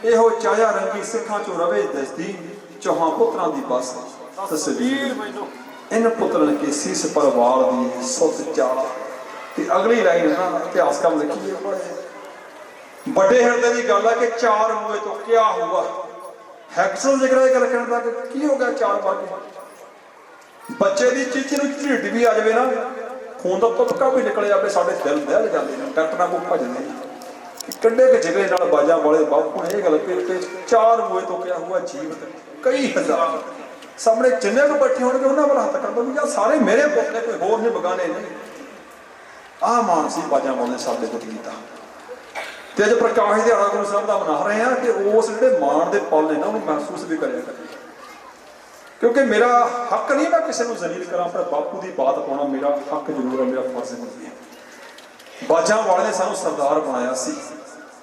Speaker 2: ਇਹੋ ਚਾਹਿਆ ਰੰਗੀ ਸਿੱਖਾਂ 'ਚੋਂ ਰਵੇ ਦਸਤੀ, ਚੌਹਾਂ ਪੁੱਤਰਾਂ ਦੀ ਬਸ ਤਸਵੀਰ ਮੈਨੂੰ। ਇਨ ਪੁੱਤਰਨ ਕੇ ਸੀਸ ਪਰਿਵਾਰ ਦੀ ਸੁੱਤ ਚਾਲਾ। ਤੇ ਅਗਲੀ ਲਾਈਨ ਹੈ ਨਾ, ਇਤਿਹਾਸ ਕੰਮ ਲਿਖੀਏ ਵੱਡੇ ਹਿਰਦੇ ਦੀ ਗੱਲ ਹੈ ਕਿ ਚਾਰ ਹੋਏ ਤੋਂ ਕਿਆ ਹੁਆ। ਹੈਕਸਲ ਜ਼ਿਕਰ ਇਹ ਗੱਲ ਕਰਨ ਦਾ ਕਿ ਕੀ ਹੋ ਗਿਆ ਚਾਰ ਵਾਗੇ। ਬੱਚੇ ਦੀ ਚੀਚੀ ਨੂੰ ਢਿੱਡ ਵੀ ਆ ਜਾਵੇ ਨਾ, ਖੂਨ ਦਾ ਤੁਪਕਾ ਵੀ ਨਿਕਲ ਜਾਵੇ, ਸਾਡੇ ਦਿਲ ਦਹਿਲ ਜਾਂਦੇ ਨੇ, ਡਾਕਟਰਾਂ ਕੋਲ ਭੱਜਦੇ ਨੇ। ਕੱਢੇ ਕੇ ਜਿਗਰੇ ਨਾਲ ਬਾਜਾਂ ਵਾਲੇ ਬਾਪੂ ਨੇ ਇਹ ਗੱਲ ਕਿ ਚਾਰ ਹੋਏ ਤੋਂ ਕਿਆ ਹੁਆ ਜੀਵਤ ਕਈ ਹਜ਼ਾਰ। ਸਾਹਮਣੇ ਜਿੰਨੇ ਨੂੰ ਬੈਠੇ ਹੋਣਗੇ ਉਹਨਾਂ ਵੱਲ ਹੱਥ ਕਰਦਾ ਵੀ ਯਾਰ ਸਾਰੇ ਮੇਰੇ ਪੁੱਤ ਨੇ, ਕੋਈ ਹੋਰ ਨਹੀਂ ਬਗਾਨੇ ਨੇ। ਆਹ ਮਾਨ ਸੀ ਬਾਜਾਂ ਵਾਲੇ ਸਾਡੇ ਕੋਲ ਕੀਤਾ। ਤੇ ਅੱਜ ਪ੍ਰਕਾਸ਼ ਦਿਹਾੜਾ ਗੁਰੂ ਸਾਹਿਬ ਦਾ ਮਨਾ ਰਹੇ ਹਾਂ ਕਿ ਉਸ ਜਿਹੜੇ ਮਾਣ ਦੇ ਪਲ ਨੇ ਨਾ ਉਹਨੂੰ ਮਹਿਸੂਸ ਵੀ ਕਰਿਆ ਕਰੀਏ। ਕਿਉਂਕਿ ਮੇਰਾ ਹੱਕ ਨਹੀਂ ਮੈਂ ਕਿਸੇ ਨੂੰ ਜ਼ਲੀਲ ਕਰਾਂ, ਪਰ ਬਾਪੂ ਦੀ ਬਾਤ ਪਾਉਣਾ ਮੇਰਾ ਹੱਕ ਜ਼ਰੂਰ ਹੈ, ਮੇਰਾ ਫਰਜ਼ ਹੈ। ਬਾਜਾਂ ਵਾਲੇ ਨੇ ਸਾਨੂੰ ਸਰਦਾਰ ਬਣਾਇਆ ਸੀ,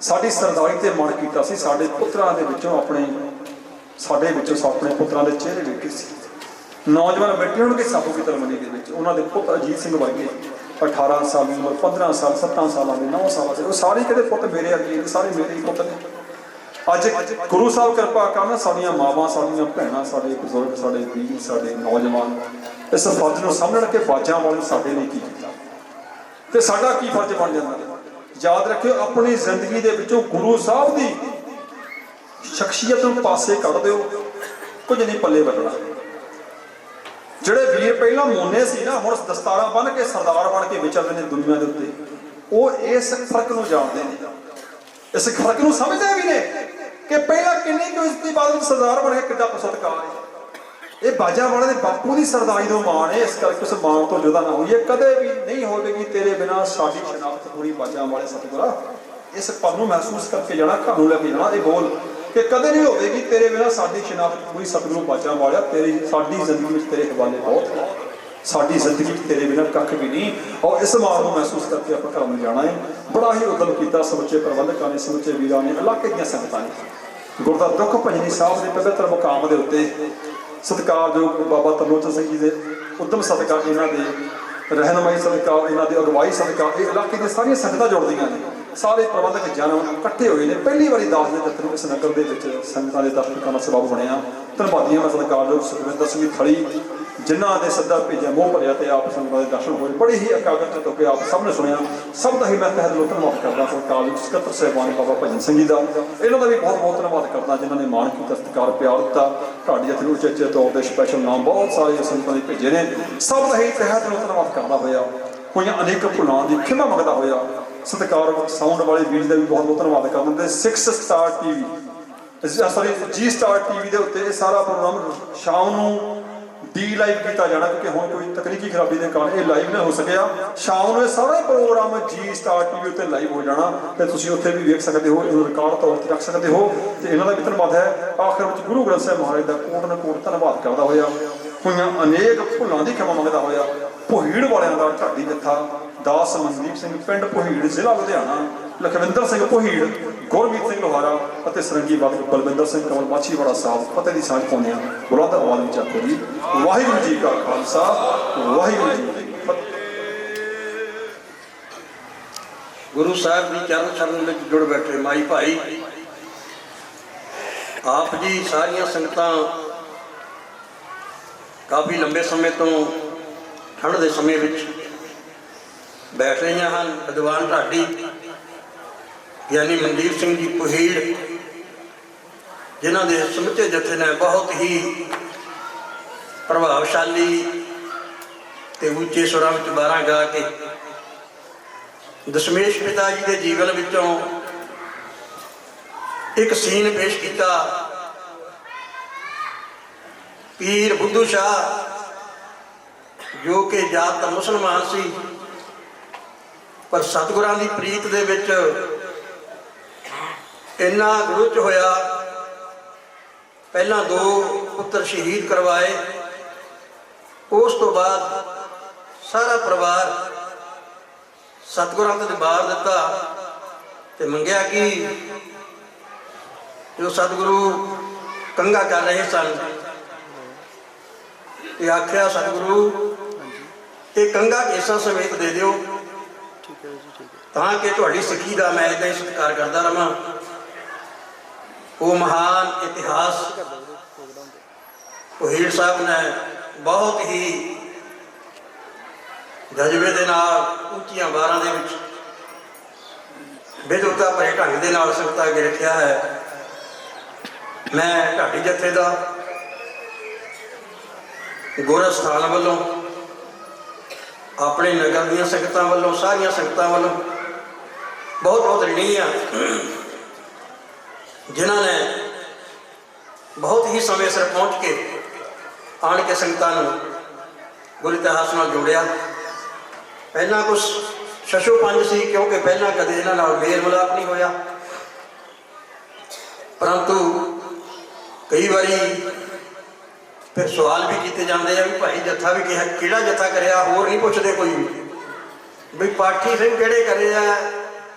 Speaker 2: ਸਾਡੀ ਸਰਦਾਰੀ ਤੇ ਮਾਣ ਕੀਤਾ ਸੀ। ਸਾਡੇ ਪੁੱਤਰਾਂ ਦੇ ਵਿੱਚੋਂ ਆਪਣੇ ਪੁੱਤਰਾਂ ਦੇ ਚਿਹਰੇ ਵੇਖੇ ਸੀ। ਨੌਜਵਾਨ ਬੈਠੇ ਹੋਣਗੇ ਸਾਬੋ ਕੀ ਤਲਵੰਡੀ ਦੇ ਵਿੱਚ, ਉਹਨਾਂ ਦੇ ਪੁੱਤ ਅਜੀਤ ਸਿੰਘ ਵਰਗੇ 18 ਸਾਲ ਦੀ ਉਮਰ, 15 ਸਾਲ 7 ਸਾਲਾਂ ਦੇ, 9 ਸਾਲਾਂ ਦੇ, ਉਹ ਸਾਰੇ ਕਿਹੜੇ ਪੁੱਤ ਮੇਰੇ ਅੱਗੇ ਨੇ, ਸਾਰੇ ਮੇਰੇ ਹੀ ਪੁੱਤ ਨੇ। ਅੱਜ ਗੁਰੂ ਸਾਹਿਬ ਕਿਰਪਾ ਕਰਨ ਸਾਡੀਆਂ ਮਾਵਾਂ, ਸਾਡੀਆਂ ਭੈਣਾਂ, ਸਾਡੇ ਬਜ਼ੁਰਗ, ਸਾਡੇ ਵੀਰ, ਸਾਡੇ ਨੌਜਵਾਨ ਇਸ ਫਰਜ਼ ਨੂੰ ਸਮਝਣ ਕਿ ਬਾਜਾਂ ਵਾਲੇ ਸਾਡੇ ਲਈ ਕੀ ਕੀਤਾ ਤੇ ਸਾਡਾ ਕੀ ਫਰਜ਼ ਬਣ ਜਾਂਦਾ। ਯਾਦ ਰੱਖਿਓ ਆਪਣੀ ਜ਼ਿੰਦਗੀ ਦੇ ਵਿੱਚੋਂ ਗੁਰੂ ਸਾਹਿਬ ਦੀ ਸ਼ਖਸੀਅਤ ਨੂੰ ਪਾਸੇ ਕੱਢ ਦਿਓ, ਕੁਝ ਨਹੀਂ ਪੱਲੇ ਬਚਣਾ। ਜਿਹੜੇ ਵੀਰ ਪਹਿਲਾਂ ਮੋਨੇ ਸੀ ਨਾ, ਹੁਣ ਦਸਤਾਰਾਂ ਬੰਨ ਕੇ ਸਰਦਾਰ ਬਣ ਕੇ ਵਿਚਰਦੇ ਨੇ ਦੁਨੀਆ ਦੇ ਉੱਤੇ, ਉਹ ਇਸ ਫਰਕ ਨੂੰ ਜਾਣਦੇ ਨੇ, ਇਸ ਫਰਕ ਨੂੰ ਸਮਝਦੇ ਵੀ ਨੇ ਕਿ ਪਹਿਲਾਂ ਕਿੰਨੀ ਕੁ ਇੱਜ਼ਤ ਬਾਅਦ ਸਰਦਾਰ ਬਣ ਕੇ ਕਿੱਦਾਂ ਸਤਿਕਾਰ ਹੈ। ਇਹ ਬਾਜਾਂ ਵਾਲੇ ਦੇ ਬਾਪੂ ਦੀ ਸਰਦਾਰੀ ਤੋਂ ਮਾਣ ਹੈ, ਇਸ ਕਰਕੇ ਉਸ ਮਾਣ ਤੋਂ ਜੁਦਾ ਨਾ ਹੋਈਏ। ਕਦੇ ਵੀ ਨਹੀਂ ਹੋਵੇਗੀ ਤੇਰੇ ਬਿਨਾਂ ਸਾਡੀ ਸ਼ਨਾਖਤ ਪੂਰੀ ਬਾਜਾਂ ਵਾਲੇ ਸਤਿਗੁਰਾ। ਇਸ ਪਲ ਨੂੰ ਮਹਿਸੂਸ ਕਰਕੇ ਜਾਣਾ, ਘਰ ਨੂੰ ਲੈ ਕੇ ਜਾਣਾ। ਇਹ ਬੋਲ ਕਿ ਕਦੇ ਨਹੀਂ ਹੋਵੇਗੀ ਤੇਰੇ ਬਿਨਾਂ ਸਾਡੀ ਸ਼ਨਾਖਤ ਪੂਰੀ ਸਤਿਗੁਰੂ ਬਾਜਾਂ ਵਾਲਿਆ। ਤੇਰੀ ਸਾਡੀ ਜ਼ਿੰਦਗੀ ਵਿੱਚ ਤੇਰੇ ਹਵਾਲੇ ਬਹੁਤ ਹੈ, ਸਾਡੀ ਜ਼ਿੰਦਗੀ 'ਚ ਤੇਰੇ ਬਿਨਾਂ ਕੱਖ ਵੀ ਨਹੀਂ। ਔਰ ਇਸ ਮਾਣ ਨੂੰ ਮਹਿਸੂਸ ਕਰਕੇ ਆਪਾਂ ਘਰ ਨੂੰ ਜਾਣਾ ਹੈ। ਬੜਾ ਹੀ ਉਦਮ ਕੀਤਾ ਸਮੁੱਚੇ ਪ੍ਰਬੰਧਕਾਂ ਨੇ, ਸਮੁੱਚੇ ਵੀਰਾਂ ਨੇ, ਇਲਾਕੇ ਦੀਆਂ ਸੰਗਤਾਂ ਨੇ। ਗੁਰਦਾ ਦੁੱਖ ਭਜਨੀ ਸਾਹਿਬ ਦੇ ਪਵਿੱਤਰ ਮੁਕਾਮ ਦੇ ਉੱਤੇ ਸਤਿਕਾਰਯੋਗ ਬਾਬਾ ਤਰਲੋਚਨ ਸਿੰਘ ਜੀ ਦੇ ਉਦਮ ਸਦਕਾ, ਇਹਨਾਂ ਦੇ ਰਹਿਨਮਾਈ ਸਦਕਾ, ਇਹਨਾਂ ਦੀ ਅਗਵਾਈ ਸਦਕਾ ਇਹ ਇਲਾਕੇ ਦੀਆਂ ਸਾਰੀਆਂ ਸੰਗਤਾਂ ਜੁੜਦੀਆਂ ਨੇ। ਸਾਰੇ ਪ੍ਰਬੰਧਕ ਜਨ ਇਕੱਠੇ ਹੋਏ ਨੇ। ਪਹਿਲੀ ਵਾਰੀ ਦਾਸ ਦੇ ਦਫ਼ਤਰ ਨੂੰ ਇਸ ਨਗਰ ਦੇ ਵਿੱਚ ਸੰਗਤਾਂ ਦੇ ਦਰਸ਼ਨ ਕਰਨ ਦਾ ਸਬਬ ਬਣਿਆ। ਧੰਨਵਾਦੀਆਂ ਮੈਂ ਸਤਿਕਾਰਯੋਗ ਸੁਖਵਿੰਦਰ ਸਿੰਘ ਥਲੀ, ਜਿਨ੍ਹਾਂ ਦੇ ਸੱਦਾ ਭੇਜਿਆ, ਮੋਹ ਭਰਿਆ ਤੇ ਆਪ ਸੰਗਤਾਂ ਦੇ ਦਰਸ਼ਨ ਹੋਏ। ਬੜੇ ਹੀ ਇਕਾਗਰਤਾ ਹੋ ਕੇ ਆਪ ਸਭ ਨੇ ਸੁਣਿਆ। ਸਭ ਦਾ ਹੀ ਮੈਂ ਤਹਿ ਦਿਲੋਂ ਧੰਨਵਾਦ ਕਰਦਾ ਸਤਿਕਾਰਯੋਗ ਸਕੱਤਰ ਸਾਹਿਬਾਨ ਬਾਬਾ ਭਜਨ ਸਿੰਘ ਜੀ ਦਾ, ਇਹਨਾਂ ਦਾ ਵੀ ਬਹੁਤ ਬਹੁਤ ਧੰਨਵਾਦ ਕਰਦਾ ਜਿਨ੍ਹਾਂ ਨੇ ਮਾਣ ਕੀਤਾ, ਸਤਿਕਾਰ ਪਿਆਰ ਦਿੱਤਾ। ਤੁਹਾਡੀ ਜਥੇ ਨੂੰ ਉਚੇਚੇ ਤੌਰ ਤੇ ਸਪੈਸ਼ਲ ਨਾਮ ਬਹੁਤ ਸਾਰੇ ਸੰਗਤਾਂ ਦੇ ਭੇਜੇ ਨੇ। ਸਭ ਦਾ ਹੀ ਤਹਿ ਦਿਲੋਂ ਧੰਨਵਾਦ ਕਰਦਾ ਹੋਇਆ, ਹੋਈਆਂ ਅਨੇਕ ਭੁੱਲਾਂ ਦੀ ਖਿਮਾ ਮੰਗਦਾ ਹੋਇਆ ਸਤਿਕਾਰਯੋਗ ਸਾਊਂਡ ਵਾਲੇ ਵੀਰ ਦਾ ਵੀ ਬਹੁਤ ਬਹੁਤ ਧੰਨਵਾਦ ਕਰਦਾ। 6 ਸਟਾਰ ਟੀਵੀ ਜੀ ਸਟਾਰ ਟੀਵੀ ਦੇ ਉੱਤੇ ਇਹ ਸਾਰਾ ਪ੍ਰੋਗਰਾਮ ਸ਼ਾਮ ਨੂੰ ਡੀ ਲਾਈਵ ਕੀਤਾ ਜਾਣਾ, ਕਿਉਂਕਿ ਹੁਣ ਕੋਈ ਤਕਨੀਕੀ ਖਰਾਬੀ ਦੇ ਕਾਰਨ ਇਹ ਲਾਈਵ ਨਹੀਂ ਹੋ ਸਕਿਆ। ਸ਼ਾਮ ਨੂੰ ਇਹ ਸਾਰਾ ਪ੍ਰੋਗਰਾਮ ਜੀ ਸਟਾਰ ਟੀਵੀ ਉੱਤੇ ਲਾਈਵ ਹੋ ਜਾਣਾ ਤੇ ਤੁਸੀਂ ਉੱਥੇ ਵੀ ਵੇਖ ਸਕਦੇ ਹੋ, ਇਹਨੂੰ ਰਿਕਾਰਡ ਤੌਰ ਤੇ ਰੱਖ ਸਕਦੇ ਹੋ। ਤੇ ਇਹਨਾਂ ਦਾ ਵੀ ਧੰਨਵਾਦ ਹੈ। ਆਖਰ ਵਿੱਚ ਗੁਰੂ ਗ੍ਰੰਥ ਸਾਹਿਬ ਮਹਾਰਾਜ ਦਾ ਕੋਟ ਨਾ ਕੋਟ ਧੰਨਵਾਦ ਕਰਦਾ ਹੋਇਆ ਹੋਈਆਂ ਅਨੇਕ ਭੁੱਲਾਂ ਦੀ ਖਿਮਾ ਮੰਗਦਾ ਹੋਇਆ ਭੋਹੀੜ ਵਾਲਿਆਂ ਦਾ ਢਾਡੀ ਜੱਥਾ ਦਾਸ ਮਨਦੀਪ ਸਿੰਘ ਪਿੰਡ ਭੋਹੀੜ ਜ਼ਿਲ੍ਹਾ ਲੁਧਿਆਣਾ, ਲਖਵਿੰਦਰ ਸਿੰਘ ਭੋਹੀੜ, ਗੁਰਮੀਤ ਸਿੰਘ ਲੋਹਾਰਾ ਅਤੇ ਸਰੰਗੀ ਬਾਬੂ ਬਲਵਿੰਦਰ ਸਿੰਘ ਕਮਲ ਮਾਛੀਵਾੜਾ ਸਾਹਿਬ ਫਤਿਹ ਦੀ ਸਾਂਝ ਪਾਉਂਦੇ ਆ। ਬੁਲੰਦ ਆਵਾਜ਼ ਵਿੱਚ ਆਖੋ ਜੀ ਵਾਹਿਗੁਰੂ ਜੀ ਕਾ ਖਾਲਸਾ ਵਾਹਿਗੁਰੂ ਜੀ ਕੀ ਫਤਿਹ।
Speaker 4: ਗੁਰੂ ਸਾਹਿਬ ਦੀ ਚਰਨ ਛਰਨ ਵਿੱਚ ਜੁੜ ਬੈਠੇ ਮਾਈ ਭਾਈ ਆਪ ਜੀ ਸਾਰੀਆਂ ਸੰਗਤਾਂ ਕਾਫੀ ਲੰਬੇ ਸਮੇਂ ਤੋਂ ਠੰਡ ਦੇ ਸਮੇਂ ਵਿੱਚ ਬੈਠ ਰਹੀਆਂ ਹਨ। ਵਿਦਵਾਨ ਢਾਡੀ ਗਿਆਨੀ ਮਨਦੀਪ ਸਿੰਘ ਜੀ ਭੋਹੀੜ, ਜਿਨ੍ਹਾਂ ਦੇ ਸਮੁੱਚੇ ਜਥੇ ਨੇ ਬਹੁਤ ਹੀ ਪ੍ਰਭਾਵਸ਼ਾਲੀ ਤੇ ਉੱਚੇ ਸੁਰਾਂ ਵਿੱਚ ਬਾਰਾਂ ਗਾ ਕੇ ਦਸ਼ਮੇਸ਼ ਪਿਤਾ ਜੀ ਦੇ ਜੀਵਨ ਵਿੱਚੋਂ ਇੱਕ ਸੀਨ ਪੇਸ਼ ਕੀਤਾ। ਪੀਰ ਬੁੱਧੂ ਸ਼ਾਹ ਜੋ ਕਿ ਜਾਤ ਮੁਸਲਮਾਨ ਸੀ, ਪਰ ਸਤਿਗੁਰਾਂ ਦੀ ਪ੍ਰੀਤ ਦੇ ਵਿੱਚ ਇੰਨਾ ਗੁਰੂਚ ਹੋਇਆ। ਪਹਿਲਾਂ 2 ਪੁੱਤਰ ਸ਼ਹੀਦ ਕਰਵਾਏ, ਉਸ ਤੋਂ ਬਾਅਦ ਸਾਰਾ ਪਰਿਵਾਰ ਸਤਿਗੁਰਾਂ ਤੇ ਬਾਰ ਦਿੱਤਾ ਤੇ ਮੰਗਿਆ ਕਿ ਜੋ ਸਤਿਗੁਰੂ ਕੰਗਾ ਕਰ ਰਹੇ ਸਨ ਤੇ ਆਖਿਆ ਸਤਿਗੁਰੂ ਇਹ ਕੰਗਾ ਕੇਸਾਂ ਸਮੇਤ ਦੇ ਦਿਓ ਤਾਂ ਕਿ ਤੁਹਾਡੀ ਸਿੱਖੀ ਦਾ ਮੈਂ ਇੱਦਾਂ ਹੀ ਸਤਿਕਾਰ ਕਰਦਾ ਰਹਾਂ। ਉਹ ਮਹਾਨ ਇਤਿਹਾਸ ਭੋਹੀੜ ਸਾਹਿਬ ਨੇ ਬਹੁਤ ਹੀ ਜਜ਼ਬੇ ਦੇ ਨਾਲ ਉੱਚੀਆਂ ਬਾਰਾਂ ਦੇ ਵਿੱਚ ਬੇਦੁਰਤਾ ਭਰੇ ਢੰਗ ਦੇ ਨਾਲ ਸੰਗਤਾਂ ਅੱਗੇ ਰੱਖਿਆ ਹੈ। ਮੈਂ ਢਾਡੀ ਜਥੇ ਦਾ ਗੋਰਖ ਸਥਾਨ ਵੱਲੋਂ, ਆਪਣੇ ਨਗਰ ਦੀਆਂ ਸੰਗਤਾਂ ਵੱਲੋਂ, ਸਾਰੀਆਂ ਸੰਗਤਾਂ ਵੱਲੋਂ ਬਹੁਤ ਬਹੁਤ ਰਿਣੀ ਆ, ਜਿਨ੍ਹਾਂ ਨੇ ਬਹੁਤ ਹੀ ਸਮੇਂ ਸਿਰ ਪਹੁੰਚ ਕੇ ਆਣ ਕੇ ਸੰਗਤਾਂ ਨੂੰ ਗੁਰੂ ਇਤਿਹਾਸ ਨਾਲ ਜੋੜਿਆ। ਪਹਿਲਾਂ ਕੁਛ ਛਸ਼ੋ ਪੰਜ ਸੀ, ਕਿਉਂਕਿ ਪਹਿਲਾਂ ਕਦੇ ਇਹਨਾਂ ਨਾਲ ਮੇਲ ਮਿਲਾਪ ਨਹੀਂ ਹੋਇਆ, ਪਰੰਤੂ ਕਈ ਵਾਰੀ ਫਿਰ ਸਵਾਲ ਵੀ ਕੀਤੇ ਜਾਂਦੇ ਆ ਵੀ ਭਾਈ ਜੱਥਾ ਵੀ ਕਿਹੜਾ ਜੱਥਾ ਕਰਿਆ, ਹੋਰ ਨਹੀਂ ਪੁੱਛਦੇ ਕੋਈ ਵੀ ਪਾਠੀ ਸਿੰਘ ਕਿਹੜੇ ਕਰੇ ਆ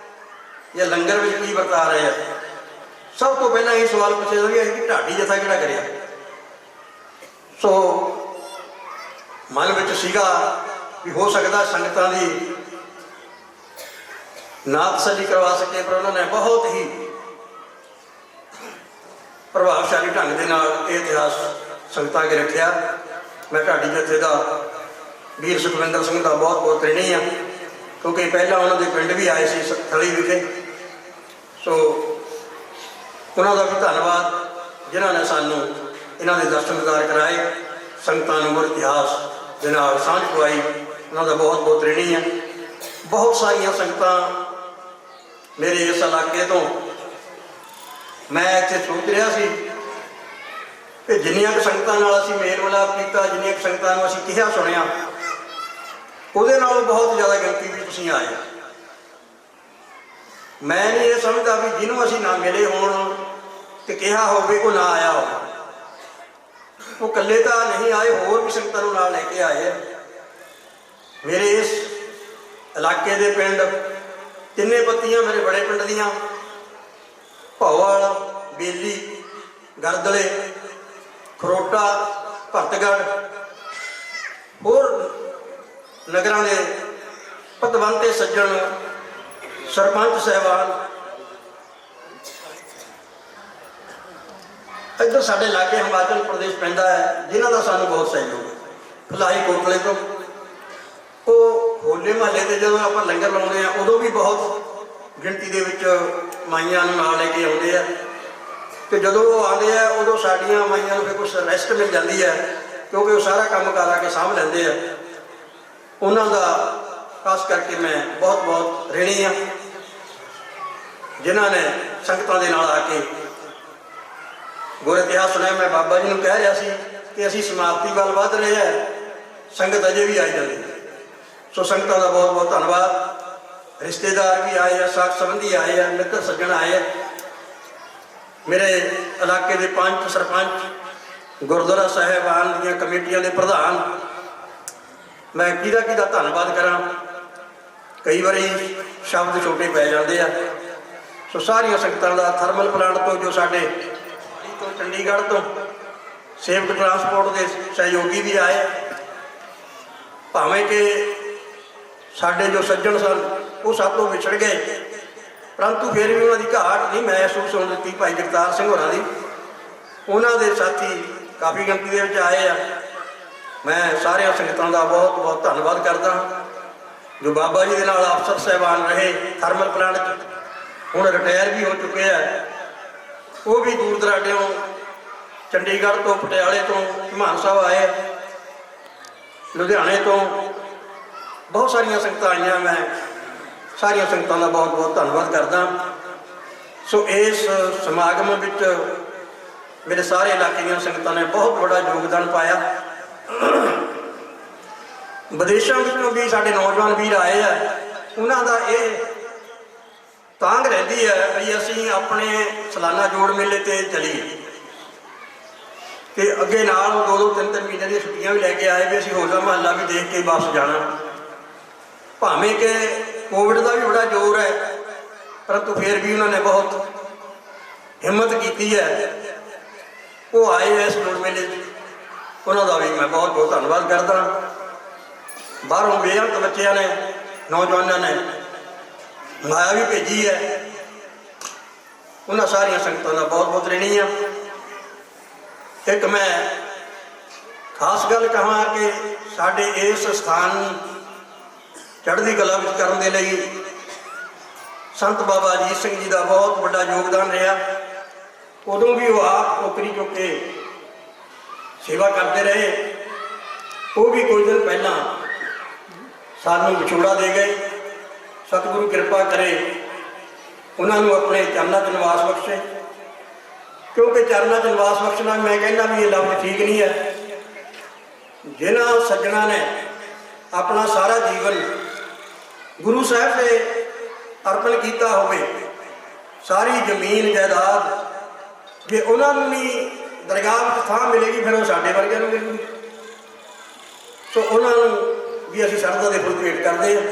Speaker 4: ਜਾਂ ਲੰਗਰ ਵਿੱਚ ਕੀ ਵਰਤਾ ਰਹੇ ਆ। ਸਭ ਤੋਂ ਪਹਿਲਾਂ ਇਹ ਸਵਾਲ ਪੁੱਛਿਆ ਜਾਂਦਾ ਕਿ ਢਾਡੀ ਜੱਥਾ ਕਿਹੜਾ ਕਰਿਆ। ਸੋ ਮਨ ਵਿੱਚ ਸੀਗਾ ਵੀ ਹੋ ਸਕਦਾ ਸੰਗਤਾਂ ਦੀ ਨਾ ਤਸੱਲੀ ਕਰਵਾ ਸਕੇ, ਪਰ ਉਹਨਾਂ ਨੇ ਬਹੁਤ ਹੀ ਪ੍ਰਭਾਵਸ਼ਾਲੀ ਢੰਗ ਦੇ ਨਾਲ ਇਹ ਇਤਿਹਾਸ ਸੰਗਤਾਂ ਅੱਗੇ ਰੱਖਿਆ। ਮੈਂ ਢਾਡੀ ਜਥੇ ਦਾ ਵੀਰ ਸੁਖਵਿੰਦਰ ਸਿੰਘ ਦਾ ਬਹੁਤ ਬਹੁਤ ਰਿਣੀ ਆ, ਕਿਉਂਕਿ ਪਹਿਲਾਂ ਉਹਨਾਂ ਦੇ ਪਿੰਡ ਵੀ ਆਏ ਸੀ ਥਲੀ ਵਿਖੇ। ਸੋ ਉਹਨਾਂ ਦਾ ਵੀ ਧੰਨਵਾਦ ਜਿਨ੍ਹਾਂ ਨੇ ਸਾਨੂੰ ਇਹਨਾਂ ਦੇ ਦਰਸ਼ਨ ਦਿਦਾਰ ਕਰਾਏ, ਸੰਗਤਾਂ ਨੂੰ ਗੁਰ ਇਤਿਹਾਸ ਦੇ ਨਾਲ ਸਾਂਝ ਪਵਾਈ। ਉਹਨਾਂ ਦਾ ਬਹੁਤ ਬਹੁਤ ਰਿਣੀ ਆ। ਬਹੁਤ ਸਾਰੀਆਂ ਸੰਗਤਾਂ ਮੇਰੇ ਇਸ ਇਲਾਕੇ ਤੋਂ, ਮੈਂ ਇੱਥੇ ਸੋਚ ਰਿਹਾ ਸੀ ਕਿ ਜਿੰਨੀਆਂ ਕੁ ਸੰਗਤਾਂ ਨਾਲ ਅਸੀਂ ਮੇਲ ਮਿਲਾਪ ਕੀਤਾ, ਜਿੰਨੀਆਂ ਕੁ ਸੰਗਤਾਂ ਨੂੰ ਅਸੀਂ ਕਿਹਾ ਸੁਣਿਆ, ਉਹਦੇ ਨਾਲੋਂ ਬਹੁਤ ਜ਼ਿਆਦਾ ਗਿਣਤੀ ਵਿੱਚ ਤੁਸੀਂ ਆਏ। ਮੈਂ ਨਹੀਂ ਇਹ ਸਮਝਦਾ ਵੀ ਜਿਹਨੂੰ ਅਸੀਂ ਨਾ ਮਿਲੇ ਹੋਣ ਤੇ ਕਿਹਾ ਹੋਵੇ ਉਹ ਨਾ ਆਇਆ ਹੋਵੇ। ਉਹ ਇਕੱਲੇ ਤਾਂ ਨਹੀਂ ਆਏ, ਹੋਰ ਵੀ ਸੰਗਤਾਂ ਨੂੰ ਨਾਲ ਲੈ ਕੇ ਆਏ ਆ। ਮੇਰੇ ਇਸ ਇਲਾਕੇ ਦੇ ਪਿੰਡ ਤਿੰਨੇ ਪੱਤੀਆਂ ਮੇਰੇ ਬੜੇ ਪਿੰਡ ਦੀਆਂ, ਭੌਵਾਲ, ਬੇਲੀ, ਗਰਦਲੇ, ਖਰੋਟਾ, ਭਰਤਗੜ੍ਹ, ਹੋਰ ਨਗਰਾਂ ਦੇ ਪਤਵੰਤੇ ਸੱਜਣ, ਸਰਪੰਚ ਸਾਹਿਬਾਨ, ਇੱਧਰ ਸਾਡੇ ਲਾਗੇ ਹਿਮਾਚਲ ਪ੍ਰਦੇਸ਼ ਪੈਂਦਾ ਹੈ, ਜਿਨ੍ਹਾਂ ਦਾ ਸਾਨੂੰ ਬਹੁਤ ਸਹਿਯੋਗ ਹੈ। ਭਲਾਈ ਕੋਟਲੇ ਤੋਂ ਉਹ ਹੋਲੇ ਮਹੱਲੇ ਤੇ ਜਦੋਂ ਆਪਾਂ ਲੰਗਰ ਲਾਉਂਦੇ ਆ, ਉਦੋਂ ਵੀ ਬਹੁਤ ਗਿਣਤੀ ਦੇ ਵਿੱਚ ਮਾਈਆਂ ਨੂੰ ਨਾਲ ਲੈ ਕੇ ਆਉਂਦੇ ਆ, ਤੇ ਜਦੋਂ ਉਹ ਆਉਂਦੇ ਆ ਉਦੋਂ ਸਾਡੀਆਂ ਮਾਈਆਂ ਨੂੰ ਫਿਰ ਕੁਛ ਰੈਸਟ ਮਿਲ ਜਾਂਦੀ ਹੈ, ਕਿਉਂਕਿ ਉਹ ਸਾਰਾ ਕੰਮ ਕਾਰ ਆ ਕੇ ਸਾਂਭ ਲੈਂਦੇ ਆ। ਉਹਨਾਂ ਦਾ ਖਾਸ ਕਰਕੇ ਮੈਂ ਬਹੁਤ ਬਹੁਤ ਰਿਣੀ ਆ, ਜਿਨ੍ਹਾਂ ਨੇ ਸੰਗਤਾਂ ਦੇ ਨਾਲ ਆ ਕੇ ਗੁਰ ਇਤਿਹਾਸ ਸੁਣਿਆ। ਮੈਂ ਬਾਬਾ ਜੀ ਨੂੰ ਕਹਿ ਰਿਹਾ ਸੀ ਕਿ ਅਸੀਂ ਸਮਾਪਤੀ ਵੱਲ ਵੱਧ ਰਹੇ ਹਾਂ, ਸੰਗਤ ਅਜੇ ਵੀ ਆਈ ਜਾਂਦੀ। ਸੋ ਸੰਗਤਾਂ ਦਾ ਬਹੁਤ ਬਹੁਤ ਧੰਨਵਾਦ। ਰਿਸ਼ਤੇਦਾਰ ਵੀ ਆਏ ਆ, ਸਾਕ ਸੰਬੰਧੀ ਆਏ ਆ, ਮਿੱਤਰ ਸੱਜਣ ਆਏ ਆ। ਮੇਰੇ ਇਲਾਕੇ ਦੇ ਪੰਚ, ਸਰਪੰਚ, ਗੁਰਦੁਆਰਾ ਸਾਹਿਬਾਨ ਦੀਆਂ ਕਮੇਟੀਆਂ ਦੇ ਪ੍ਰਧਾਨ, ਮੈਂ ਕਿਹਦਾ ਧੰਨਵਾਦ ਕਰਾਂ। ਕਈ ਵਾਰੀ ਸ਼ਬਦ ਛੋਟੇ ਪੈ ਜਾਂਦੇ ਆ। ਸੋ ਸਾਰੀਆਂ ਸੰਗਤਾਂ ਦਾ, ਥਰਮਲ ਪਲਾਂਟ ਤੋਂ ਜੋ ਸਾਡੇ ਤੋਂ ਚੰਡੀਗੜ੍ਹ ਤੋਂ ਸੇਵਕ ਟਰਾਂਸਪੋਰਟ ਦੇ ਸਹਿਯੋਗੀ ਵੀ ਆਏ, ਭਾਵੇਂ ਕਿ ਸਾਡੇ ਜੋ ਸੱਜਣ ਸਨ ਉਹ ਸਭ ਤੋਂ ਵਿਛੜ ਗਏ, ਪਰੰਤੂ ਫਿਰ ਵੀ ਉਹਨਾਂ ਦੀ ਘਾਟ ਨਹੀਂ ਮਹਿਸੂਸ ਹੋਣ ਦਿੱਤੀ। ਭਾਈ ਜਗਤਾਰ ਸਿੰਘ ਹੋਰਾਂ ਦੀ, ਉਹਨਾਂ ਦੇ ਸਾਥੀ ਕਾਫੀ ਗਿਣਤੀ ਦੇ ਵਿੱਚ ਆਏ ਆ। ਮੈਂ ਸਾਰੀਆਂ ਸੰਗਤਾਂ ਦਾ ਬਹੁਤ ਬਹੁਤ ਧੰਨਵਾਦ ਕਰਦਾ ਜੋ ਬਾਬਾ ਜੀ ਦੇ ਨਾਲ ਅਫਸਰ ਸਾਹਿਬਾਨ ਰਹੇ ਥਰਮਲ ਪਲਾਂਟ 'ਚ, ਹੁਣ ਰਿਟਾਇਰ ਵੀ ਹੋ ਚੁੱਕੇ ਆ। ਉਹ ਵੀ ਦੂਰ ਦਰਾਡਿਓਂ ਚੰਡੀਗੜ੍ਹ ਤੋਂ, ਪਟਿਆਲੇ ਤੋਂ, ਮਾਨ ਸਾਹਿਬ ਆਏ, ਲੁਧਿਆਣੇ ਤੋਂ ਬਹੁਤ ਸਾਰੀਆਂ ਸੰਗਤਾਂ ਆਈਆਂ। ਮੈਂ ਸਾਰੀਆਂ ਸੰਗਤਾਂ ਦਾ ਬਹੁਤ ਬਹੁਤ ਧੰਨਵਾਦ ਕਰਦਾ। ਸੋ ਇਸ ਸਮਾਗਮ ਵਿੱਚ ਮੇਰੇ ਸਾਰੇ ਇਲਾਕੇ ਦੀਆਂ ਸੰਗਤਾਂ ਨੇ ਬਹੁਤ ਵੱਡਾ ਯੋਗਦਾਨ ਪਾਇਆ। ਵਿਦੇਸ਼ਾਂ ਵਿੱਚੋਂ ਵੀ ਸਾਡੇ ਨੌਜਵਾਨ ਵੀਰ ਆਏ ਆ। ਉਹਨਾਂ ਦਾ ਇਹ ਤਾਂਘ ਰਹਿੰਦੀ ਹੈ ਵੀ ਅਸੀਂ ਆਪਣੇ ਸਾਲਾਨਾ ਜੋੜ ਮੇਲੇ 'ਤੇ ਚਲੀਏ, ਤੇ ਅੱਗੇ ਨਾਲ 2-2, 3-3 ਮਹੀਨੇ ਦੀਆਂ ਛੁੱਟੀਆਂ ਵੀ ਲੈ ਕੇ ਆਏ ਵੀ ਅਸੀਂ ਹੋਲਾ ਮਹੱਲਾ ਵੀ ਦੇਖ ਕੇ ਵਾਪਸ ਜਾਣਾ। ਭਾਵੇਂ ਕਿ ਕੋਵਿਡ ਦਾ ਵੀ ਬੜਾ ਜ਼ੋਰ ਹੈ, ਪਰੰਤੂ ਫਿਰ ਵੀ ਉਹਨਾਂ ਨੇ ਬਹੁਤ ਹਿੰਮਤ ਕੀਤੀ ਹੈ। ਉਹ ਆਏ ਇਸ ਜੋੜ ਮੇਲੇ 'ਚ, ਉਹਨਾਂ ਦਾ ਵੀ ਮੈਂ ਬਹੁਤ ਬਹੁਤ ਧੰਨਵਾਦ ਕਰਦਾ। ਬਾਹਰੋਂ ਬੇਅੰਤ ਬੱਚਿਆਂ ਨੇ, ਨੌਜਵਾਨਾਂ ਨੇ ਮਾਇਆ ਵੀ ਭੇਜੀ ਹੈ। ਉਹਨਾਂ ਸਾਰੀਆਂ ਸੰਗਤਾਂ ਦਾ ਬਹੁਤ ਬਹੁਤ ਰਹਿਣੀ ਆ। ਇੱਕ ਮੈਂ ਖਾਸ ਗੱਲ ਕਹਾਂ ਕਿ ਸਾਡੇ ਇਸ ਸਥਾਨ ਨੂੰ ਚੜ੍ਹਦੀ ਕਲਾ ਵਿੱਚ ਕਰਨ ਦੇ ਲਈ ਸੰਤ ਬਾਬਾ ਅਜੀਤ ਸਿੰਘ ਜੀ ਦਾ ਬਹੁਤ ਵੱਡਾ ਯੋਗਦਾਨ ਰਿਹਾ। ਉਦੋਂ ਵੀ ਉਹ ਆਪ ਟੋਕਰੀ ਚੁੱਕ ਕੇ ਸੇਵਾ ਕਰਦੇ ਰਹੇ। ਉਹ ਵੀ ਕੁਝ ਦਿਨ ਪਹਿਲਾਂ ਸਾਨੂੰ ਵਿਛੋੜਾ ਦੇ ਗਏ। ਸਤਿਗੁਰੂ ਕਿਰਪਾ ਕਰੇ ਉਹਨਾਂ ਨੂੰ ਆਪਣੇ ਚਰਨਾਂ 'ਚ ਨਿਵਾਸ ਬਖਸ਼ੇ, ਕਿਉਂਕਿ ਚਰਨਾਂ 'ਚ ਨਿਵਾਸ ਬਖਸ਼ਣਾ ਮੈਂ ਕਹਿੰਦਾ ਵੀ ਇਹ ਲਫ਼ਜ਼ ਠੀਕ ਨਹੀਂ ਹੈ। ਜਿਨ੍ਹਾਂ ਸੱਜਣਾਂ ਨੇ ਆਪਣਾ ਸਾਰਾ ਜੀਵਨ ਗੁਰੂ ਸਾਹਿਬ ਦੇ ਅਰਪਣ ਕੀਤਾ ਹੋਵੇ, ਸਾਰੀ ਜ਼ਮੀਨ ਜਾਇਦਾਦ, ਜੇ ਉਹਨਾਂ ਨੂੰ ਨਹੀਂ ਦਰਗਾਹ ਵਿੱਚ ਥਾਂ ਮਿਲੇਗੀ ਫਿਰ ਉਹ ਸਾਡੇ ਵਰਗਿਆਂ ਨੂੰ ਮਿਲੇਗੀ। ਸੋ ਉਹਨਾਂ ਨੂੰ ਵੀ ਅਸੀਂ ਸ਼ਰਧਾ ਦੇ ਫੁੱਲ ਭੇਟ ਕਰਦੇ ਹਾਂ।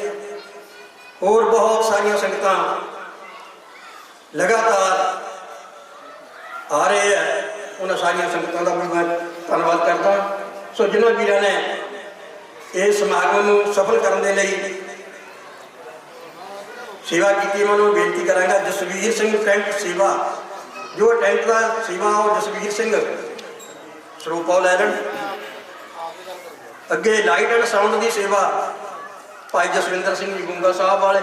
Speaker 4: ਹੋਰ ਬਹੁਤ ਸਾਰੀਆਂ ਸੰਗਤਾਂ ਲਗਾਤਾਰ ਆ ਰਹੇ ਹੈ, ਉਹਨਾਂ ਸਾਰੀਆਂ ਸੰਗਤਾਂ ਦਾ ਵੀ ਮੈਂ ਧੰਨਵਾਦ ਕਰਦਾ। ਸੋ ਜਿਨ੍ਹਾਂ ਵੀਰਾਂ ਨੇ ਇਸ ਸਮਾਗਮ ਨੂੰ ਸਫਲ ਕਰਨ ਦੇ ਲਈ ਸੇਵਾ ਕੀਤੀ, ਮੈਂ ਉਹਨੂੰ ਬੇਨਤੀ ਕਰਾਂਗਾ ਜਸਵੀਰ ਸਿੰਘ ਟੈਂਟ ਸੇਵਾ, ਜੋ ਟੈਂਟ ਦਾ ਸੇਵਾ ਉਹ ਜਸਵੀਰ ਸਿੰਘ ਸਰੂਪਾ ਲੈ ਲੈਣ। ਅੱਗੇ ਲਾਈਟ ਐਂਡ ਸਾਊਂਡ ਦੀ ਸੇਵਾ ਭਾਈ ਜਸਵਿੰਦਰ ਸਿੰਘ ਜੀ ਗੁੰਗਾ ਸਾਹਿਬ ਵਾਲੇ,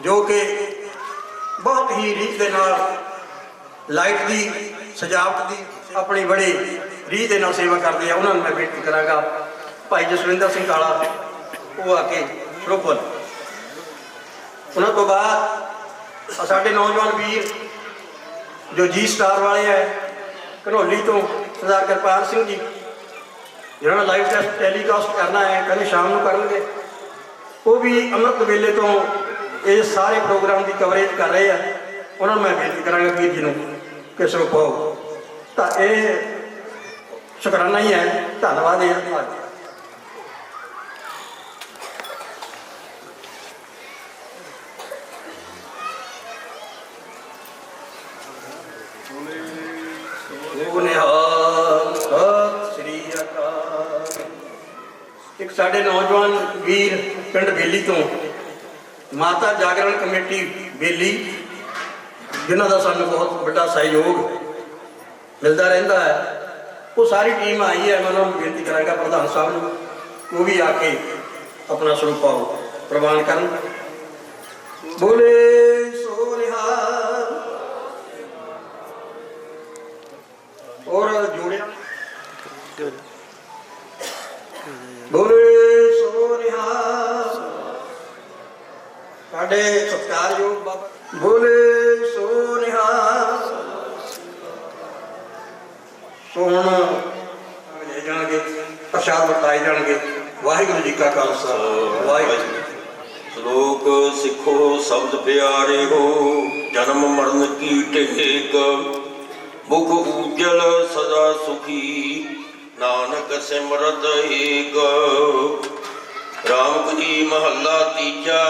Speaker 4: ਜੋ ਕਿ ਬਹੁਤ ਹੀ ਰੀਝ ਦੇ ਨਾਲ ਲਾਈਟ ਦੀ ਸਜਾਵਟ ਦੀ ਆਪਣੀ ਬੜੀ ਰੀਝ ਦੇ ਨਾਲ ਸੇਵਾ ਕਰਦੇ ਆ। ਉਹਨਾਂ ਨੂੰ ਮੈਂ ਬੇਨਤੀ ਕਰਾਂਗਾ ਭਾਈ ਜਸਵਿੰਦਰ ਸਿੰਘ ਕਾਲਾ ਉਹ ਆ ਕੇ ਸਰੂਪਾ। ਉਹਨਾਂ ਤੋਂ ਬਾਅਦ ਸਾਡੇ ਨੌਜਵਾਨ ਵੀਰ ਜੋ ਜੀ ਸਟਾਰ ਵਾਲੇ ਹੈ ਘਨੌਲੀ ਤੋਂ ਸਰਦਾਰ ਕਿਰਪਾਲ ਸਿੰਘ ਜੀ, ਜਿਹਨਾਂ ਨੇ ਲਾਈਵ ਟੈਸਟ ਟੈਲੀਕਾਸਟ ਕਰਨਾ ਹੈ, ਕਹਿੰਦੇ ਸ਼ਾਮ ਨੂੰ ਕਰਨਗੇ। ਉਹ ਵੀ ਅੰਮ੍ਰਿਤ ਵੇਲੇ ਤੋਂ ਇਹ ਸਾਰੇ ਪ੍ਰੋਗਰਾਮ ਦੀ ਕਵਰੇਜ ਕਰ ਰਹੇ ਆ। ਉਹਨਾਂ ਨੂੰ ਮੈਂ ਬੇਨਤੀ ਕਰਾਂਗਾ ਵੀਰ ਜੀ ਨੂੰ ਕਿ ਸਰੂਪਾਓ। ਤਾਂ ਇਹ ਸ਼ੁਕਰਾਨਾ ਹੀ ਹੈ, ਧੰਨਵਾਦ ਹੈ। ਇੱਕ ਸਾਡੇ ਨੌਜਵਾਨ ਵੀਰ ਪਿੰਡ ਬੇਲੀ ਤੋਂ ਮਾਤਾ ਜਾਗਰਣ ਕਮੇਟੀ ਬੇਲੀ, ਜਿਨ੍ਹਾਂ ਦਾ ਸਾਨੂੰ ਬਹੁਤ ਵੱਡਾ ਸਹਿਯੋਗ ਮਿਲਦਾ ਰਹਿੰਦਾ ਹੈ, ਉਹ ਸਾਰੀ ਟੀਮ ਆਈ ਹੈ। ਮੈਂ ਉਹਨਾਂ ਨੂੰ ਬੇਨਤੀ ਕਰਾਂਗਾ ਪ੍ਰਧਾਨ ਸਾਹਿਬ ਨੂੰ ਉਹ ਵੀ ਆ ਕੇ ਆਪਣਾ ਸਰੂਪਾ ਪ੍ਰਵਾਨ ਕਰਨ। ਬੋਲੇ ਸੋ ਨਿਹਾਲ। ਔਰ ਜੋੜਿਆ ਬੋਲੇ ਸੋ ਨਿਹਾਲ। ਸਾਡੇ ਸਤਿਕਾਰਯੋਗ ਬਾਬਾ ਬੋਲੇ ਸੋ ਨਿਹਾਲ। ਸੋ ਹੁਣ ਲੈ ਜਾਣਗੇ, ਪ੍ਰਸ਼ਾਦ ਵਰਤਾਏ ਜਾਣਗੇ। ਵਾਹਿਗੁਰੂ ਜੀ ਕਾ ਖਾਲਸਾ, ਵਾਹਿਗੁਰੂ ਜੀ।
Speaker 5: ਸ਼ਲੋਕ ਸਿੱਖੋ ਸ਼ਬਦ ਪਿਆਰੇ ਹੋ, ਜਨਮ ਮਰਨ ਕੀ ਟੇਕ, मुख उज्जल सदा सुखी नानक सिमरत एक। राम कली महला तीजा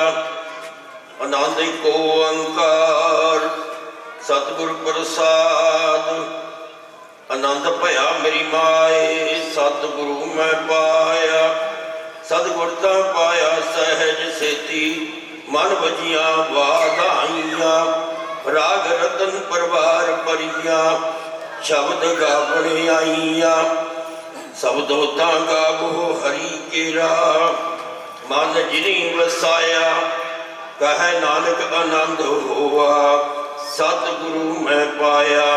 Speaker 5: आनंद को अंकार सतगुर प्रसाद आनंद भया मेरी माए सतगुरु मैं पाया। सतगुर ता पाया सहज सेती मन बजिया वाधाइया। राग रतन परवार परिया शब्द गावण आईया। शब्दो ता गावो हरि केरा मन जिनी वसाया। कह नानक आनंद होआ सतगुरु मैं पाया।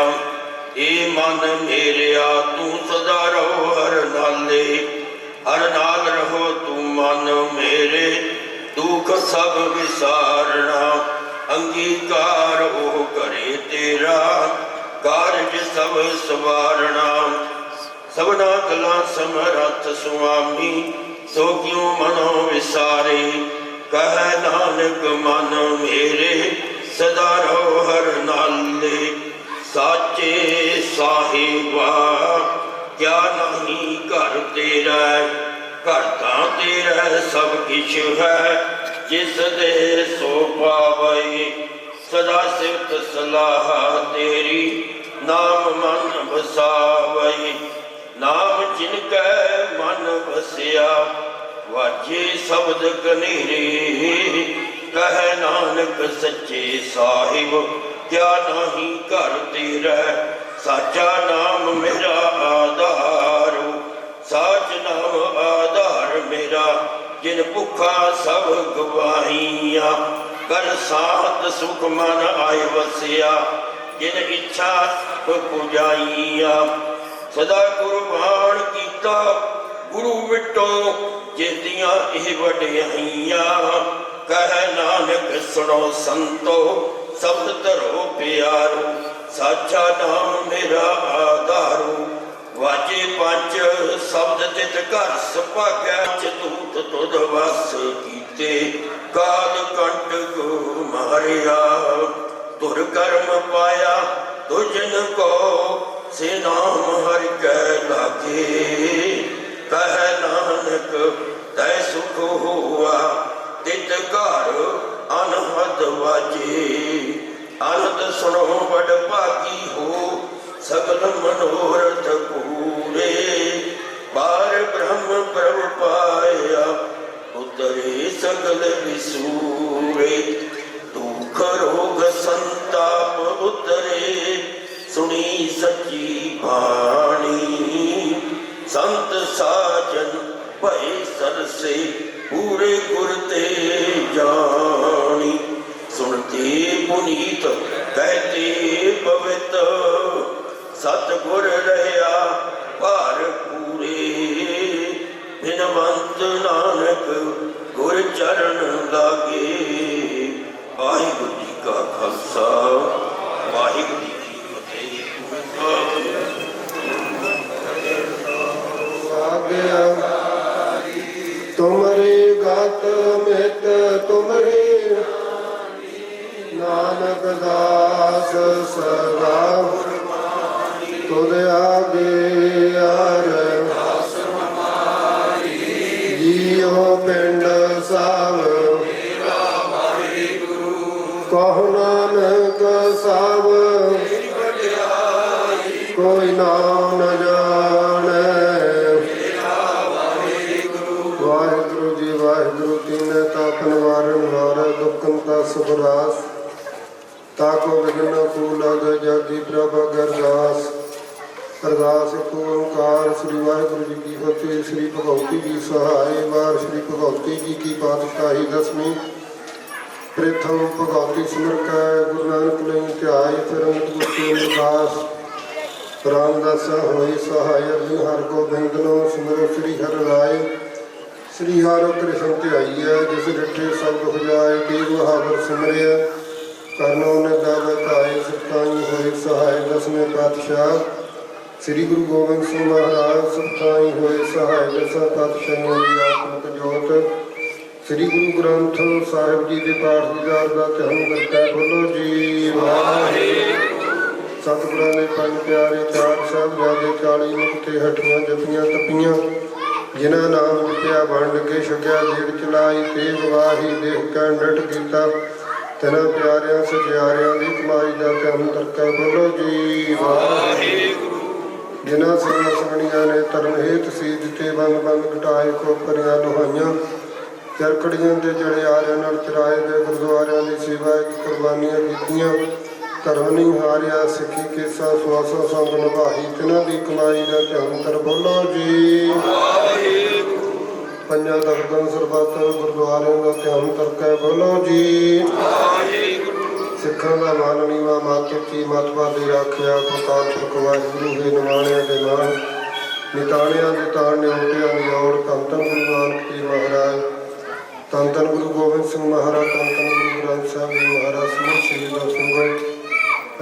Speaker 5: ए मन मेरिया तू सदा रहो हर नाले हर नाल रहो तू मन मेरे दुख सब विसारना। अंगीकार ओ करे तेरा कारज सब सवारना। सबना गला समरथ स्वामी सो क्यों मनो विसारे। कह नानक मन मेरे सदा रहो हर नाले। साचे साहिबा क्या नहीं घर तेरा घर तां तेरा सब किछ है जिस दे सो पावई। सदा सिफत सलाह तेरी नाम मन बसावई। नाम जिनकै मन बसिया वाजे शब्द कनेरे। कह नानक सच्चे साहिब क्या नहीं घर तेरा। साचा नाम मेरा आधार साच नाम आधार मेरा। जिन भुखा सब गवाहिया कर सात सुख मन आय वसिया। जिन इच्छा पुजाइया सदा कुर्बान किया गुरु विटो जिंदियां यह वड्याइया। कह नानक सुनो संतो शब्द धरो प्यारो। साचा नाम मेरा आधारो वाजे पंच शब्द तित घर सुभाग्या। चतूत तुध वस कीते काल कंटक मारिया। तुर कर्म पाया तुझन को से नाम हर कै लागे। कह नानक तै सुख हुआ तित घर अनहद वाजे। आनंद सुनो बड़ भागी हो सगल मनोरथ पूरे। बार ब्रह्म प्रभ पाया उतरे सगल विसूरे। दुख रोग संताप उतरे सुनी सच्ची वाणी। संत साजन भय सरसे पूरे गुर ते जानी। सुनते पुनीत कहते पवित सतगुर रहया भार पूरे। बिनवंत नानक गुर चरण लागे। वाहिगुरु जी का खालसा वाहिगुरु जी की फतेह।
Speaker 6: तुमरे गत मित तुमरे नानक दास सदा तुद आगे यार। जियो पिंड साव कहो नानक साव कोई नाम न जाने। वाहिगुरु जी वाहिगुरु तीन तापन वारण वार दुखंता सुखदास। ताको विघ्न कूलग जगी प्रभ गरदास। अरदास एक ओंकार श्री वाहिगुरु जी की फतेह। श्री भगवती जी सहाय वार श्री भगवती जी की पातशाही दसवीं। प्रथम भगवती सिमर कै गुरु नानक नहीं ध्याय। फिर गुरु दास रामदासा होई सहाय। अर्जुन हर गोबिंद नो सिमरो श्री हर राय। श्री हर कृष्ण ध्याई है जिस डिठे सब दुख जाए। देव बहादुर सिमरिया करनो ने दावत आए। सताई होई सहाय दसवें पातशाह। श्री गुरु गोबिंद सिंह महाराज सताई होए सहाय दसा पातशाहियों की आत्मक जोत। श्री गुरु ग्रंथ साहिब जी के पाठ की जात का ध्यान करके बोलो जी वाहे। ਸਤਿਗੁਰਾਂ ਨੇ ਪੰਜ ਪਿਆਰੇ ਚਾਰ ਸਾਹਿਬਜ਼ਾਦੇ 40 ਮੁਕਤੇ ਹੱਟੀਆਂ ਜਪੀਆਂ ਤਪੀਆਂ ਜਿਨ੍ਹਾਂ ਨਾਮ ਜਪਿਆ ਵੰਡ ਕੇ ਛਕਿਆ ਜੀੜ ਚਲਾਈ ਤੇਗ ਵਾਹੀ ਦੇਖ ਕੇ ਡਟ ਕੀਤਾ ਤਿਨਾਂ ਪਿਆਰਿਆਂ ਸਚਿਆਰਿਆਂ ਦੀ ਕਮਾਈ ਦਾ ਧਿਆਨ ਤਰਕਾ ਬੋਲੋ ਜੀ ਵਾਹਿਗੁਰੂ। ਜਿਨ੍ਹਾਂ ਸਿੰਘਾਂ ਸਿੰਘਣੀਆਂ ਨੇ ਤਰਨ ਹੇਤ ਸੀ ਦਿੱਤੇ ਬੰਦ ਬੰਦ ਘਟਾਏ ਖੋਪਰੀਆਂ ਲੋਹਾਈਆਂ ਚਰਖੜੀਆਂ ਤੇ ਜੜੇ ਆਰਿਆਂ ਨਾਲ ਚਰਾਏ ਦੇ ਗੁਰਦੁਆਰਿਆਂ ਦੀ ਸੇਵਾ ਇੱਕ ਕੁਰਬਾਨੀਆਂ ਕੀਤੀਆਂ ਧਰਮ ਨਹੀਂ ਹਾਰਿਆ ਸਿੱਖੀ ਕੇਸਾ ਸੁਆਸਾ ਸੰਗ ਨਿਭਾਈ ਤਿਨਾਂ ਦੀ ਕਮਾਈ ਦਾ ਧਿਆਨ ਕਰ ਬੋਲੋ ਜੀ ਵਾਹਿਗੁਰੂ। ਪੰਜਾਂ ਦਰਗਾਹਾਂ ਸਰਬੱਤ ਗੁਰਦੁਆਰਿਆਂ ਦਾ ਧਿਆਨ ਤਰਕਾ ਬੋਲੋ ਜੀ ਵਾਹਿਗੁਰੂ। ਸਿੱਖਾਂ ਦਾ ਮਾਨ ਨੀਵਾ ਮੱਤ ਉੱਚੀ ਮਤਬਾ ਦੀ ਰਾਖਿਆ ਪ੍ਰਕਾਸ਼ ਵਾਹਿਗੁਰੂ ਦੇ ਨਿਵਾਣਿਆਂ ਦੇ ਨਾਲ ਨਿਤਾਣਿਆਂ ਦੇ ਤਾਣ ਨਿਉਟਿਆਂ ਦੀ ਔੜ ਧੰਨ ਧੰਨ ਗੁਰੂ ਨਾਨਕ ਜੀ ਮਹਾਰਾਜ ਧੰਨ ਧੰਨ ਗੁਰੂ ਗੋਬਿੰਦ ਸਿੰਘ ਮਹਾਰਾਜ ਧੰਨ ਧੰਨ ਗੁਰੂ ਗ੍ਰੰਥ ਸਾਹਿਬ ਜੀ ਮਹਾਰਾਜ ਸਮੂਹ ਸ਼ਹੀਦਾਂ ਸਿੰਘੋ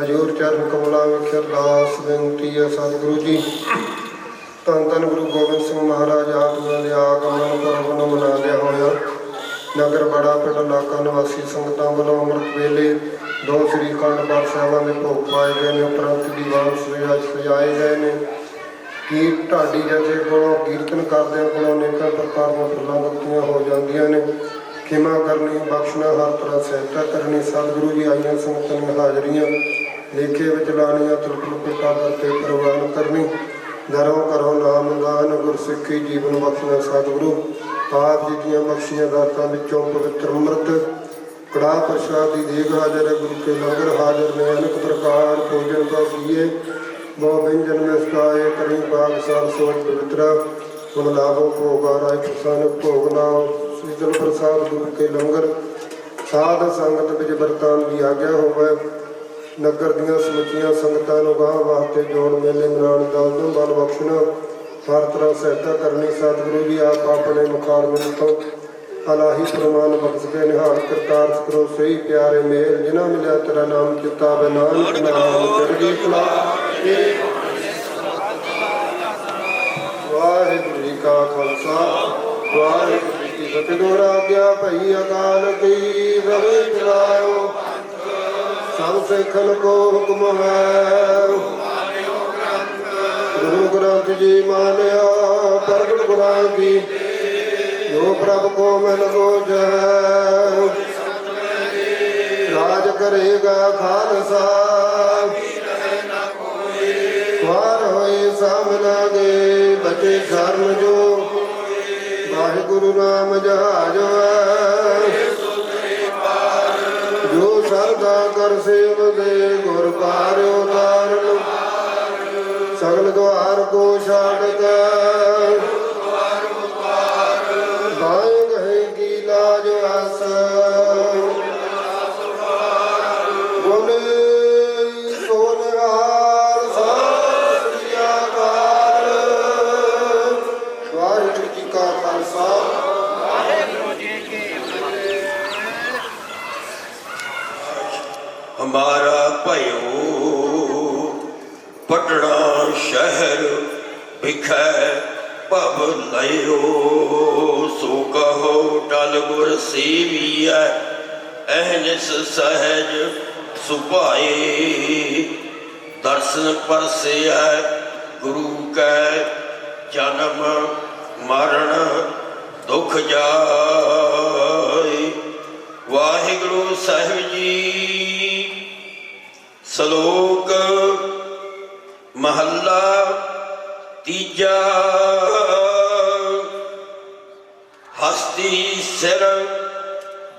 Speaker 6: ਹਜ਼ੂਰ ਚਰਨ ਕਮਲਾਂ ਵਿੱਚ ਅਰਦਾਸ ਬੇਨਤੀ ਹੈ ਸਤਿਗੁਰੂ ਜੀ ਧੰਨ ਧੰਨ ਗੁਰੂ ਗੋਬਿੰਦ ਸਿੰਘ ਮਹਾਰਾਜ ਆਤਮਾ ਦੇ ਆਗਮਨ ਪੁਰਬ ਨੂੰ ਮਨਾ ਲਿਆ ਹੋਇਆ ਨਗਰ ਬੜਾ ਪਿੰਡ ਇਲਾਕਾ ਨਿਵਾਸੀ ਸੰਗਤਾਂ ਵੱਲੋਂ ਅੰਮ੍ਰਿਤ ਵੇਲੇ 2 ਸ੍ਰੀ ਅਖੰਡ ਪਾਠ ਸਾਹਿਬਾਂ ਦੇ ਭੋਗ ਪਾਏ ਗਏ ਨੇ ਉਪਰੰਤ ਦੀਵਾਨ ਸਜਾਏ ਗਏ ਨੇ ਕੀ ਢਾਡੀ ਜਥੇ ਕੋਲੋਂ ਕੀਰਤਨ ਕਰਦਿਆਂ ਕੋਲੋਂ ਅਨੇਕਾਂ ਪ੍ਰਕਾਰ ਦੀਆਂ ਫੁੱਲਾਂ ਬੱਤੀਆਂ ਹੋ ਜਾਂਦੀਆਂ ਨੇ ਖਿਮਾ ਕਰਨੀ ਬਖਸ਼ਣਾ ਹਰ ਤਰ੍ਹਾਂ ਸਹਾਇਤਾ ਕਰਨੀ ਸਤਿਗੁਰੂ ਜੀ ਆਈਆਂ ਸੰਗਤਾਂ ਦੀਆਂ ਹਾਜ਼ਰੀਆਂ ਲੇਖੇ ਵਿੱਚ ਲਾਣੀਆਂ ਤੁਲਕੁਲ ਪਿਤਾ ਤੇ ਪ੍ਰਵਾਨ ਕਰਨੀ ਦਰੋਂ ਕਰੋ ਨਾਮ ਦਾਨ ਗੁਰਸਿੱਖੀ ਜੀਵਨ ਬਖਸ਼ਣਾ ਸਤਿਗੁਰੂ ਆਪ ਜੀ ਦੀਆਂ ਬਖਸ਼ੀਆਂ ਦਾਤਾਂ ਵਿੱਚੋਂ ਪਵਿੱਤਰ ਅੰਮ੍ਰਿਤ ਕੜਾਹ ਪ੍ਰਸ਼ਾਦ ਦੀ ਦੇਗ ਹਾਜ਼ਰ ਹੈ ਗੁਰੂ ਕੇ ਲੰਗਰ ਹਾਜ਼ਰ ਨੇ ਅਨੇਕ ਪ੍ਰਕਾਰ ਭੋਜਨ ਦਾ ਕੀਏ ਬਹੁ व्यंजन में सकाए करी बाग साल सोच पवित्रा गुण लाभो भोग आराय किसान भोग नाम शीतल प्रसाद गुरु के लंगर साध संगत विच बरतान की आग्या होवे नगर दियां समुचियां संगतां नूं गांह वास्ते जोड़ मेले मनाउण दा उदम बल बख्शना हर तरह सहायता करनी सतगुरु जी आप अपने मुखारबिंद तो अलाही प्रमाण बख्श के निहाल करतार करो सही प्यारे मेल जिन्हां मिलिया तेरा नाम चिता बे नानक नाम चढ़गी कला वाहिगुरू जी का खालसा वाहिगुरू जी की फतेह। गुर आज्ञा भई अकाल की रवि चलायो सब सिखन को हुक्म है गुरु ग्रंथ जी मानिया प्रगट गुरां की जो प्रभु को मिल गोज राज करेगा खालसा वार होए सामना दे बचे शरण जो वाहिगुरु नाम जहाज जो सरदा कर सेव दे गुर पार उतारन सगल द्वार को छाड़ कर भाई गए की लाज आस बोले सोनहार साथ श्री अकाल वाहिगुरू जी का खालसा
Speaker 5: हमारा भयो पटना शहर बिखै भव लयो सो कहो टल गुर सेविया अहनिस सहज सुभाए दर्शन परसिया गुरु कै जन्म मरण दुख जाए। वाहिगुरु साहिब जी श्लोक महला तीजा हस्ती सिर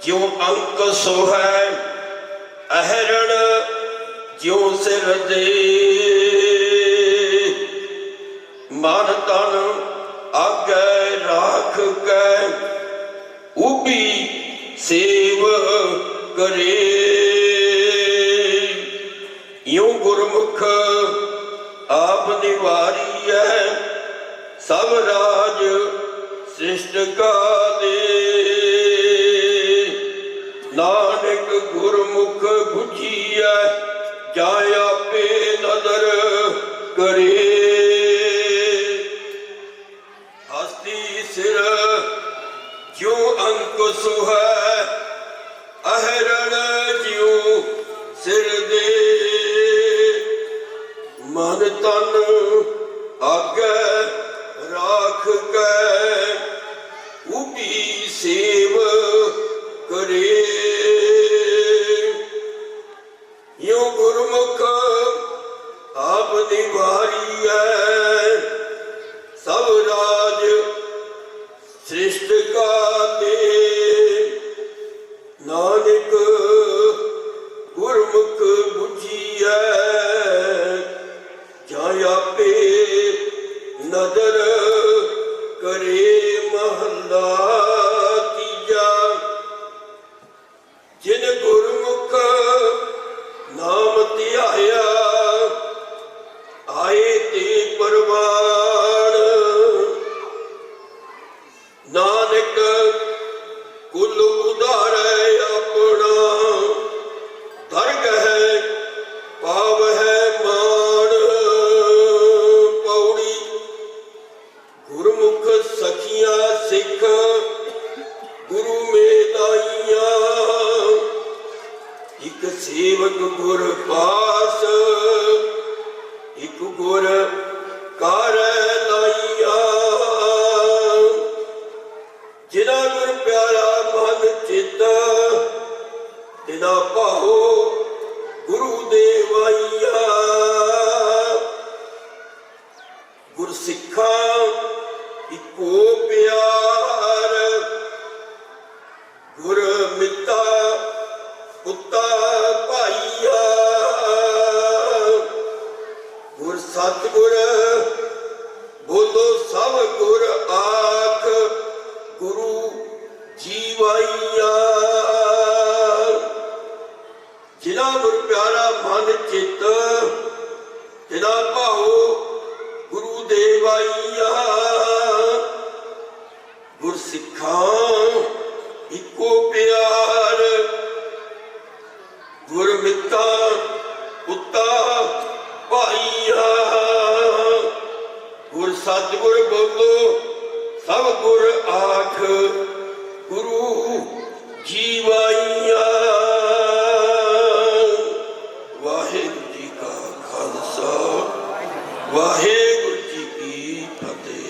Speaker 5: ज्यों अंक सोहै अहरण ज्यों सिर दे मन तन आगे राख कै उबी सेव करे यूं गुरमुख आप निवारी है सब राज सृष्ट का दे नानक गुरमुख बुझिया जाया पे नदर करे हस्ती सिर जो अंक सुहै अहरण ज्यों सिर दे ਨਾਨਕ ਕੁਲ ਉਧਾਰੈ ਆਪਣਾ, ਦਰਗਹਿ ਪਾਵਹਿ ਮਾਣ। ਪੌੜੀ ਗੁਰਮੁਖ ਸਖੀਆਂ ਸਿੱਖ ਗੁਰੂ ਮੇਦਾਈਆਂ, ਇੱਕ ਸੇਵਕ ਗੁਰ ਪਾਸ ਇੱਕ ਗੁਰ ਕਰ ਲਾਈਆਂ। ਜਿਨਾ ਗੁਰ ਪਿਆਰਾ ਮਨ ਚਿਤ, ਤਿਨਾ ਭਾਉ ਗੁਰੂ ਦੇਵਾਈਆ। ਗੁਰ ਸਿੱਖਾਂ ਇੱਕੋ ਪਿਆਰ, ਗੁਰ ਮਿੱਤਾ ਪੁੱਤਾ ਭਾਈਆ। ਗੁਰ ਸਤਿਗੁਰ ਬੋਲੋ ਸਭ ਗੁਰ ਆਖ, ਗੁਰੂ ਜੀਵਾਈਆ। ਜਿਨਾ ਗੁਰ ਪਿਆਰਾ ਮਨ ਚਿਤ, ਤਿਨਾ ਭਾਉ ਗੁਰੂ ਦੇਵਾਈਆ। ਗੁਰ ਸਿੱਖਾਂ ਇੱਕੋ ਪਿਆਰ, ਗੁਰ ਮਿੱਤਾ ਪੁੱਤਾ ਭਾਈਆ। ਗੁਰ ਸਤਿਗੁਰ ਬੋਲੋ ਸਭ ਗੁਰ ਆਖ, ਗੁਰੂ ਜੀਵਾਈਆ। ਵਾਹਿਗੁਰੂ ਜੀ ਕਾ ਖਾਲਸਾ, ਵਾਹਿਗੁਰੂ ਜੀ ਕੀ ਫਤਿਹ।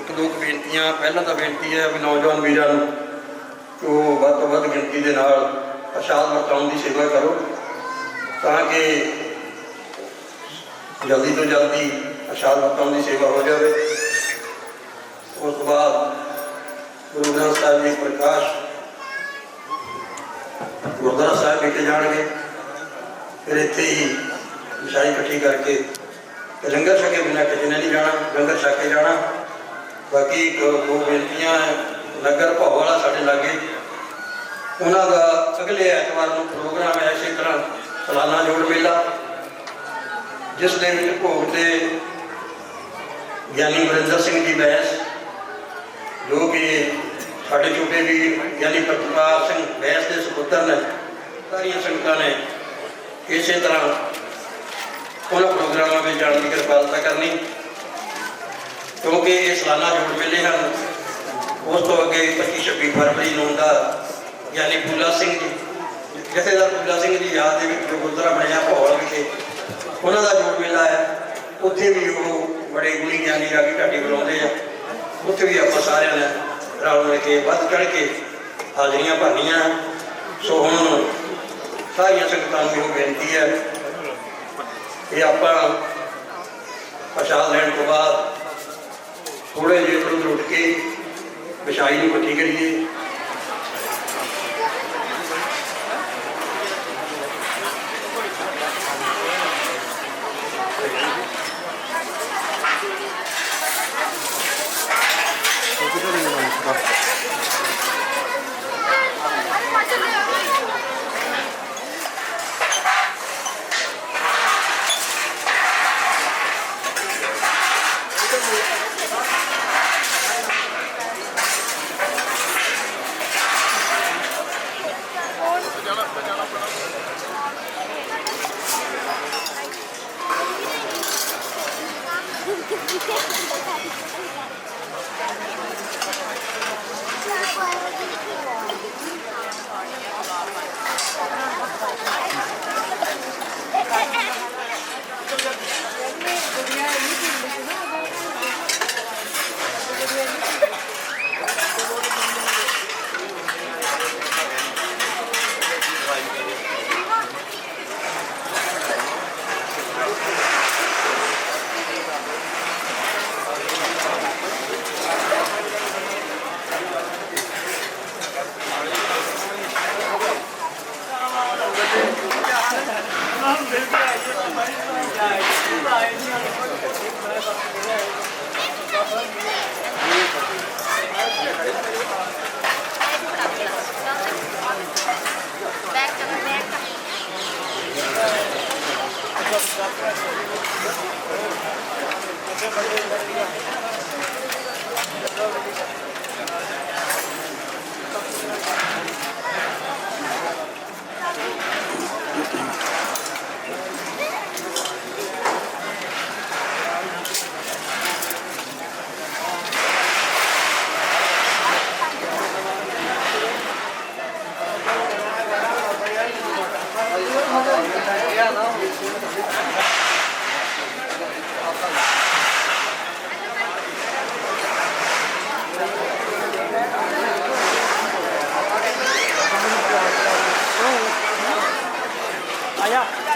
Speaker 4: ਇੱਕ ਦੋ ਕੁ ਬੇਨਤੀਆਂ। ਪਹਿਲਾਂ ਤਾਂ ਬੇਨਤੀ ਹੈ ਵੀ ਨੌਜਵਾਨ ਵੀਰਾਂ ਨੂੰ ਕਿ ਉਹ ਵੱਧ ਤੋਂ ਵੱਧ ਗਿਣਤੀ ਦੇ ਨਾਲ ਪ੍ਰਸ਼ਾਦ ਵਰਤਾਉਣ ਦੀ ਸੇਵਾ ਕਰੋ, ਤਾਂ ਕਿ ਜਲਦੀ ਤੋਂ ਜਲਦੀ ਪ੍ਰਸ਼ਾਦ ਵਰਤਾਉਣ ਦੀ ਸੇਵਾ ਹੋ ਜਾਵੇ। ਉਸ ਤੋਂ ਬਾਅਦ ਗੁਰੂ ਗ੍ਰੰਥ ਸਾਹਿਬ ਜੀ ਪ੍ਰਕਾਸ਼ ਗੁਰਦੁਆਰਾ ਸਾਹਿਬ ਵਿਖੇ ਜਾਣਗੇ। ਫਿਰ ਇੱਥੇ ਹੀ ਮਿਠਾਈ ਇਕੱਠੀ ਕਰਕੇ ਤੇ ਲੰਗਰ ਛਕੇ ਬਿਨਾਂ ਕਿਸੇ ਨੇ ਨਹੀਂ ਜਾਣਾ, ਲੰਗਰ ਛਕ ਕੇ ਜਾਣਾ। ਬਾਕੀ ਇੱਕ ਦੋ ਬੇਨਤੀਆਂ। ਨਗਰ ਭੌ ਵਾਲਾ ਸਾਡੇ ਲਾਗੇ, ਉਹਨਾਂ ਦਾ ਅਗਲੇ ਐਤਵਾਰ ਨੂੰ ਪ੍ਰੋਗਰਾਮ ਹੈ ਇਸੇ ਤਰ੍ਹਾਂ ਸਾਲਾਨਾ ਜੋੜ ਮੇਲਾ, ਜਿਸ ਦੇ ਵਿੱਚ ਭੋਗ ਤੇ ਗਿਆਨੀ ਵਰਿੰਦਰ ਸਿੰਘ ਜੀ ਬੈਂਸ, ਜੋ ਕਿ ਸਾਡੇ ਛੋਟੇ ਵੀਰ ਗਿਆਨੀ ਪ੍ਰਤਾਪ ਸਿੰਘ ਬੈਂਸ ਦੇ ਸਪੁੱਤਰ ਨੇ, ਸਾਰੀਆਂ ਸੰਗਤਾਂ ਨੇ ਇਸੇ ਤਰ੍ਹਾਂ ਉਹਨਾਂ ਪ੍ਰੋਗਰਾਮਾਂ ਵਿੱਚ ਜਾਣ ਦੀ ਕਿਰਪਾਲਤਾ ਕਰਨੀ, ਕਿਉਂਕਿ ਇਹ ਸਾਲਾਨਾ ਜੋੜ ਮੇਲੇ ਹਨ। ਉਸ ਤੋਂ ਅੱਗੇ 25-26 ਫਰਵਰੀ ਨੂੰ ਦਾ ਗਿਆਨੀ ਫੂਲਾ ਸਿੰਘ ਜੀ, ਜਥੇਦਾਰ ਫੂਲਾ ਸਿੰਘ ਦੀ ਯਾਦ ਦੇ ਵਿੱਚ ਗੁਰਦੁਆਰਾ ਬਣਿਆ ਭੌਲ ਵਿਖੇ, ਉਹਨਾਂ ਦਾ ਜੋੜ ਮੇਲਾ ਹੈ। ਉੱਥੇ ਵੀ ਉਹ ਬੜੇ ਗੁਣੀ ਗਿਆਨੀ ਰਾਗੀ ਢਾਡੀ ਬੁਲਾਉਂਦੇ ਆ। ਉੱਥੇ ਵੀ ਆਪਾਂ ਸਾਰਿਆਂ ਨੇ ਰਲ ਮਿਲ ਕੇ ਵੱਧ ਚੜ੍ਹ ਕੇ ਹਾਜ਼ਰੀਆਂ ਭਰਨੀਆਂ। ਸੋ ਹੁਣ ਸਾਰੀਆਂ ਸੰਗਤਾਂ ਨੂੰ ਇਹ ਬੇਨਤੀ ਹੈ ਕਿ ਆਪਾਂ ਪ੍ਰਸ਼ਾਦ ਲੈਣ ਤੋਂ ਬਾਅਦ ਥੋੜ੍ਹੇ ਜਿਹੇ ਇੱਧਰ ਉੱਧਰ ਉੱਠ ਕੇ ਵਿਛਾਈ ਨੂੰ ਇਕੱਠੀ ਕਰੀਏ।